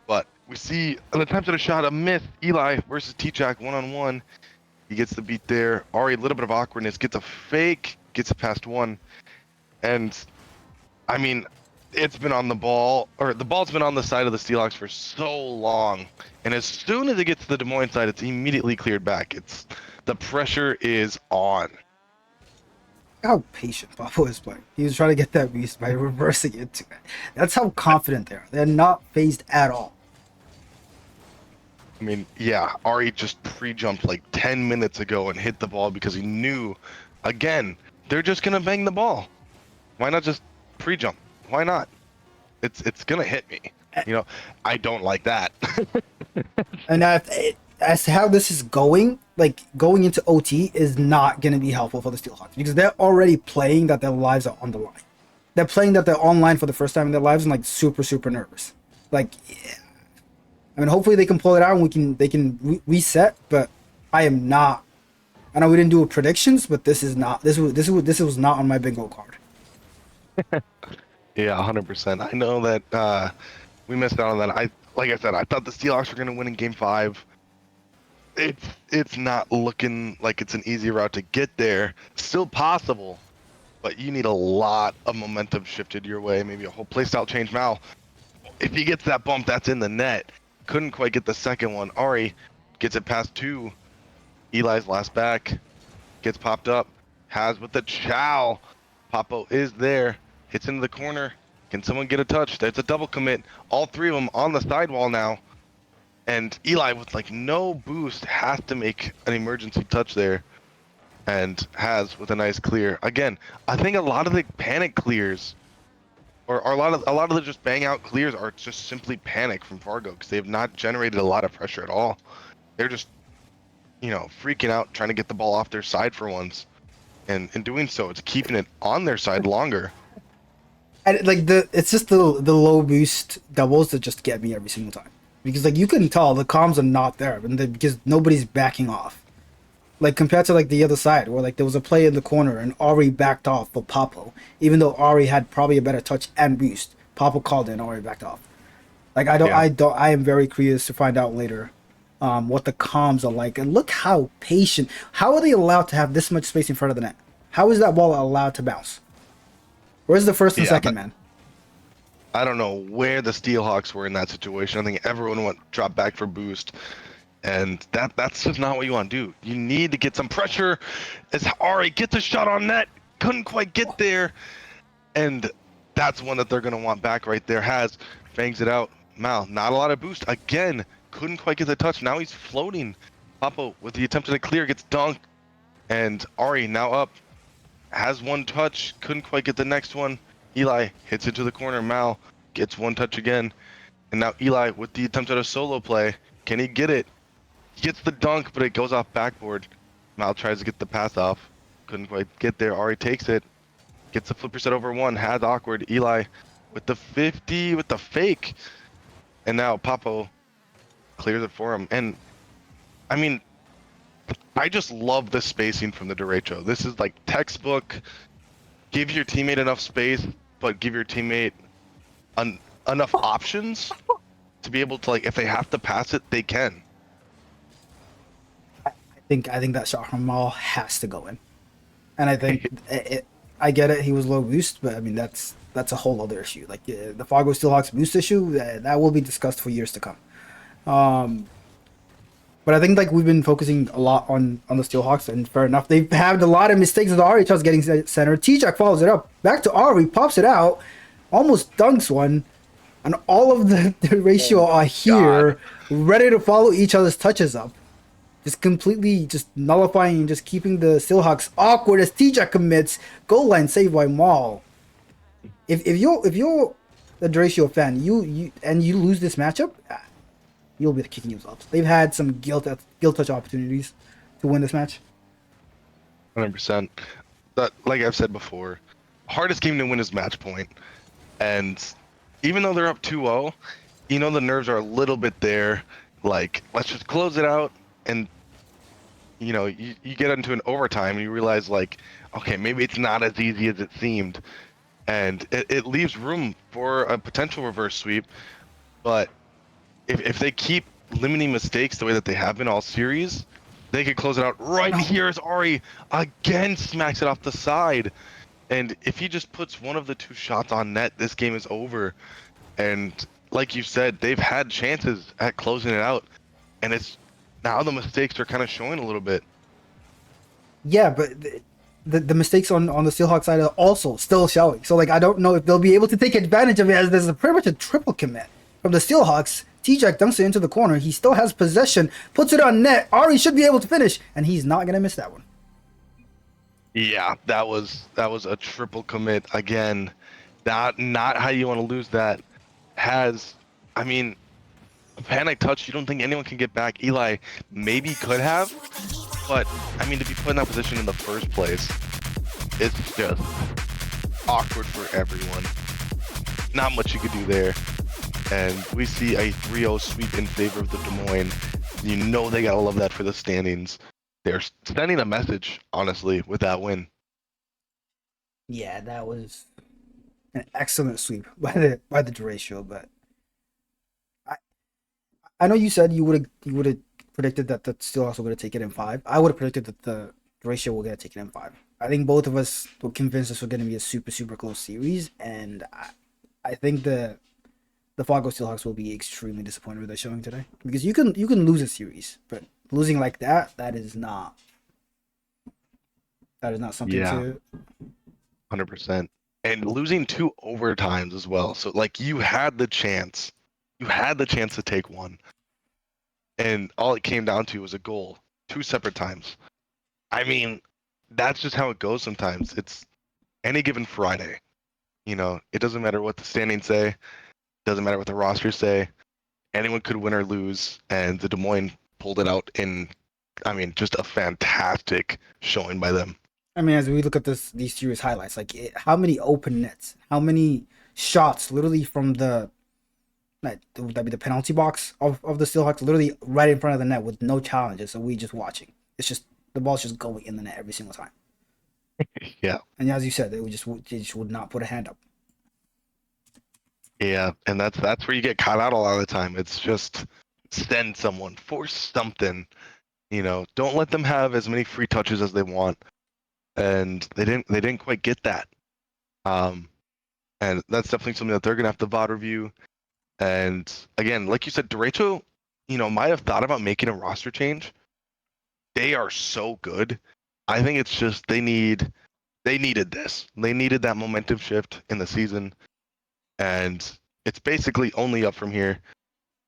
S5: But we see an attempt at a shot, a miss. Eli versus T-Jack, one-on-one. He gets the beat there. Ari, a little bit of awkwardness, gets a fake, gets it past 1. And I mean, it's been on the ball, or the ball's been on the side of the Steelhawks for so long. And as soon as it gets to the Des Moines side, it's immediately cleared back. The pressure is on.
S6: How patient Papo is playing. He was trying to get that beast by reversing it. That's how confident they are. They're not phased at all.
S5: I mean, yeah, Ari just pre-jumped like 10 minutes ago and hit the ball because he knew, again, they're just going to bang the ball. Why not just pre-jump? Why not? It's going to hit me. You know, I don't like that.
S6: And as to how this is going, like going into OT is not going to be helpful for the Steelhawks because they're already playing that their lives are on the line. They're playing that they're online for the first time in their lives and like super, super nervous. Like, yeah. I mean, hopefully they can pull it out and they can reset. But I am not. I know we didn't do predictions, but this was not on my bingo card.
S5: Yeah, 100%. I know that we missed out on that. Like I said, I thought the Steelhawks were going to win in Game 5. It's not looking like it's an easy route to get there. Still possible, but you need a lot of momentum shifted your way. Maybe a whole playstyle change. Mal, if he gets that bump, that's in the net. Couldn't quite get the second one. Ari gets it past 2. Eli's last back. Gets popped up. Has with the chow. Papo is there. Hits into the corner. Can someone get a touch? There's a double commit. All 3 of them on the sidewall now. And Eli with like no boost has to make an emergency touch there. and has with a nice clear. Again, I think a lot of the panic clears, or a lot of the just bang out clears are just simply panic from Fargo because they have not generated a lot of pressure at all. They're just, freaking out trying to get the ball off their side for once, and in doing so, it's keeping it on their side longer.
S6: And like it's just the low boost doubles that just get me every single time because like you can tell the comms are not there because nobody's backing off. Like compared to like the other side where like there was a play in the corner and Ari backed off for Papo, even though Ari had probably a better touch and boost. Papo called it and Ari backed off. Like
S5: Yeah.
S6: I am very curious to find out later what the comms are like. And look how patient. How are they allowed to have this much space in front of the net? How is that ball allowed to bounce? Where's the first and
S5: Yeah,
S6: second man?
S5: I don't know where the Steelhawks were in that situation. I think everyone went drop back for boost, and that's just not what you want to do. You need to get some pressure. As Ari gets a shot on net, couldn't quite get there, and that's one that they're gonna want back right there. Has bangs it out. Mal, not a lot of boost again. Couldn't quite get the touch. Now he's floating. Papo with the attempt at a clear gets dunked, and Ari now up. Has one touch, couldn't quite get the next one. Eli hits it to the corner. Mal gets one touch again. And now Eli with the attempt at a solo play. Can he get it? He gets the dunk, but it goes off backboard. Mal tries to get the pass off. Couldn't quite get there. Ari takes it. Gets the flipper set over one. Has awkward. Eli with the 50 with the fake. And now Papo clears it for him. And I mean, I just love the spacing from the derecho. This is like textbook. Give your teammate enough space, but give your teammate enough options to be able to, like, if they have to pass it, they can.
S6: I think that shot from Mal has to go in, and I think I get it. He was low boost, but I mean that's a whole other issue. Like the Fargo Steelhawks boost issue that will be discussed for years to come. But I think like we've been focusing a lot on the Steelhawks, and fair enough. They've had a lot of mistakes with Ari just getting center. T-Jack follows it up. Back to Ari, pops it out, almost dunks one, and all of the ratio are here, ready to follow each other's touches up. Just completely just nullifying and just keeping the Steelhawks awkward as T-Jack commits. Goal line saved by Maul. If you're the Ratio fan, you lose this matchup, you'll be kicking yourselves. They've had some guilt touch opportunities to win this match.
S5: 100%. That, like I've said before, hardest game to win is match point. And even though they're up 2-0, the nerves are a little bit there. Like, let's just close it out. And, you get into an overtime and you realize, like, okay, maybe it's not as easy as it seemed. And it leaves room for a potential reverse sweep. But if they keep limiting mistakes the way that they have been all series, they could close it out right here as Ari again smacks it off the side. And if he just puts one of the two shots on net, this game is over. And like you said, they've had chances at closing it out. And it's now the mistakes are kind of showing a little bit.
S6: Yeah, but the mistakes on the Steelhawks side are also still showing. So like I don't know if they'll be able to take advantage of it, as there's pretty much a triple commit from the Steelhawks. T-Jack dunks it into the corner. He still has possession, puts it on net. Ari should be able to finish, and he's not gonna miss that one.
S5: Yeah, that was a triple commit again. Not how you want to lose that. I mean, a panic touch. You don't think anyone can get back. Eli maybe could have, but I mean, to be put in that position in the first place, it's just awkward for everyone. Not much you could do there. And we see a 3-0 sweep in favor of the Des Moines. They gotta love that for the standings. They're sending a message, honestly, with that win.
S6: Yeah, that was an excellent sweep by the Duratio, but I know you said you would have predicted that the Steelhawks were going to take it in 5. I would have predicted that the Duratio were going to take it in 5. I think both of us were convinced this was going to be a super close series, and I think the Fargo Steelhawks will be extremely disappointed with their showing today, because you can lose a series, but losing like that is not something to
S5: 100%. And losing 2 overtimes as well. So like you had the chance to take one, and all it came down to was a goal 2 separate times. I mean, that's just how it goes sometimes. It's any given Friday. You know, it doesn't matter what the standings say, doesn't matter what the rosters say. Anyone could win or lose, and the Des Moines pulled it out in, I mean, just a fantastic showing by them.
S6: I mean, as we look at these series highlights, like how many open nets, how many shots, literally from the would that be the penalty box of the Steelhawks, literally right in front of the net with no challenges. So we just watching. It's just the ball's just going in the net every single time.
S5: Yeah.
S6: And as you said, they just would not put a hand up.
S5: Yeah, and that's where you get caught out a lot of the time. It's just send someone, force something. You know, don't let them have as many free touches as they want. And they didn't quite get that. And that's definitely something that they're gonna have to VOD review. And again, like you said, Derecho, might have thought about making a roster change. They are so good. I think it's just they needed this. They needed that momentum shift in the season, and it's basically only up from here.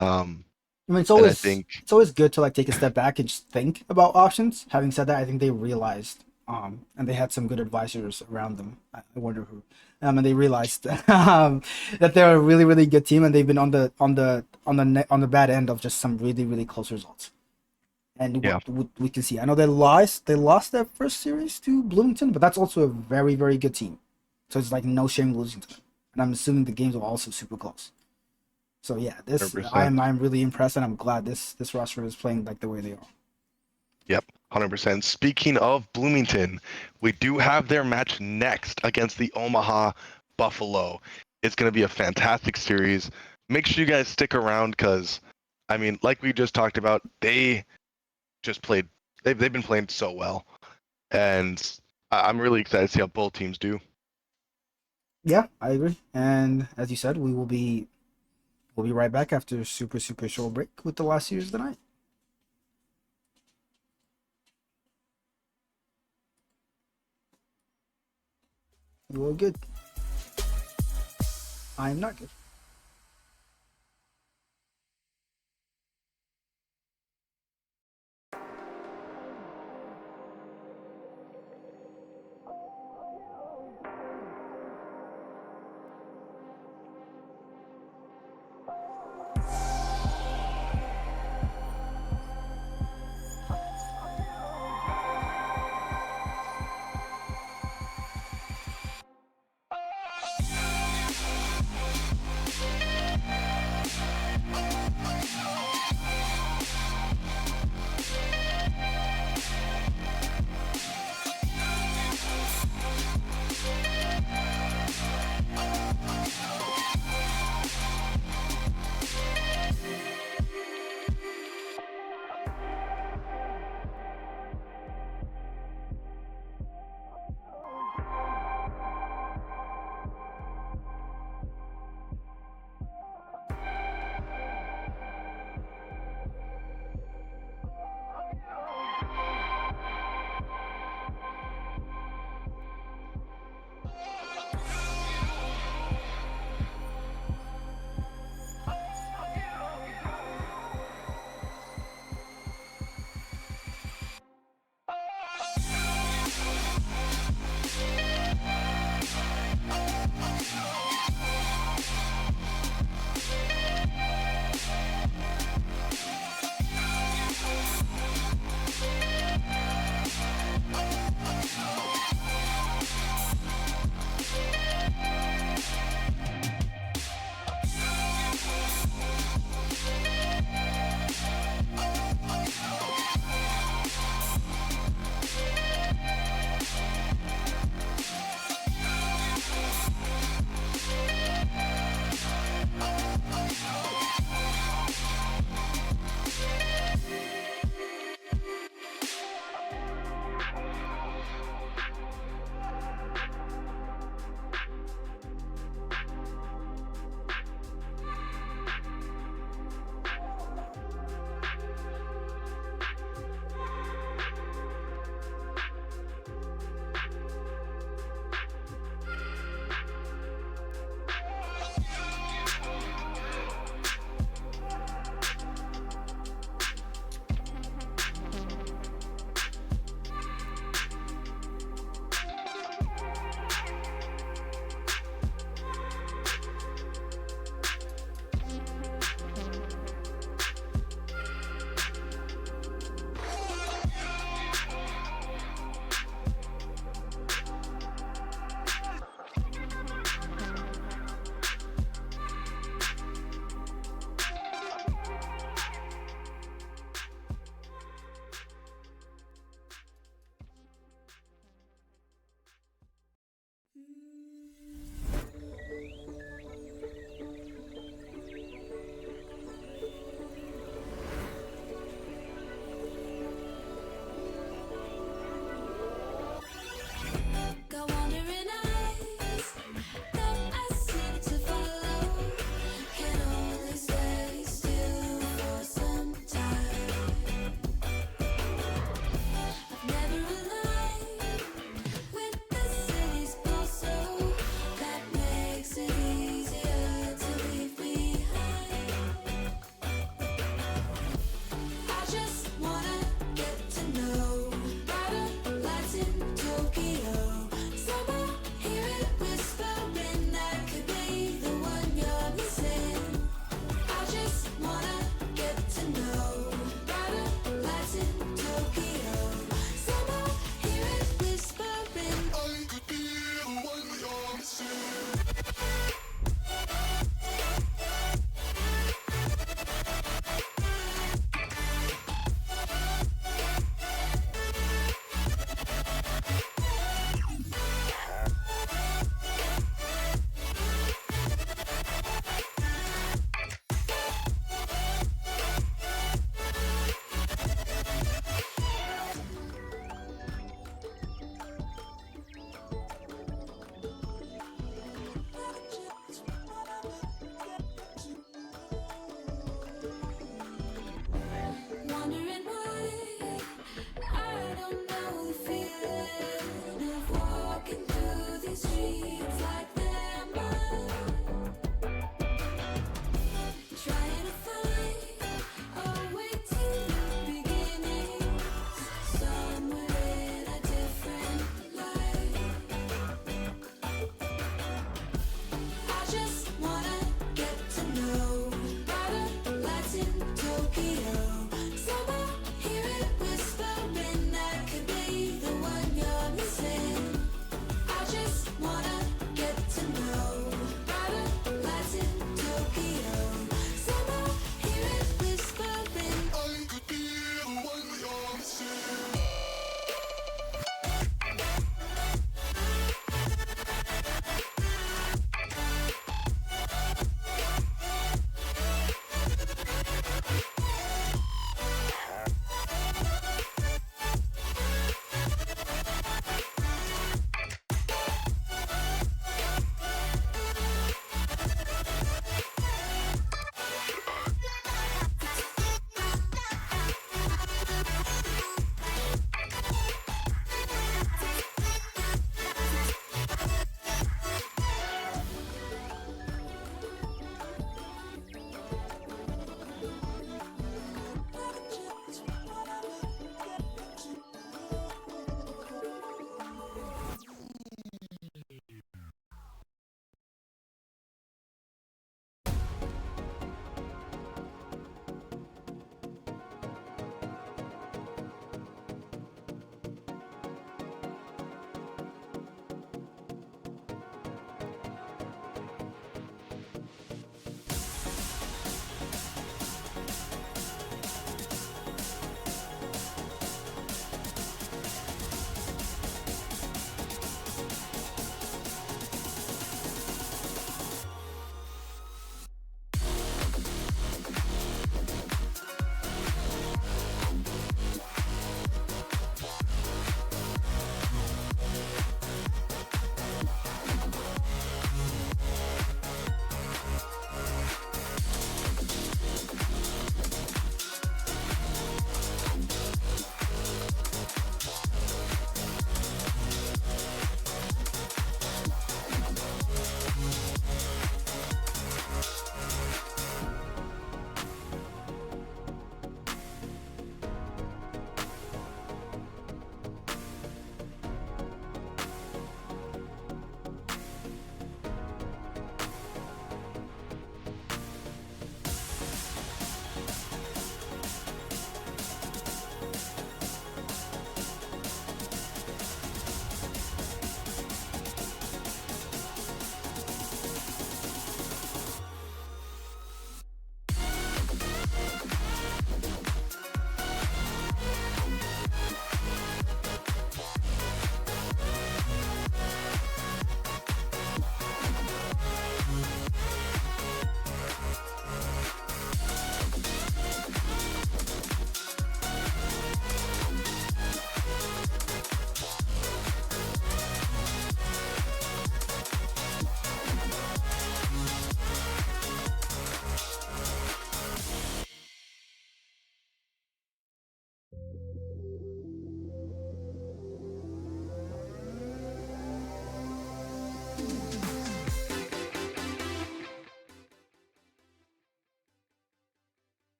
S6: I mean,
S5: And I think
S6: it's always good to like take a step back and just think about options. Having said that, I think they realized, and they had some good advisors around them. I wonder who, and they realized that they're a really really good team, and they've been on the bad end of just some really really close results. And
S5: Yeah.
S6: what we can see, I know they lost their first series to Bloomington, but that's also a very very good team. So it's like no shame losing to them, and I'm assuming the games are also super close. So yeah, this
S5: 100%.
S6: I'm really impressed, and I'm glad this roster is playing like the way they are.
S5: Yep, 100%. Speaking of Bloomington, we do have their match next against the Omaha Buffalo. It's going to be a fantastic series. Make sure you guys stick around because, I mean, like we just talked about, they just played. They've been playing so well, and I'm really excited to see how both teams do.
S6: Yeah, I agree. And as you said, we'll be right back after a super super short break with the last series of the night. You all good? I am not good.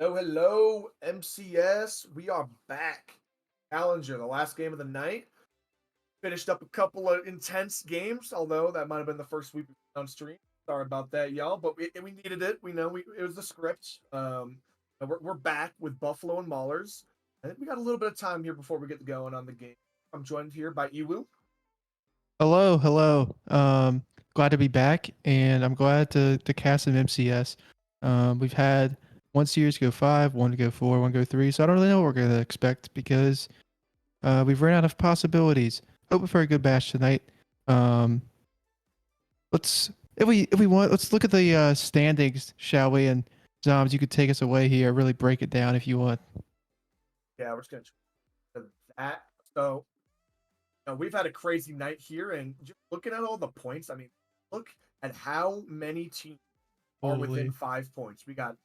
S7: Hello, MCS. We are back. Challenger, the last game of the night. Finished up a couple of intense games, although that might have been the first week on stream. Sorry about that, y'all, but we needed it. We know it was the script. We're back with Buffalo and Maulers. I think we got a little bit of time here before we get going on the game. I'm joined here by Iwu.
S8: Hello, hello. Glad to be back, and I'm glad to cast some MCS. We've had one series go 5, one to go 4, one go 3, so I don't really know what we're gonna expect because we've run out of possibilities. Hoping for a good batch tonight. Let's if we want, let's look at the standings, shall we? And Zoms, you could take us away here, really break it down if you want.
S7: Yeah, we're just gonna try that. So we've had a crazy night here, and just looking at all the points, I mean, look at how many teams are within
S8: Holy.
S7: 5 points. We got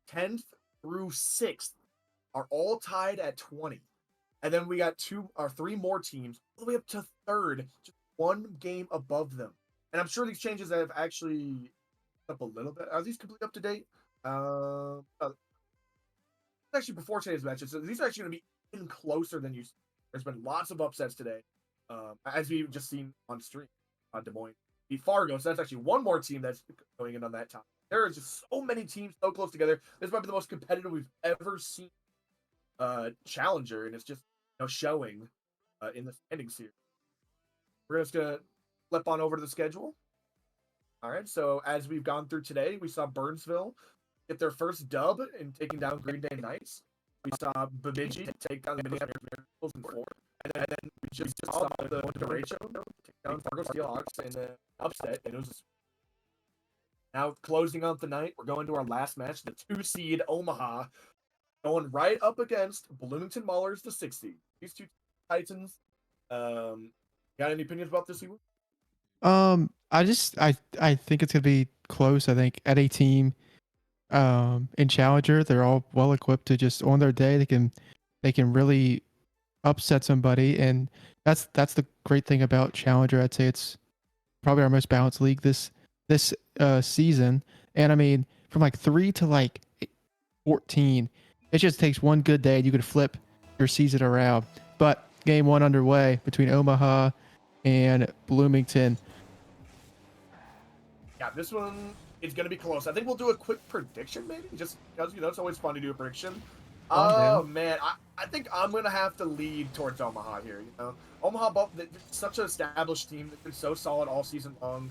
S7: 10th through 6th are all tied at 20. And then we got 2 or 3 more teams all the way up to 3rd, just one game above them. And I'm sure these changes have actually up a little bit. Are these completely up to date? Actually before today's matches. So these are actually going to be even closer than you. There's been lots of upsets today, as we've just seen on stream on Des Moines. Beat Fargo, so that's actually one more team that's going in on that time. There are just so many teams so close together. This might be the most competitive we've ever seen Challenger, and it's just showing in the standings here. We're just gonna flip on over to the schedule. All right, so as we've gone through today, we saw Burnsville get their first dub in taking down Green Day Knights. We saw Bemidji take down the Minneapolis Miracles in 4. And then we just saw the Derecho take down Fargo Steelhawks in an upset. And it was now closing out the night. We're going to our last match, the 2-seed Omaha, going right up against Bloomington Maulers, the 6 seed. These two Titans. Got any opinions about this, Ewan?
S8: I think it's gonna be close. I think at a team in Challenger, they're all well equipped to just on their day they can really upset somebody, and that's the great thing about Challenger. I'd say it's probably our most balanced league this season. And I mean, from like 3 to like 14, it just takes one good day and you could flip your season around. But game 1 underway between Omaha and Bloomington.
S7: Yeah, this one is going to be close. I think we'll do a quick prediction, maybe, just because it's always fun to do a prediction. Oh man, I think I'm going to have to lead towards Omaha here. Omaha, they're such an established team. They've been so solid all season long.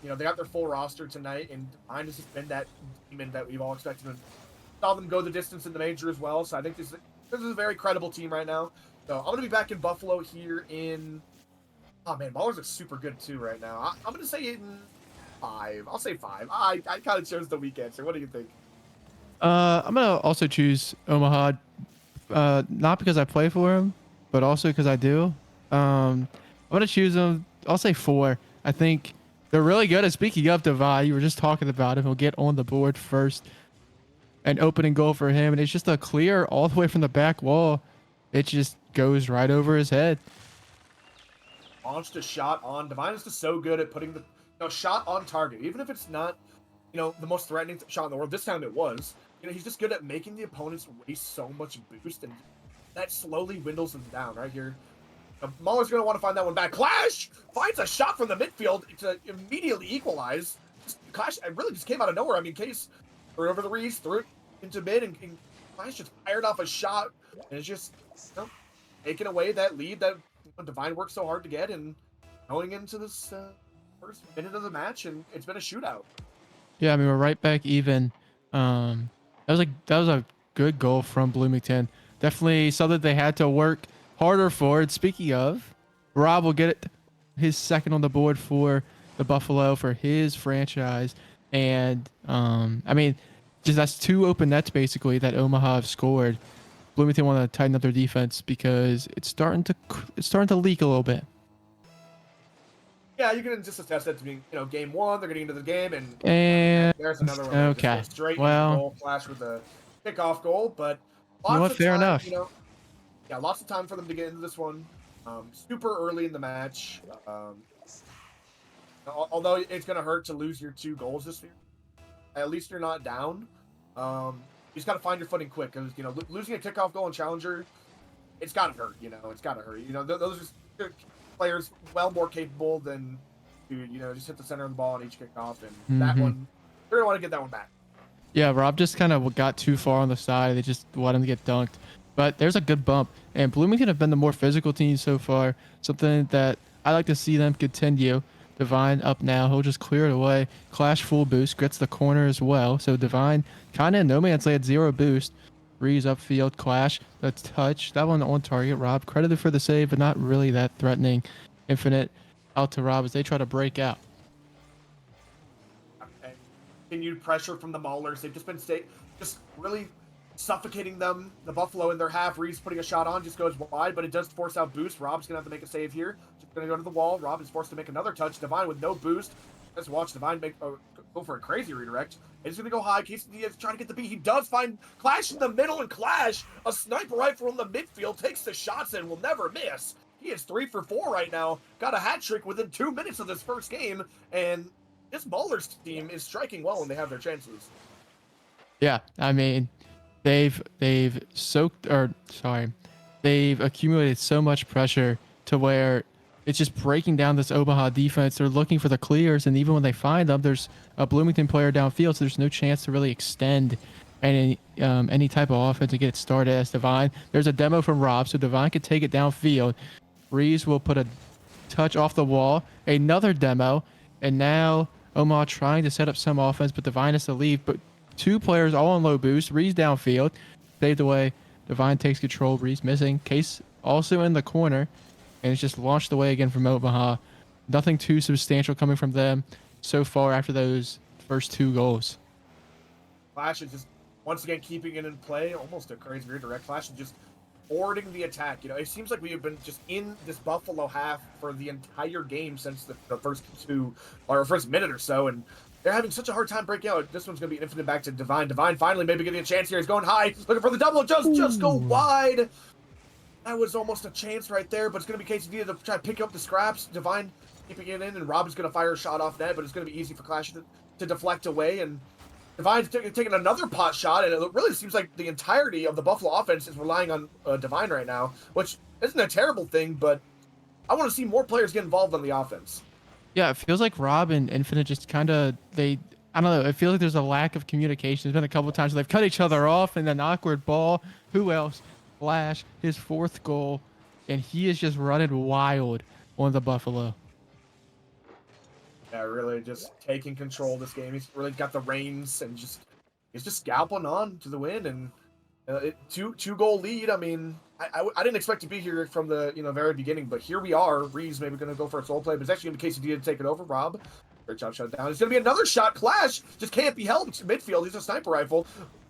S7: They got their full roster tonight, and Divine has just been that demon that we've all expected. And saw them go the distance in the major as well. So I think this is a very credible team right now. So I'm going to be back in Buffalo here in. Oh man, Maulers are super good too right now. I'm going to say in 5. I'll say 5. I kind of chose the weak answer. What do you think?
S8: I'm gonna also choose Omaha, not because I play for them, but also because I do. I'm gonna choose them. I'll say 4. I think they're really good. And speaking of Divine, you were just talking about him. He'll get on the board first. An opening goal for him, and it's just a clear all the way from the back wall. It just goes right over his head.
S7: Launched a shot on. Divine is just so good at putting the shot on target, even if it's not the most threatening shot in the world. This time it was. He's just good at making the opponents waste so much boost, and that slowly dwindles them down right here. Mahler's going to want to find that one back. Clash finds a shot from the midfield to immediately equalize. Clash, it really just came out of nowhere. I mean, Case threw it over the Reese, threw it into mid, and Clash just fired off a shot, and it's just taking away that lead that Divine worked so hard to get, and going into this first minute of the match, and it's been a shootout.
S8: Yeah, I mean, we're right back even. That was a good goal from Bloomington. Definitely something they had to work harder for. And speaking of, Rob will get his second on the board for the Buffalo for his franchise. And I mean, just that's 2 open nets basically that Omaha have scored. Bloomington want to tighten up their defense because it's starting to leak a little bit.
S7: Yeah, you can just attest that to being, game 1, they're getting into the game, and there's another one.
S8: Okay.
S7: Just straight
S8: Well,
S7: into the goal, Flash with a kickoff goal, but
S8: what? Fair enough.
S7: Yeah, lots of time for them to get into this one. Super early in the match. Although it's going to hurt to lose your 2 goals this year, at least you're not down. just got to find your footing quick because losing a kickoff goal in Challenger, it's got to hurt. It's got to hurt. Those are players well more capable than just hit the center of the ball on each kickoff, and that one they're gonna want to get that one back.
S8: Yeah, Rob just kind of got too far on the side. They just let him get dunked. But there's a good bump. And Bloomington have been the more physical team so far. Something that I like to see them continue. Divine up now. He'll just clear it away. Clash full boost. Gets the corner as well. So Divine kind of in no man's land, 0 boost. Rees upfield. Clash. That's touch. That one on target. Rob credited for the save, but not really that threatening. Infinite out to Rob as they try to break out.
S7: Continued pressure from the Maulers. They've just been just really suffocating them. The Buffalo in their half. Reeves putting a shot on, just goes wide, but it does force out boost. Rob's gonna have to make a save here. Just gonna go to the wall. Rob is forced to make another touch. Divine with no boost. Let's watch Divine go for a crazy redirect. He's gonna go high. Quesadilla is trying to get the beat. He does find Clash in the middle, and Clash, a sniper rifle in the midfield, takes the shots and will never miss. He is 3 for 4 right now. Got a hat trick within 2 minutes of this first game, and this Ballers team is striking well when they have their chances.
S8: Yeah, I mean, they've accumulated so much pressure to where it's just breaking down this Omaha defense. They're looking for the clears, and even when they find them, there's a Bloomington player downfield, so there's no chance to really extend any type of offense and get it started as Divine. There's a demo from Rob, so Divine could take it downfield. Reeves will put a touch off the wall, another demo, and now Omaha trying to set up some offense, but Divine has to leave. But 2 players all on low boost. Reeves downfield, saved away. Divine takes control. Reeves missing. Case also in the corner, and it's just launched away again from Omaha. Nothing too substantial coming from them so far after those first 2 goals.
S7: Clash is just once again keeping it in play. Almost a crazy redirect. Clash is just forwarding the attack. It seems like we have been just in this Buffalo half for the entire game since the first minute or so, and they're having such a hard time breaking out. This one's going to be infinite back to Divine. Divine finally maybe getting a chance here. He's going high, looking for the double. Just go wide. That was almost a chance right there, but it's going to be Quesadilla to try to pick up the scraps. Divine keeping it in, and Rob is going to fire a shot off net, but it's going to be easy for Clash to deflect away, and Divine's taking another pot shot, and it really seems like the entirety of the Buffalo offense is relying on Divine right now, which isn't a terrible thing, but I want to see more players get involved on the offense.
S8: Yeah, it feels like Rob and Infinite just kind of, I don't know, it feels like there's a lack of communication. There's been a couple of times where they've cut each other off and an awkward ball. Who else? Flash, his 4th goal, and he is just running wild on the Buffalo.
S7: Yeah, really just taking control of this game. He's really got the reins and he's just scalping on to the win, and two goal lead. I mean, I didn't expect to be here from the very beginning, but here we are. Reeves maybe going to go for a soul play, but it's actually going to be Quesadilla to take it over. Rob, great job, shut down. It's going to be another shot. Clash just can't be held midfield. He's a sniper rifle.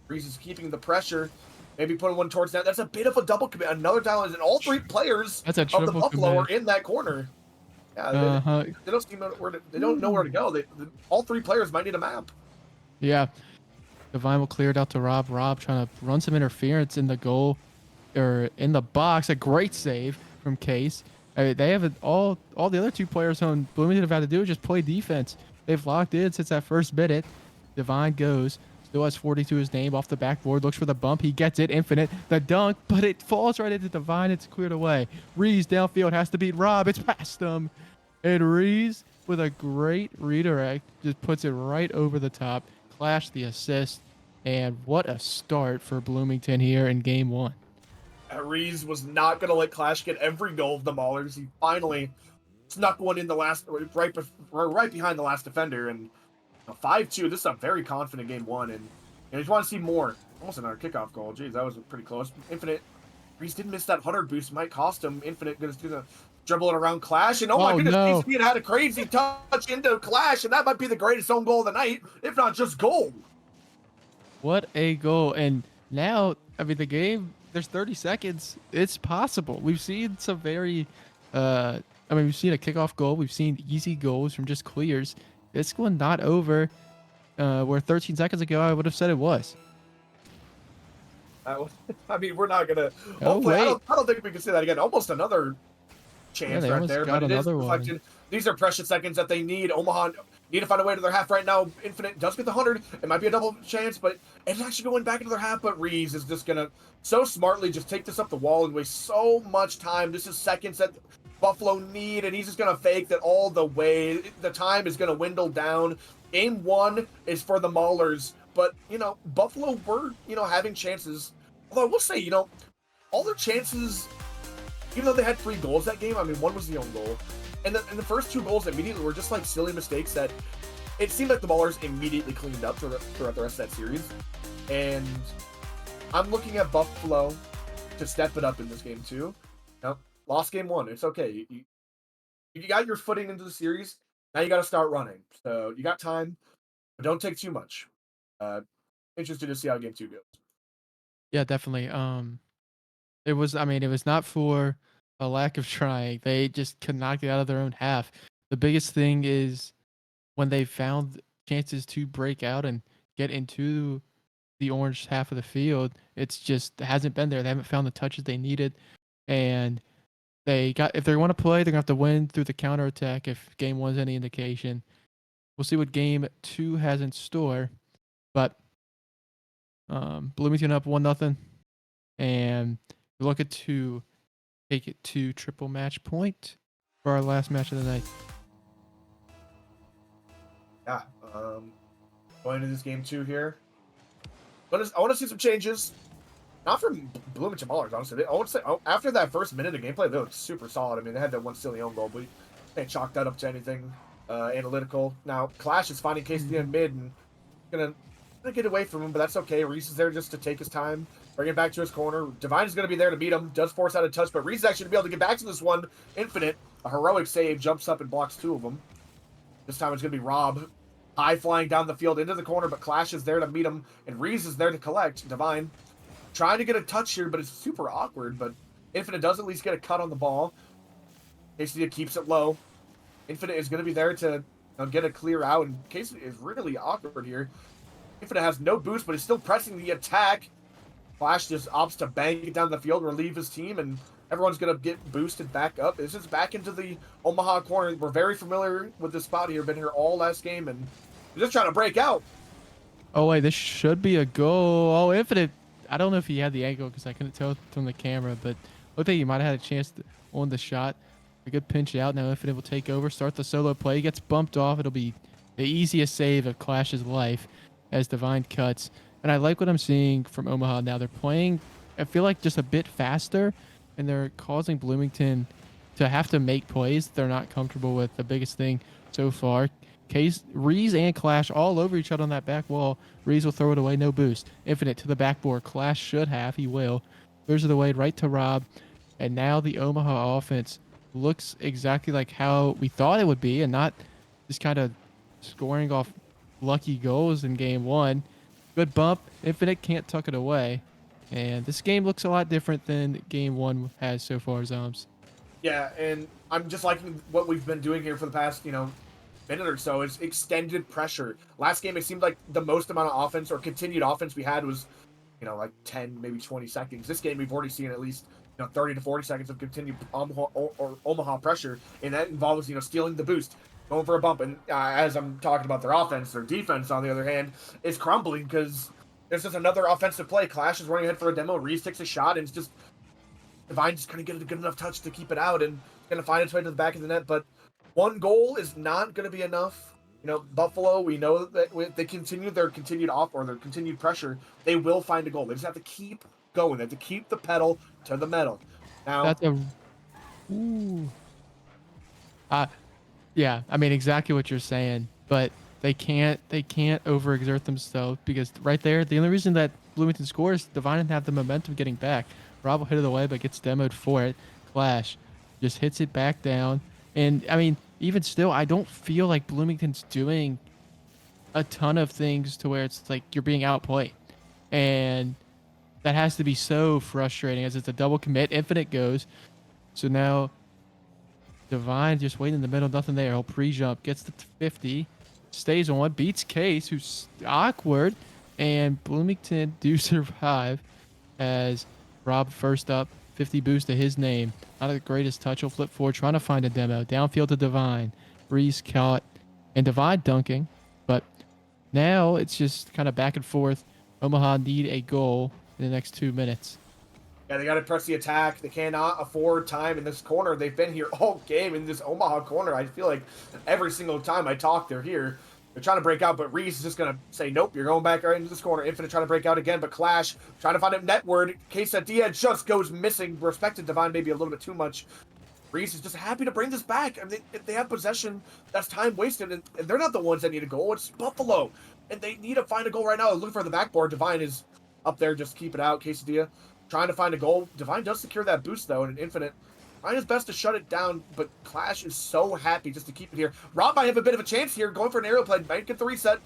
S7: Reeves is keeping the pressure. Maybe putting one towards that. That's a bit of a double commit. Another down, and all 3 players of the Buffalo are in that corner. Yeah, they don't seem they don't know where to go. All 3 players might need a map.
S8: Yeah. Divine will clear it out to Rob. Rob trying to run some interference in the goal or in the box. A great save from Case. They have all the other 2 players on Bloomington have had to do is just play defense. They've locked in since that first minute. Divine goes. Still has 40 to his name off the backboard. Looks for the bump. He gets it. Infinite. The dunk, but it falls right into Divine. It's cleared away. Rees downfield has to beat Rob. It's past him. And Rees with a great redirect just puts it right over the top. Clash the assist. And what a start for Bloomington here in game 1.
S7: Rees was not going to let Clash get every goal of the Maulers. He finally snuck one in the last, right behind the last defender, and 5-2. This is a very confident game 1, and you just want to see more. Almost another kickoff goal. Jeez, that was pretty close. Infinite. Rees didn't miss that 100 boost. Might cost him. Infinite going to dribble it around Clash, and my goodness,
S8: no.
S7: He had a crazy touch into Clash, and that might be the greatest own goal of the night, if not just goal.
S8: What a goal. And now, I mean, the game, there's 30 seconds. It's possible. We've seen some very, we've seen a kickoff goal. We've seen easy goals from just clears. This one not over where 13 seconds ago I would have said it was.
S7: We're not going to.
S8: Oh,
S7: hopefully,
S8: wait.
S7: I don't think we can say that again. Almost another chance
S8: they
S7: right
S8: almost
S7: there.
S8: got
S7: But it is
S8: another one.
S7: reflected. These are precious seconds that they need. Omaha Need to find a way to their half right now. Infinite does get the 100. It might be a double chance, but it's actually going back into their half. But Reese is just going to so smartly just take this up the wall and waste so much time. This is seconds that Buffalo need, and he's just going to fake that all the way. The time is going to dwindle down. Game 1 is for the Maulers, but, Buffalo were, having chances. Although I will say, all their chances, even though they had 3 goals that game, I mean, one was the own goal. And the first 2 goals immediately were just like silly mistakes that it seemed like the Ballers immediately cleaned up throughout the rest of that series. And I'm looking at Buffalo to step it up in this game too. Lost game 1. It's okay. You got your footing into the series. Now you got to start running. So you got time, but don't take too much. Interested to see how game 2 goes.
S8: Yeah, definitely. It was not for a lack of trying. They just could not get out of their own half. The biggest thing is when they found chances to break out and get into the orange half of the field, it's just hasn't been there. They haven't found the touches they needed. And if they want to play, they're gonna have to win through the counterattack if game 1's any indication. We'll see what game 2 has in store. But Bloomington up 1-0. And we're looking to take it to triple match point for our last match of the night.
S7: Yeah. Going into this game 2 here. I want to see some changes. Not from Bloomington Ballers, honestly. I want to say after that first minute of gameplay, they looked super solid. I mean, they had that one silly own goal, but they ain't chalked that up to anything analytical. Now, Clash is finding Casey in mid and gonna get away from him, but that's okay. Reese is there just to take his time, bring it back to his corner. Divine is going to be there to beat him. Does force out a touch, but Reese is actually going to be able to get back to this one. Infinite, a heroic save, jumps up and blocks 2 of them. This time it's going to be Rob. High flying down the field into the corner, but Clash is there to meet him, and Reese is there to collect. Divine trying to get a touch here, but it's super awkward. But Infinite does at least get a cut on the ball. Casey keeps it low. Infinite is going to be there to get a clear out, and Casey is really awkward here. Infinite has no boost, but is still pressing the attack. Flash just opts to bang it down the field, relieve his team, and everyone's going to get boosted back up. This is back into the Omaha corner. We're very familiar with this spot here. Been here all last game, and they're just trying to break out.
S8: Oh, wait, this should be a goal. Oh, Infinite. I don't know if he had the angle because I couldn't tell from the camera, but looked like he might have had a chance on the shot. A good pinch out. Now Infinite will take over, start the solo play. He gets bumped off. It'll be the easiest save of Clash's life as Divine cuts. And I like what I'm seeing from Omaha now. They're playing, I feel like, just a bit faster, and they're causing Bloomington to have to make plays they're not comfortable with. The biggest thing so far. Reese and Clash all over each other on that back wall. Reese will throw it away, no boost. Infinite to the backboard. Clash should have, he will. Clears it away right to Rob. And now the Omaha offense looks exactly like how we thought it would be, and not just kind of scoring off lucky goals in game 1. Good bump. Infinite can't tuck it away. And this game looks a lot different than game 1 has so far, Zoms.
S7: Yeah, and I'm just liking what we've been doing here for the past, minute or so. Is extended pressure. Last game, it seemed like the most amount of offense or continued offense we had was, like 10, maybe 20 seconds. This game, we've already seen at least 30 to 40 seconds of continued Omaha pressure, and that involves stealing the boost, going for a bump. And as I'm talking about their offense, their defense, on the other hand, is crumbling because there's just another offensive play. Clash is running ahead for a demo. Reese takes a shot, and it's just Divine's just going to get a good enough touch to keep it out, and it's going to find its way to the back of the net. But one goal is not going to be enough. Buffalo, we know that they continue their continued pressure. They will find a goal. They just have to keep going. They have to keep the pedal to the metal. Now,
S8: That's a. Ooh. Yeah, I mean exactly what you're saying, but they can't overexert themselves because right there, the only reason that Bloomington scores, Divine didn't have the momentum getting back. Rob will hit it away, but gets demoed for it. Clash just hits it back down, and I mean, even still, I don't feel like Bloomington's doing a ton of things to where it's like you're being outplayed, and that has to be so frustrating as it's a double commit. Infinite goes, so now Divine just waiting in the middle, nothing there. He'll pre-jump, gets to 50, stays on, beats Case, who's awkward, and Bloomington do survive as Rob first up, 50 boost to his name. Not the greatest touch. He'll flip forward, trying to find a demo. Downfield to Divine. Reese caught, and Divine dunking. But now it's just kind of back and forth. Omaha need a goal in the next 2 minutes.
S7: Yeah, they got to press the attack. They cannot afford time in this corner. They've been here all game in this Omaha corner. I feel like every single time I talk, they're here. They're trying to break out, but Reese is just going to say, nope, you're going back right into this corner. Infinite trying to break out again, but Clash trying to find a netward. Quesadilla just goes missing. Respected Divine maybe a little bit too much. Reese is just happy to bring this back. I mean, if they have possession, that's time wasted, and they're not the ones that need a goal. It's Buffalo, and they need to find a goal right now. Looking for the backboard. Divine is up there, just keep it out. Quesadilla trying to find a goal. Divine does secure that boost, though, and Infinite trying his best to shut it down, but Clash is so happy just to keep it here. Rob might have a bit of a chance here, going for an aerial play, might get the reset.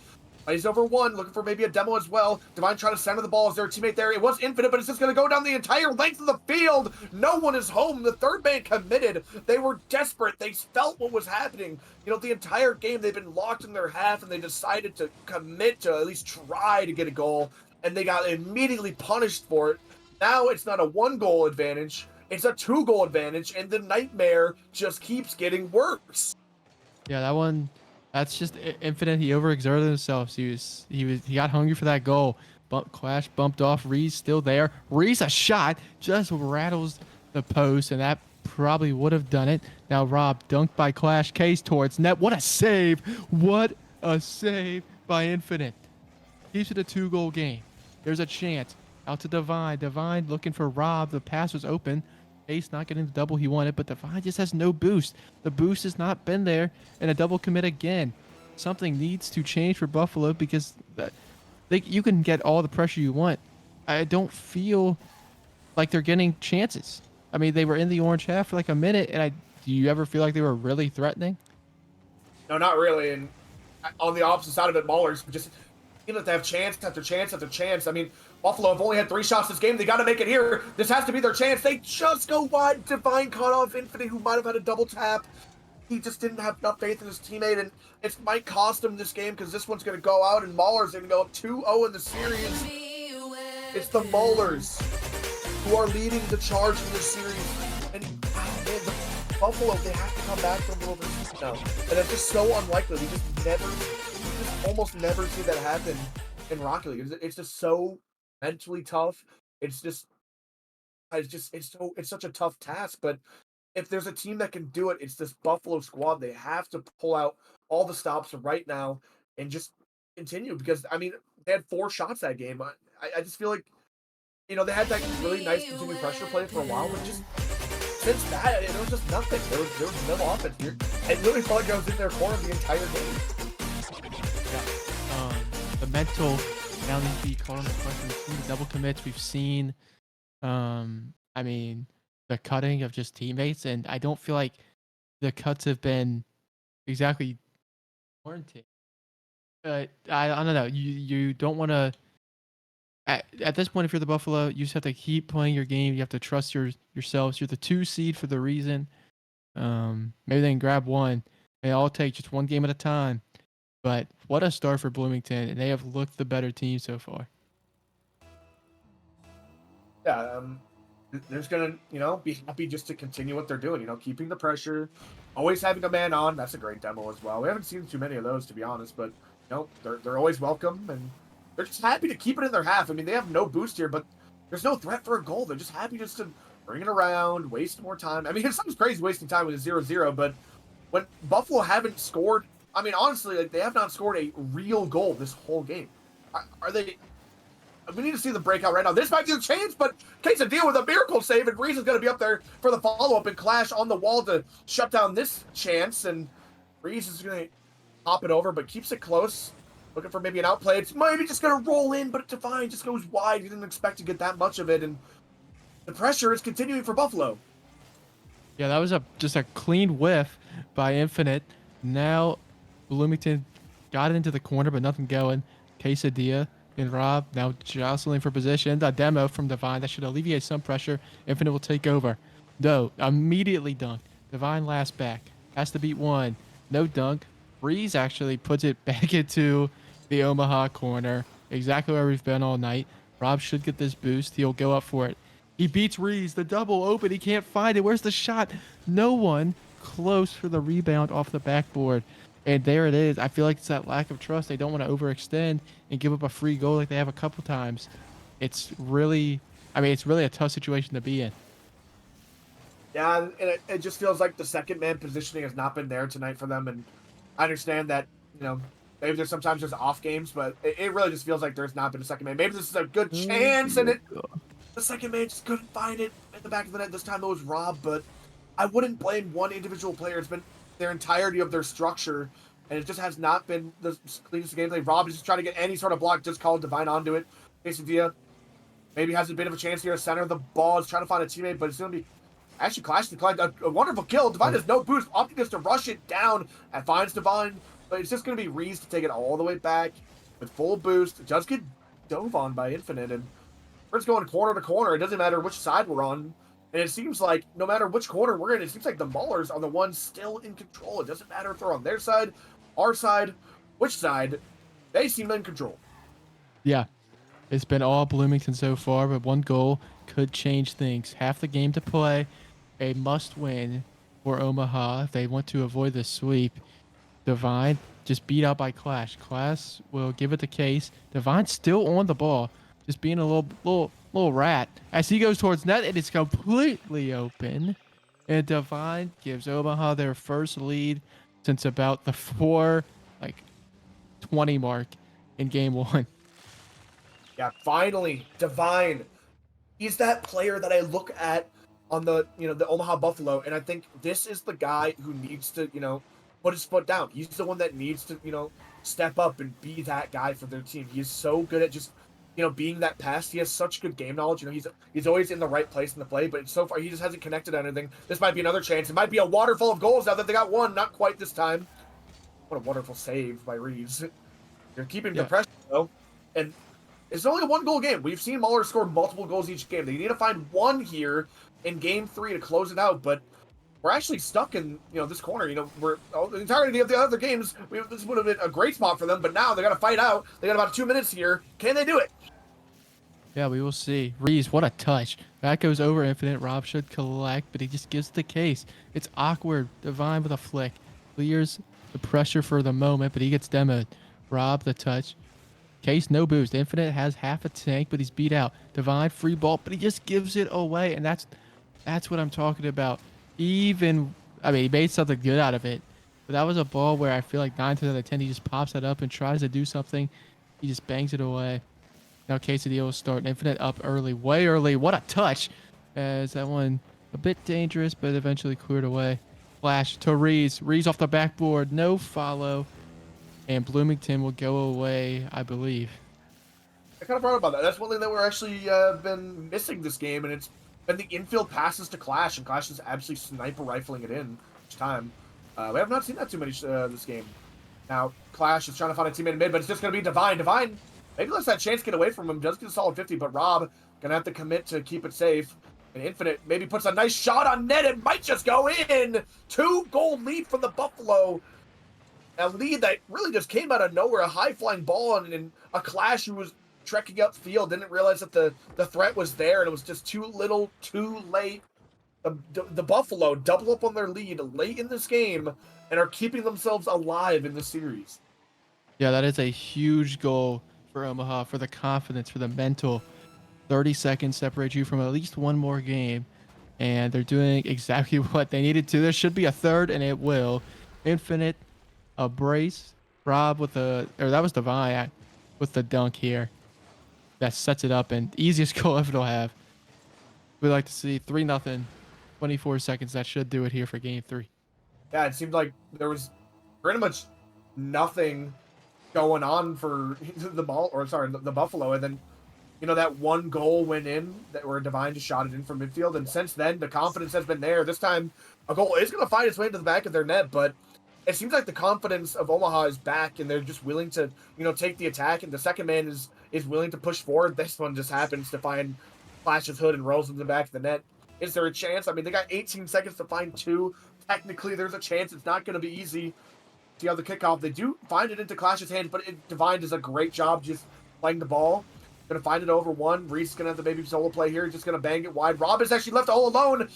S7: He's over one, looking for maybe a demo as well. Divine trying to center the ball. Is there a teammate there? It was Infinite, but it's just going to go down the entire length of the field. No one is home. The third man committed. They were desperate. They felt what was happening. You know, the entire game they've been locked in their half, and they decided to commit to at least try to get a goal, and they got immediately punished for it. Now it's not a 1-goal advantage. It's a 2-goal advantage, and the nightmare just keeps getting worse.
S8: Yeah, that one, that's just Infinite. He overexerted himself. So he got hungry for that goal. Clash bumped off. Reese still there. Reese, a shot, just rattles the post, and that probably would have done it. Now Rob dunked by Clash. Case towards net. What a save! What a save by Infinite. Keeps it a 2-goal game. There's a chance. Out to Divine. Divine looking for Rob. The pass was open. Ace not getting the double he wanted, but Divine just has no boost. The boost has not been there, and a double commit again. Something needs to change for Buffalo because you can get all the pressure you want. I don't feel like they're getting chances. I mean, they were in the orange half for like a minute, and do you ever feel like they were really threatening?
S7: No, not really. And on the opposite side of it, Maulers just, you know, they have chance after chance after chance. I mean, Buffalo have only had 3 shots this game. They got to make it here. This has to be their chance. They just go wide. Divine caught off Infinite, who might have had a double tap. He just didn't have enough faith in his teammate, and it might cost him this game because this one's going to go out, and Maulers are going to go up 2-0 in the series. It's the Maulers who are leading the charge in this series. And man, the Buffalo, they have to come back from over now. And it's just so unlikely. We just almost never see that happen in Rocket League. It's just so mentally tough. It's such a tough task. But if there's a team that can do it, it's this Buffalo squad. They have to pull out all the stops right now and just continue, because I mean, they had 4 shots that game. I just feel like, you know, they had that really nice continued pressure play for a while, but just since that, it was just nothing. There was no offense here. It literally felt like I was in their corner the entire game.
S8: Yeah. The mental now needs to be called on the question. We've seen the double commits. We've seen, I mean, the cutting of just teammates, and I don't feel like the cuts have been exactly warranted. I don't know. You don't want to. At this point, if you're the Buffalo, you just have to keep playing your game. You have to trust yourselves. You're the 2 seed for the reason. Maybe they can grab one. They all take just one game at a time. But what a start for Bloomington, and they have looked the better team so far.
S7: Yeah, they're just gonna, you know, be happy just to continue what they're doing. You know, keeping the pressure, always having a man on. That's a great demo as well. We haven't seen too many of those, to be honest, but you know, they're always welcome, and they're just happy to keep it in their half. I mean, they have no boost here, but there's no threat for a goal. They're just happy just to bring it around, waste more time. I mean, it sounds crazy wasting time with a 0-0, but when Buffalo haven't scored, I mean, honestly, like, they have not scored a real goal this whole game. Are they? We need to see the breakout right now. This might be the chance, but Quesadilla with a miracle save, and Reese is going to be up there for the follow-up, and Clash on the wall to shut down this chance, and Reese is going to pop it over, but keeps it close. Looking for maybe an outplay. It's maybe just going to roll in, but Divine just goes wide. He didn't expect to get that much of it, and the pressure is continuing for Buffalo.
S8: Yeah, that was just a clean whiff by Infinite. Now Bloomington got it into the corner, but nothing going. Quesadilla and Rob now jostling for position. A demo from Divine that should alleviate some pressure. Infinite will take over. No, immediately dunk. Divine last back. Has to beat one. No dunk. Breeze actually puts it back into the Omaha corner. Exactly where we've been all night. Rob should get this boost. He'll go up for it. He beats Reese. The double open. He can't find it. Where's the shot? No one close for the rebound off the backboard. And there it is. I feel like it's that lack of trust. They don't want to overextend and give up a free goal like they have a couple times. It's really, I mean, it's really a tough situation to be in.
S7: Yeah, and it just feels like the second man positioning has not been there tonight for them. And I understand that, maybe there's sometimes there's off games, but it really just feels like there's not been a second man. Maybe this is a good chance, and the second man just couldn't find it in the back of the net. This time it was Rob, but I wouldn't blame one individual player. It's been their entirety of their structure, and it just has not been the cleanest gameplay. Rob is just trying to get any sort of block, just called Divine onto it. Quesadilla maybe has a bit of a chance here. Center of the ball is trying to find a teammate, but it's going to be actually Clash declined a wonderful kill. Divine has no boost, opting just to rush it down and finds Divine, but it's just going to be Reese to take it all the way back with full boost. It does get dove on by Infinite, and we're just going corner to corner. It doesn't matter which side we're on. And it seems like no matter which corner we're in, it seems like the Maulers are the ones still in control. It doesn't matter if they're on their side, our side, which side. They seem in control.
S8: Yeah, it's been all Bloomington so far, but one goal could change things. Half the game to play, a must-win for Omaha if they want to avoid the sweep. Divine just beat out by Clash. Clash will give it the case. Divine still on the ball, just being a little rat. As he goes towards net, it is completely open. And Divine gives Omaha their first lead since about the 4:20 mark in game 1.
S7: Yeah, finally, Divine. He's that player that I look at on the Omaha Buffalo, and I think this is the guy who needs to put his foot down. He's the one that needs to step up and be that guy for their team. He is so good at just being that pass. He has such good game knowledge. He's always in the right place in the play, but so far he just hasn't connected on anything. This might be another chance. It might be a waterfall of goals now that they got one. Not quite this time. What a wonderful save by Reeves. They're keeping the pressure though, and it's only a 1-goal game. We've seen Muller score multiple goals each game. They need to find one here in game 3 to close it out, but we're actually stuck in this corner. We're the entirety of the other games. This would have been a great spot for them, but now they got to fight out. They got about 2 minutes here. Can they do it?
S8: Yeah, we will see. Reeves, what a touch. That goes over Infinite. Rob should collect, but he just gives the case. It's awkward. Divine with a flick. Clears the pressure for the moment, but he gets demoed. Rob, the touch. Case, no boost. Infinite has half a tank, but he's beat out. Divine, free ball, but he just gives it away, and that's what I'm talking about. He made something good out of it, but that was a ball where I feel like 9 times out of 10, he just pops it up and tries to do something. He just bangs it away. Now Quesadilla will start. Infinite up early, way early. What a touch. As that one a bit dangerous, but eventually cleared away. Flash to Reeves. Reeves off the backboard. No follow. And Bloomington will go away, I believe.
S7: I kind of brought up about that. That's one thing that we're actually been missing this game, and it's been the infield passes to Clash, and Clash is absolutely sniper rifling it in each time. We have not seen that too many this game. Now, Clash is trying to find a teammate in mid, but it's just going to be Divine. Divine maybe lets that chance get away from him. Does get a solid 50, but Rob going to have to commit to keep it safe. And Infinite maybe puts a nice shot on net. It might just go in. 2-goal lead from the Buffalo. A lead that really just came out of nowhere. A high-flying ball and a Clash who was trekking upfield didn't realize that the threat was there, and it was just too little, too late. The Buffalo double up on their lead late in this game and are keeping themselves alive in the series.
S8: Yeah, that is a huge goal for Omaha, for the confidence, for the mental. 30 seconds separate you from at least one more game, and they're doing exactly what they needed to. There should be a third, and it will. Infinite, a brace. Rob with that was Divine with the dunk here. That sets it up, and easiest goal ever to have. We'd like to see 3-0, 24 seconds. That should do it here for game 3.
S7: Yeah, it seemed like there was pretty much nothing going on for the Buffalo, and then that one goal went in where Divine just shot it in from midfield, and since then the confidence has been there. This time a goal is going to find its way into the back of their net, but it seems like the confidence of Omaha is back, and they're just willing to take the attack, and the second man is willing to push forward. This one just happens to find Flash's hood and rolls in the back of the net. Is there a chance? I mean, they got 18 seconds to find 2. Technically, there's a chance. It's not going to be easy. See how the kickoff, they do find it into Clash's hands, but Divine does a great job just playing the ball. Going to find it over 1. Reese is going to have the baby solo play here. Just going to bang it wide. Rob is actually left all alone.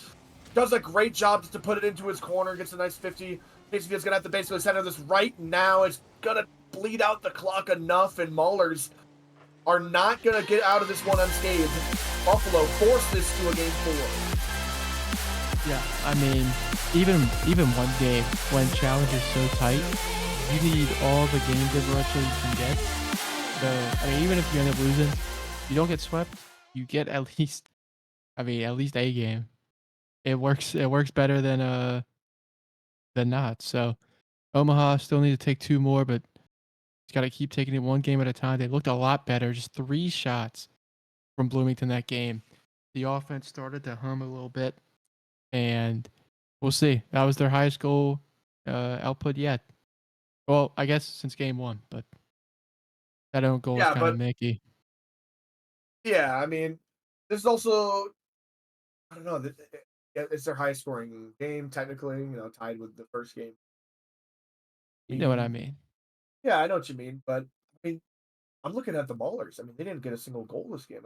S7: Does a great job just to put it into his corner. Gets a nice 50. Casey's gonna have to basically center this right now. It's gonna bleed out the clock enough, and Maulers are not gonna get out of this one unscathed. Buffalo forced this to a game 4.
S8: Yeah, I mean, even one game when challenge is so tight, you need all the game differential you can get. So I mean, even if you end up losing, you don't get swept. You get at least a game. It works better than not. So Omaha still need to take 2 more, but it's got to keep taking it one game at a time. They looked a lot better. Just 3 shots from Bloomington that game. The offense started to hum a little bit, and we'll see. That was their highest goal output yet. Well, I guess since game 1, but that own goal is kind of Mickey.
S7: Yeah, I mean, this is also, I don't know, it's their highest scoring game, technically, tied with the first game.
S8: You know what I mean?
S7: Yeah, I know what you mean, but I mean, I'm looking at the Maulers. I mean, they didn't get a single goal this game.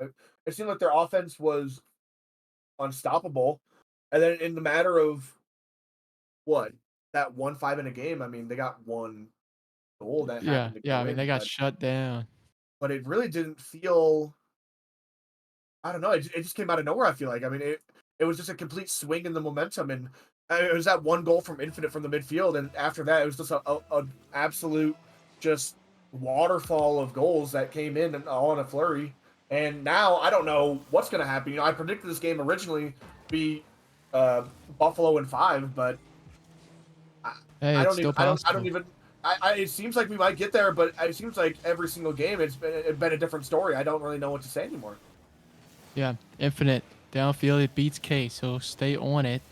S7: It seemed like their offense was unstoppable, and then in the matter of what that 1-5 in a game, I mean, they got one goal that happened to go
S8: I mean,
S7: in,
S8: they got shut down.
S7: but it really didn't feel. I don't know. It just came out of nowhere. I feel like. I mean, it was just a complete swing in the momentum, and it was that one goal from Infinite from the midfield, and after that, it was just a absolute just waterfall of goals that came in and all in a flurry. And now I don't know what's going to happen. I predicted this game originally to be Buffalo in 5, but
S8: Hey, it's still possible.
S7: I don't even. It seems like we might get there, but it seems like every single game it's been a different story. I don't really know what to say anymore.
S8: Yeah, Infinite downfield, it beats Case. He'll stay on it.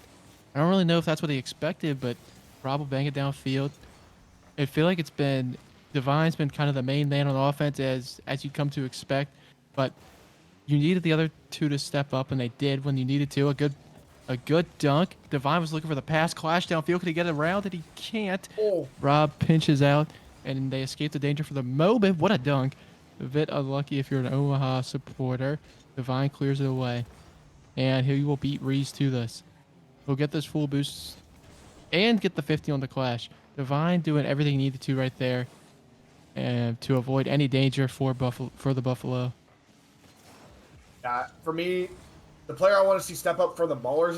S8: I don't really know if that's what he expected, but Rob will bang it downfield. I feel like Divine's been kind of the main man on offense as you come to expect, but you needed the other 2 to step up, and they did when you needed to. A good dunk. Divine was looking for the pass. Clash downfield. Could he get around it? He can't.
S7: Oh.
S8: Rob pinches out, and they escape the danger for the moment. What a dunk. A bit unlucky if you're an Omaha supporter. Divine clears it away. And he will beat Reese to this. He'll get this full boost and get the 50 on the Clash. Divine doing everything he needed to right there and to avoid any danger for the Buffalo.
S7: For me, the player I want to see step up for the Maulers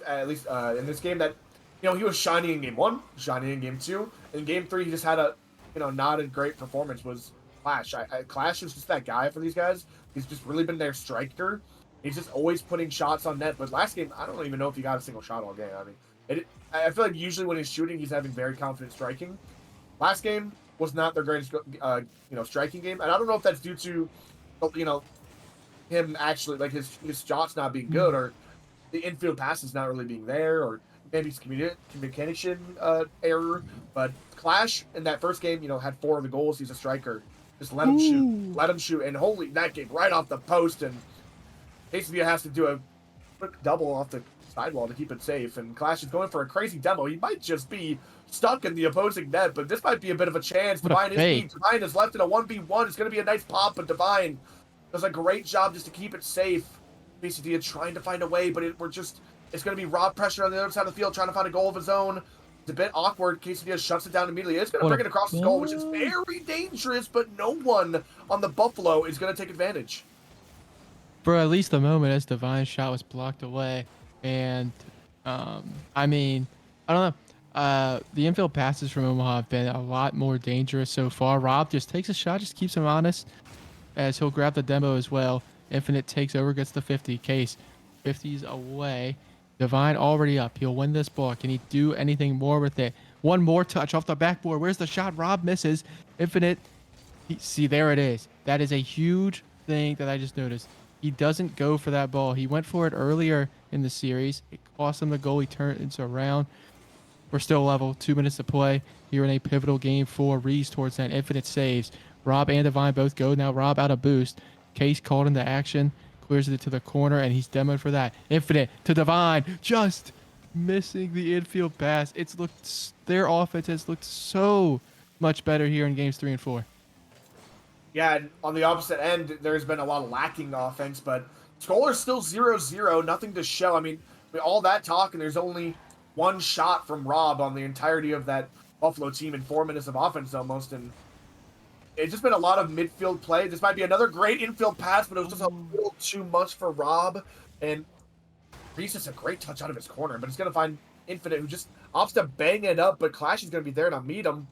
S7: at least in this game, that he was shiny in game 1, shiny in game 2. In game 3, he just had a not a great performance. Was Clash. Clash is just that guy for these guys. He's just really been their striker. He's just always putting shots on net. But last game, I don't even know if he got a single shot all game. I mean, I feel like usually when he's shooting, he's having very confident striking. Last game was not their greatest, striking game, and I don't know if that's due to, him actually like his shots not being good, or the infield passes not really being there, or maybe it's communication error. But Clash in that first game, had 4 of the goals. He's a striker. Just let him shoot, and holy, that game right off the post, and KCB has to do a quick double off the sidewall to keep it safe. And Clash is going for a crazy demo. He might just be stuck in the opposing net, but this might be a bit of a chance. Divine is left in a 1v1. It's going to be a nice pop, but Divine does a great job just to keep it safe. BCD is trying to find a way, but it's going to be Rob pressure on the other side of the field, trying to find a goal of his own. It's a bit awkward. Quesadilla shuts it down immediately. It's going to bring it across his goal, which is very dangerous, but no one on the Buffalo is going to take advantage.
S8: For at least a moment, as Divine's shot was blocked away. And, I mean, I don't know. The infield passes from Omaha have been a lot more dangerous so far. Rob just takes a shot, just keeps him honest, as he'll grab the demo as well. Infinite takes over, gets the 50. Case, 50's away. Divine already up. He'll win this ball. Can he do anything more with it? One more touch off the backboard. Where's the shot? Rob misses. Infinite. See, there it is. That is a huge thing that I just noticed. He doesn't go for that ball. He went for it earlier in the series. It cost him the goal. He turns around. We're still level. 2 minutes to play here in a pivotal game for Reese towards that. Infinite saves. Rob and Divine both go. Now Rob out of boost. Case called into action. Clears it to the corner, and he's demoed for that. Infinite to Divine. Just missing the infield pass. Their offense has looked so much better here in games 3 and 4.
S7: Yeah, and on the opposite end, there's been a lot of lacking offense, but score's still 0-0, nothing to show. I mean, all that talk, and there's only one shot from Rob on the entirety of that Buffalo team in 4 minutes of offense almost, and it's just been a lot of midfield play. This might be another great infield pass, but it was just a little too much for Rob. And Reese is a great touch out of his corner, but he's going to find Infinite, who just opts to bang it up, but Clash is going to be there to meet him.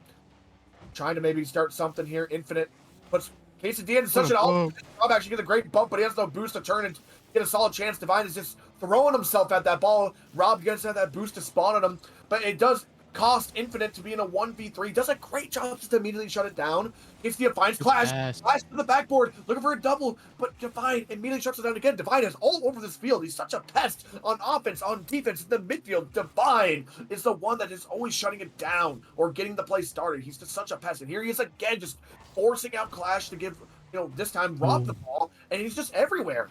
S7: Trying to maybe start something here. Infinite puts Quesadilla in such an all. Rob actually gets a great bump, but he has no boost to turn and get a solid chance. Divine is just throwing himself at that ball. Rob gets that boost to spawn on him, but it does cost Infinite to be in a 1v3. Does a great job just to immediately shut it down. Quesadilla finds Clash. Clash to the backboard, looking for a double, but Divine immediately shuts it down again. Divine is all over this field. He's such a pest on offense, on defense, in the midfield. Divine is the one that is always shutting it down or getting the play started. He's just such a pest. And here he is again, just forcing out Clash to give, this time Rob the ball, and he's just everywhere.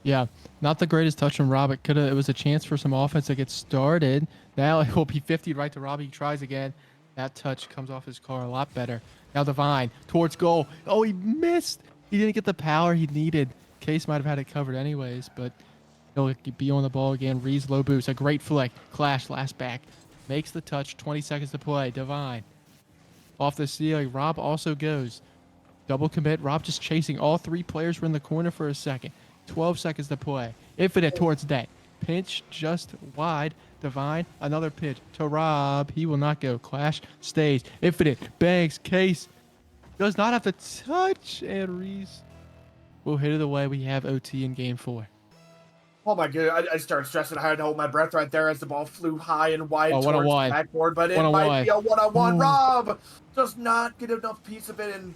S8: Yeah, not the greatest touch from Rob. It was a chance for some offense to get started. Now it will be 50 right to Rob. He tries again. That touch comes off his car a lot better. Now Divine towards goal. Oh, he missed. He didn't get the power he needed. Case might have had it covered anyways, but he'll be on the ball again. Reese low boost. A great flick. Clash last back. Makes the touch. 20 seconds to play. Divine off the ceiling. Rob also goes. Double commit. Rob just chasing. All three players were in the corner for a second. 12 seconds to play. Infinite towards net. Pinch just wide. Divine, another pitch to Rob. He will not go. Clash stays. Infinite bangs. Case does not have the touch. And Reese will hit it away. We have OT in game 4.
S7: Oh my god, I started stressing. I had to hold my breath right there as the ball flew high and wide towards the backboard, but it might be a one-on-one. Rob does not get enough piece of it, and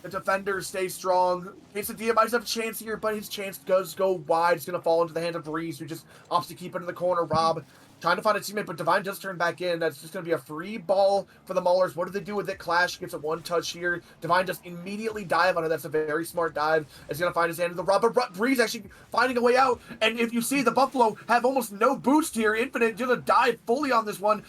S7: the defenders stay strong. Quesadilla might have a chance here, but his chance does go wide. It's going to fall into the hands of Reese, who just opts to keep it in the corner. Rob trying to find a teammate, but Divine does turn back in. That's just going to be a free ball for the Maulers. What do they do with it? Clash gets a one touch here. Divine just immediately dive on it. That's a very smart dive. It's going to find his hand in the Rob, but Reese actually finding a way out. And if you see, the Buffalo have almost no boost here. Infinite going to dive fully on this one.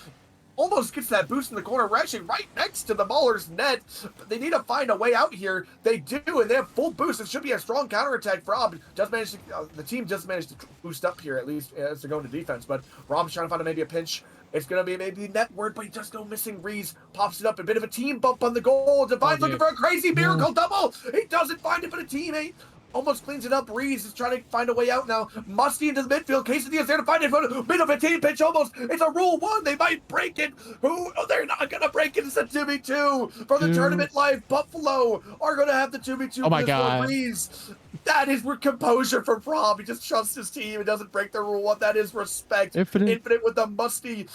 S7: Almost gets that boost in the corner. We're actually right next to the Maulers' net. But they need to find a way out here. They do, and they have full boost. It should be a strong counterattack. Rob does manage to, the team just managed to boost up here, at least as they're going to defense. But Rob's trying to find maybe a pinch. It's going to be maybe netward, but he does go missing. Reese pops it up. A bit of a team bump on the goal. Divine's looking for a crazy miracle double. He doesn't find it, but a teammate almost cleans it up. Reese is trying to find a way out now. Musty into the midfield. Quesadilla's there to find it. Bit of a team pitch almost. It's a rule 1. They might break it. Oh, they're not going to break it. It's a 2v2 for the tournament life. Buffalo are going to have the 2v2.
S8: Oh my God.
S7: Reese. That is composure for Rob. He just trusts his team. He doesn't break the rule 1. That is respect. Infinite with the Musty.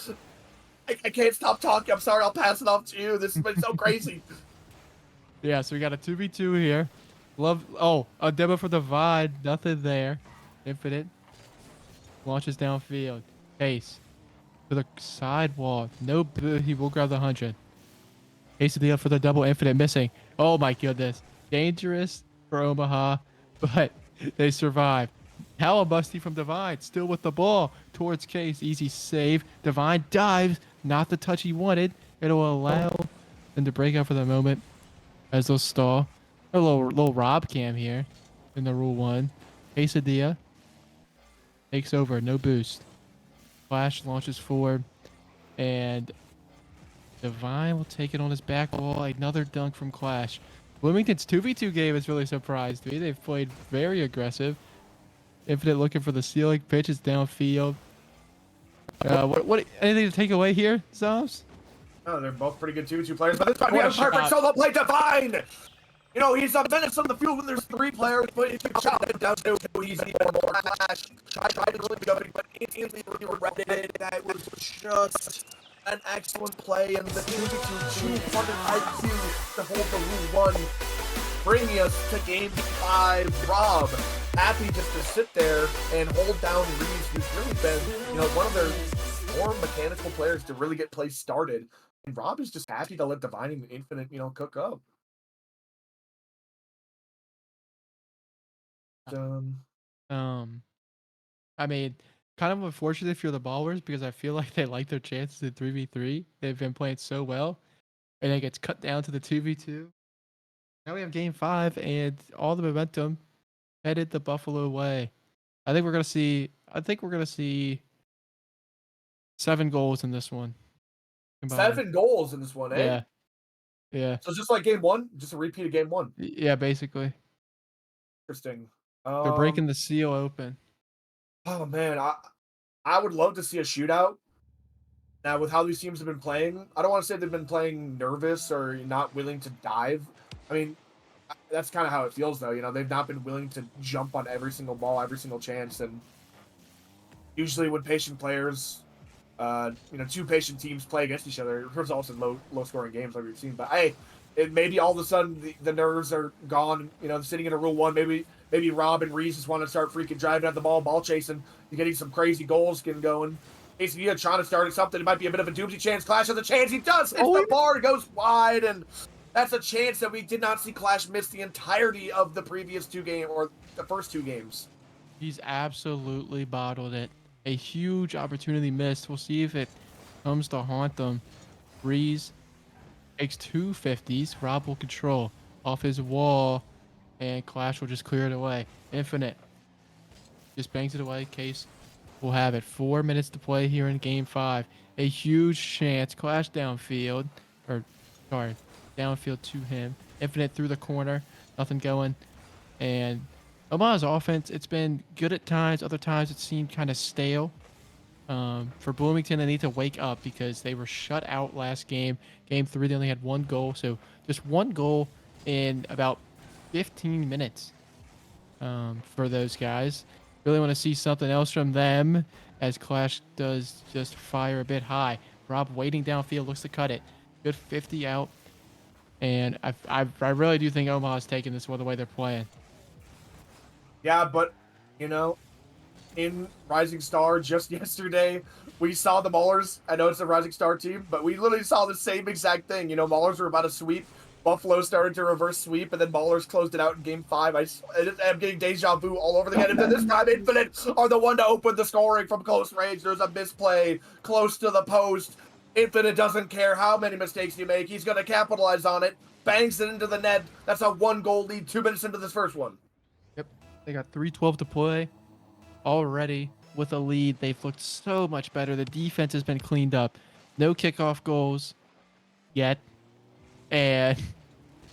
S7: I can't stop talking. I'm sorry. I'll pass it off to you. This has been so crazy.
S8: Yeah, so we got a 2v2 here. A demo for Divine. Nothing there. Infinite. Launches downfield. Case. To the sidewall. No, he will grab the 100. Ace of the up for the double. Infinite missing. Oh my goodness. Dangerous for Omaha, but they survive. Now a musty from Divine. Still with the ball. Towards Case. Easy save. Divine dives. Not the touch he wanted. It'll allow them to break out for the moment as they'll stall. A little Rob cam here in the rule 1. Quesadilla takes over, no boost. Flash launches forward, and Divine will take it on his back wall. Another dunk from Clash. Bloomington's 2v2 game has really surprised me. They've played very aggressive. Infinite looking for the ceiling. Pitches downfield. What? Anything to take away here, Zombs?
S7: Oh, they're both pretty good 2v2 players, but this time we have perfect solo play. Divine! He's a menace on the field when there's 3 players, but it's a shot down to easy or more. Clash. Try to really go, but instantly regretted. That was just an excellent play, and the 2v2 200 IQ to hold the rule 1, bringing us to game 5. Rob, happy just to sit there and hold down Reese, who's really been, one of their more mechanical players to really get plays started. And Rob is just happy to let Divine and Infinite, cook up.
S8: I mean, kind of unfortunate if you're the Ballers because I feel like they like their chances in 3v3. They've been playing so well, and it gets cut down to the 2v2. Now we have game 5, and all the momentum headed the Buffalo way. I think we're gonna see 7 goals in this one. Combined.
S7: 7 goals in this one, eh?
S8: Yeah. Yeah.
S7: So it's just like game 1, just a repeat of game 1.
S8: Yeah, basically.
S7: Interesting.
S8: They're breaking the seal open.
S7: Oh man, I would love to see a shootout. Now with how these teams have been playing, I don't want to say they've been playing nervous or not willing to dive. I mean, that's kind of how it feels though. You know, they've not been willing to jump on every single ball, every single chance, and usually when patient players, two patient teams play against each other, it results in low scoring games like we've seen. But hey, it maybe all of a sudden the nerves are gone. You know, sitting in a Rule 1, maybe Rob and Reese just want to start freaking driving at the ball chasing, and getting some crazy goals getting going. ACD trying to start something. It might be a bit of a doomsday chance. Clash has a chance. He does. Hits the bar. It goes wide, and that's a chance that we did not see Clash miss the entirety of the previous 2 games or the first 2 games.
S8: He's absolutely bottled it. A huge opportunity missed. We'll see if it comes to haunt them. Breeze takes 2 50s. Rob will control off his wall, and Clash will just clear it away. Infinite just bangs it away. Case will have it. 4 minutes to play here in game 5. A huge chance. Clash downfield. Downfield to him. Infinite through the corner. Nothing going. And Omaha's offense, it's been good at times. Other times it seemed kind of stale. For Bloomington, they need to wake up because they were shut out last game. Game 3, they only had 1 goal. So just 1 goal in about 15 minutes for those guys. Really want to see something else from them as Clash does just fire a bit high. Rob waiting downfield, looks to cut it. Good 50 out. And I really do think Omaha's taking this one the way they're playing.
S7: Yeah, but, in Rising Star just yesterday, we saw the Maulers. I know it's a Rising Star team, but we literally saw the same exact thing. Maulers were about to sweep. Buffalo started to reverse sweep, and then Maulers closed it out in game 5. I'm getting deja vu all over again. And then this time, Infinite are the one to open the scoring from close range. There's a misplay close to the post. Infinite doesn't care how many mistakes you make. He's going to capitalize on it. Bangs it into the net. That's a 1-goal lead 2 minutes into this first one.
S8: Yep. They got 3:12 to play. Already with a lead. They've looked so much better. The defense has been cleaned up. No kickoff goals yet. And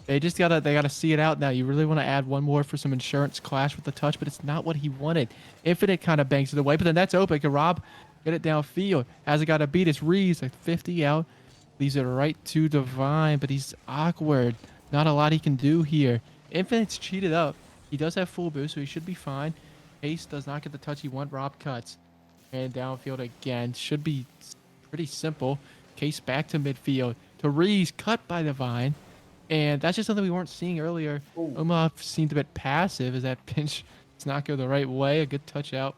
S8: they gotta see it out now. You really want to add one more for some insurance. Clash with the touch, but it's not what he wanted. Infinite kind of bangs it away, but the net's open. Can Rob get it downfield? Hasn't got a beat. It's Reese, like 50 out. Leaves it right to Divine, but he's awkward. Not a lot he can do here. Infinite's cheated up. He does have full boost, so he should be fine. Ace does not get the touch he wants. Rob cuts. And downfield again. Should be pretty simple. Case back to midfield. To Reese, cut by Divine. And that's just something we weren't seeing earlier.
S7: Ooh.
S8: Omaha seemed a bit passive as that pinch does not go the right way. A good touch out.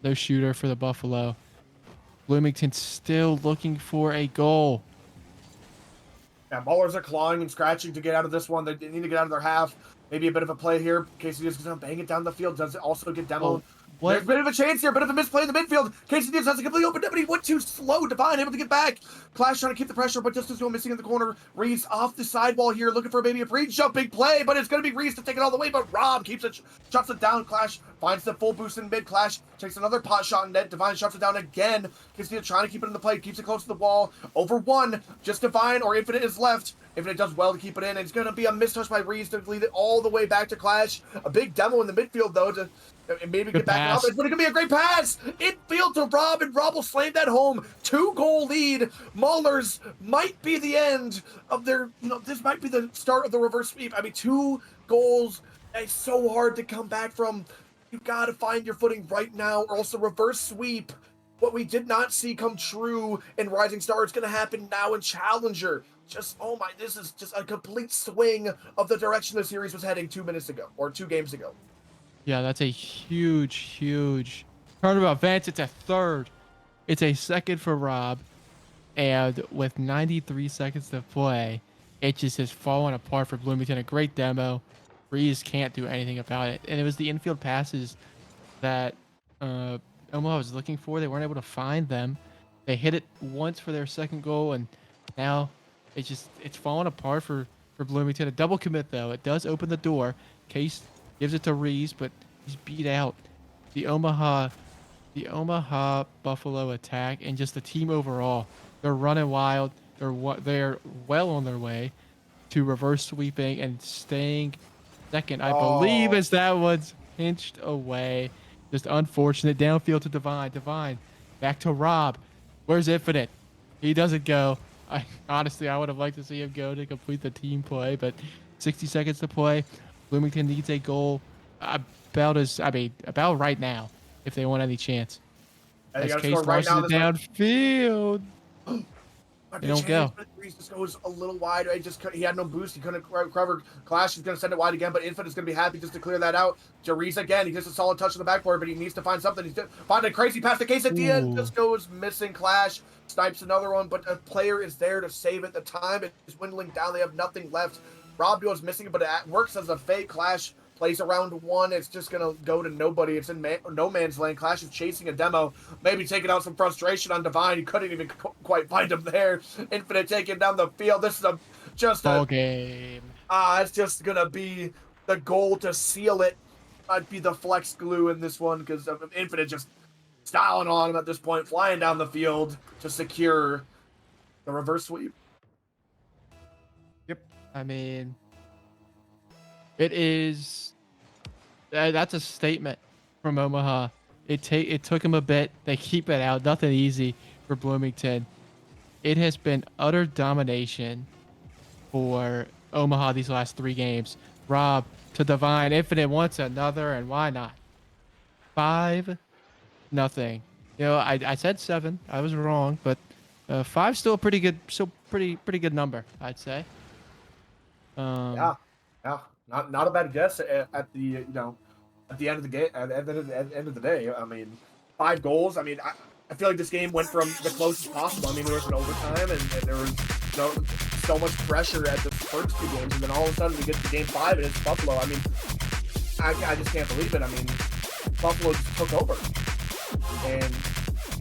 S8: No shooter for the Buffalo. Bloomington still looking for a goal.
S7: Yeah, Maulers are clawing and scratching to get out of this one. They need to get out of their half. Maybe a bit of a play here. Casey is going to bang it down the field. Does it also get demoed?
S8: What?
S7: There's a bit of a chance here, a bit of a misplay in the midfield. Casey Diaz has a completely open up, but he went too slow. Divine able to get back. Clash trying to keep the pressure, but just is going missing in the corner. Reese off the sidewall here, looking for maybe a free jumping play, but it's going to be Reese to take it all the way. But Rob keeps it, shuts it down. Clash finds the full boost in mid. Clash takes another pot shot in net. Divine shuts it down again. Casey trying to keep it in the play, keeps it close to the wall. Over 1, just Divine or Infinite is left. Infinite does well to keep it in. It's going to be a mistouch by Reese to lead it all the way back to Clash. A big demo in the midfield, though, to maybe get back up. It's going to be a great pass. Infield to Rob, and Rob will slam that home. 2-goal lead. Maulers might be the end of their, this might be the start of the reverse sweep. I mean, 2 goals. It's so hard to come back from. You got to find your footing right now, or else the reverse sweep, what we did not see come true in Rising Star, it's going to happen now in Challenger. This is just a complete swing of the direction the series was heading 2 minutes ago, or 2 games ago.
S8: Yeah, that's a huge turnabout advance. It's a third. It's a second for Rob. And with 93 seconds to play, it just has fallen apart for Bloomington. A great demo. Breeze can't do anything about it. And it was the infield passes that Omaha was looking for. They weren't able to find them. They hit it once for their second goal, and now it's fallen apart for Bloomington. A double commit, though. It does open the door. Case gives it to Reese, but he's beat out. The Omaha the Omaha Buffalo attack and just the team overall. They're running wild. They're well on their way to reverse sweeping and staying second, I believe,
S7: Oh.
S8: as that one's pinched away. Just unfortunate. Downfield to Divine. Divine back to Rob. Where's Infinite? He doesn't go. Honestly, I would have liked to see him go to complete the team play, but 60 seconds to play. Bloomington needs a goal about right now if they want any chance.
S7: And they
S8: As
S7: got to
S8: Case
S7: score right
S8: launches
S7: now.
S8: it downfield. They don't go.
S7: Reese just goes a little wide. He had no boost. He couldn't cover. Clash is going to send it wide again, but Infinite is going to be happy just to clear that out. Jarice again. He gets a solid touch on the backboard, but he needs to find something. He's finding a crazy pass to Case at the end. Just goes missing. Clash snipes another one, but a player is there to save it. The time is dwindling down. They have nothing left. Rob goes missing, but it works as a fake. Clash plays around one. It's just going to go to nobody. It's in no man's land. Clash is chasing a demo. Maybe taking out some frustration on Divine. He couldn't even quite find him there. Infinite taking down the field. This is just a
S8: game.
S7: It's just going to be the goal to seal it. Might be the flex glue in this one because Infinite just styling on him at this point, flying down the field to secure the reverse sweep.
S8: Yep. I mean, it is. That's a statement from Omaha. It took him a bit. They keep it out. Nothing easy for Bloomington. It has been utter domination for Omaha these last 3 games. Rob to Divine. Infinite wants another, and why not? 5-0. You know, I said 7. I was wrong, but 5 still a pretty good, pretty good number, I'd say.
S7: Yeah, not a bad guess at the at the end of the game. At the end of the day, I mean, 5 goals. I mean, I feel like this game went from the closest possible. I mean, there was an overtime, and there was so much pressure at the first 2 games, and then all of a sudden we get to game 5 and it's Buffalo. I mean, I just can't believe it. I mean, Buffalo just took over, and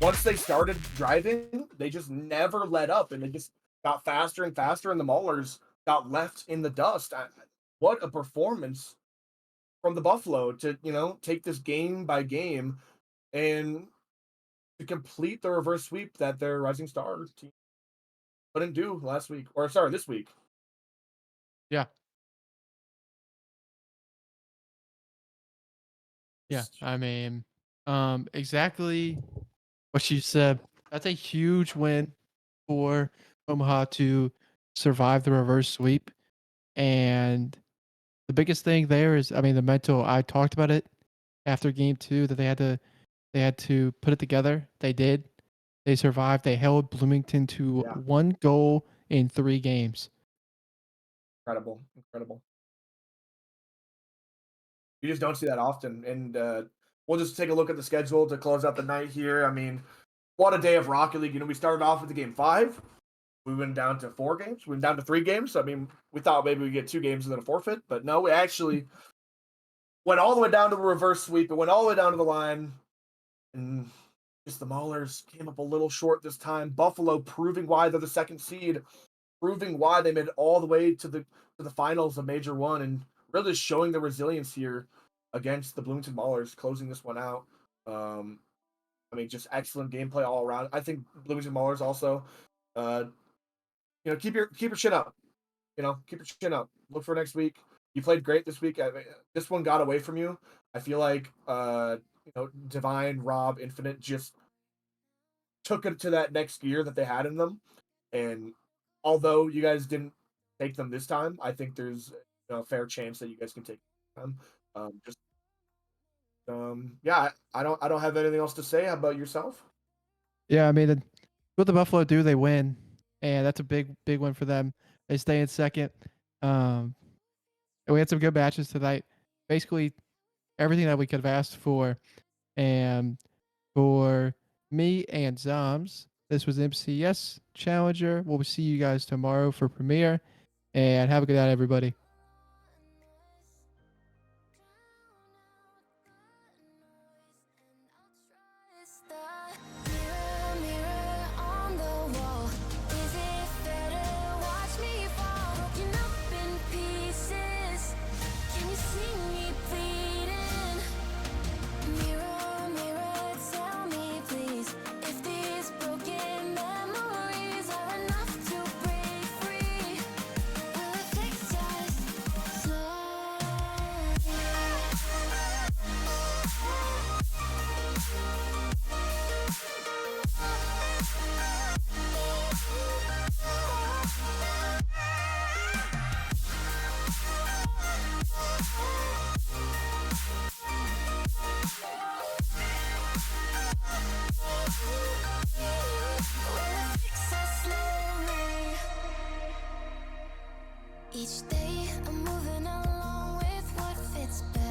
S7: once they started driving, they just never let up, and they just got faster and faster, and the Maulers got left in the dust. What a performance from the Buffalo to, take this game by game and to complete the reverse sweep that their Rising Star team couldn't do this week.
S8: Yeah. Yeah. I mean, exactly what you said. That's a huge win for Omaha to survive the reverse sweep. And the biggest thing there is, I mean, the mental. I talked about it after game 2 that they had to put it together. They did. They survived. They held Bloomington to 1 goal in 3 games.
S7: Incredible. You just don't see that often. And we'll just take a look at the schedule to close out the night here. I mean, what a day of Rocket League. We started off with the game 5. We went down to 4 games. We went down to 3 games. I mean, we thought maybe we'd get 2 games and then a forfeit. But no, we actually went all the way down to a reverse sweep. It went all the way down to the line. And just the Maulers came up a little short this time. Buffalo proving why they're the 2nd seed. Proving why they made it all the way to the finals of Major 1. And really showing the resilience here against the Bloomington Maulers, closing this one out. I mean, just excellent gameplay all around. I think Bloomington Maulers also, keep your chin up. Keep your chin up. Look for next week. You played great this week. This one got away from you. I feel like, Divine, Rob, Infinite just took it to that next gear that they had in them. And although you guys didn't take them this time, I think there's a fair chance that you guys can take them. I don't have anything else to say. How about yourself?
S8: Yeah, I mean, what the Buffalo do, they win, and that's a big win for them. They stay in second. And we had some good matches tonight. Basically, everything that we could have asked for. And for me and Zoms, this was MCS Challenger. We'll see you guys tomorrow for premiere, and have a good night, everybody.
S1: Mirror, mirror, tell me I'm moving along with what fits best.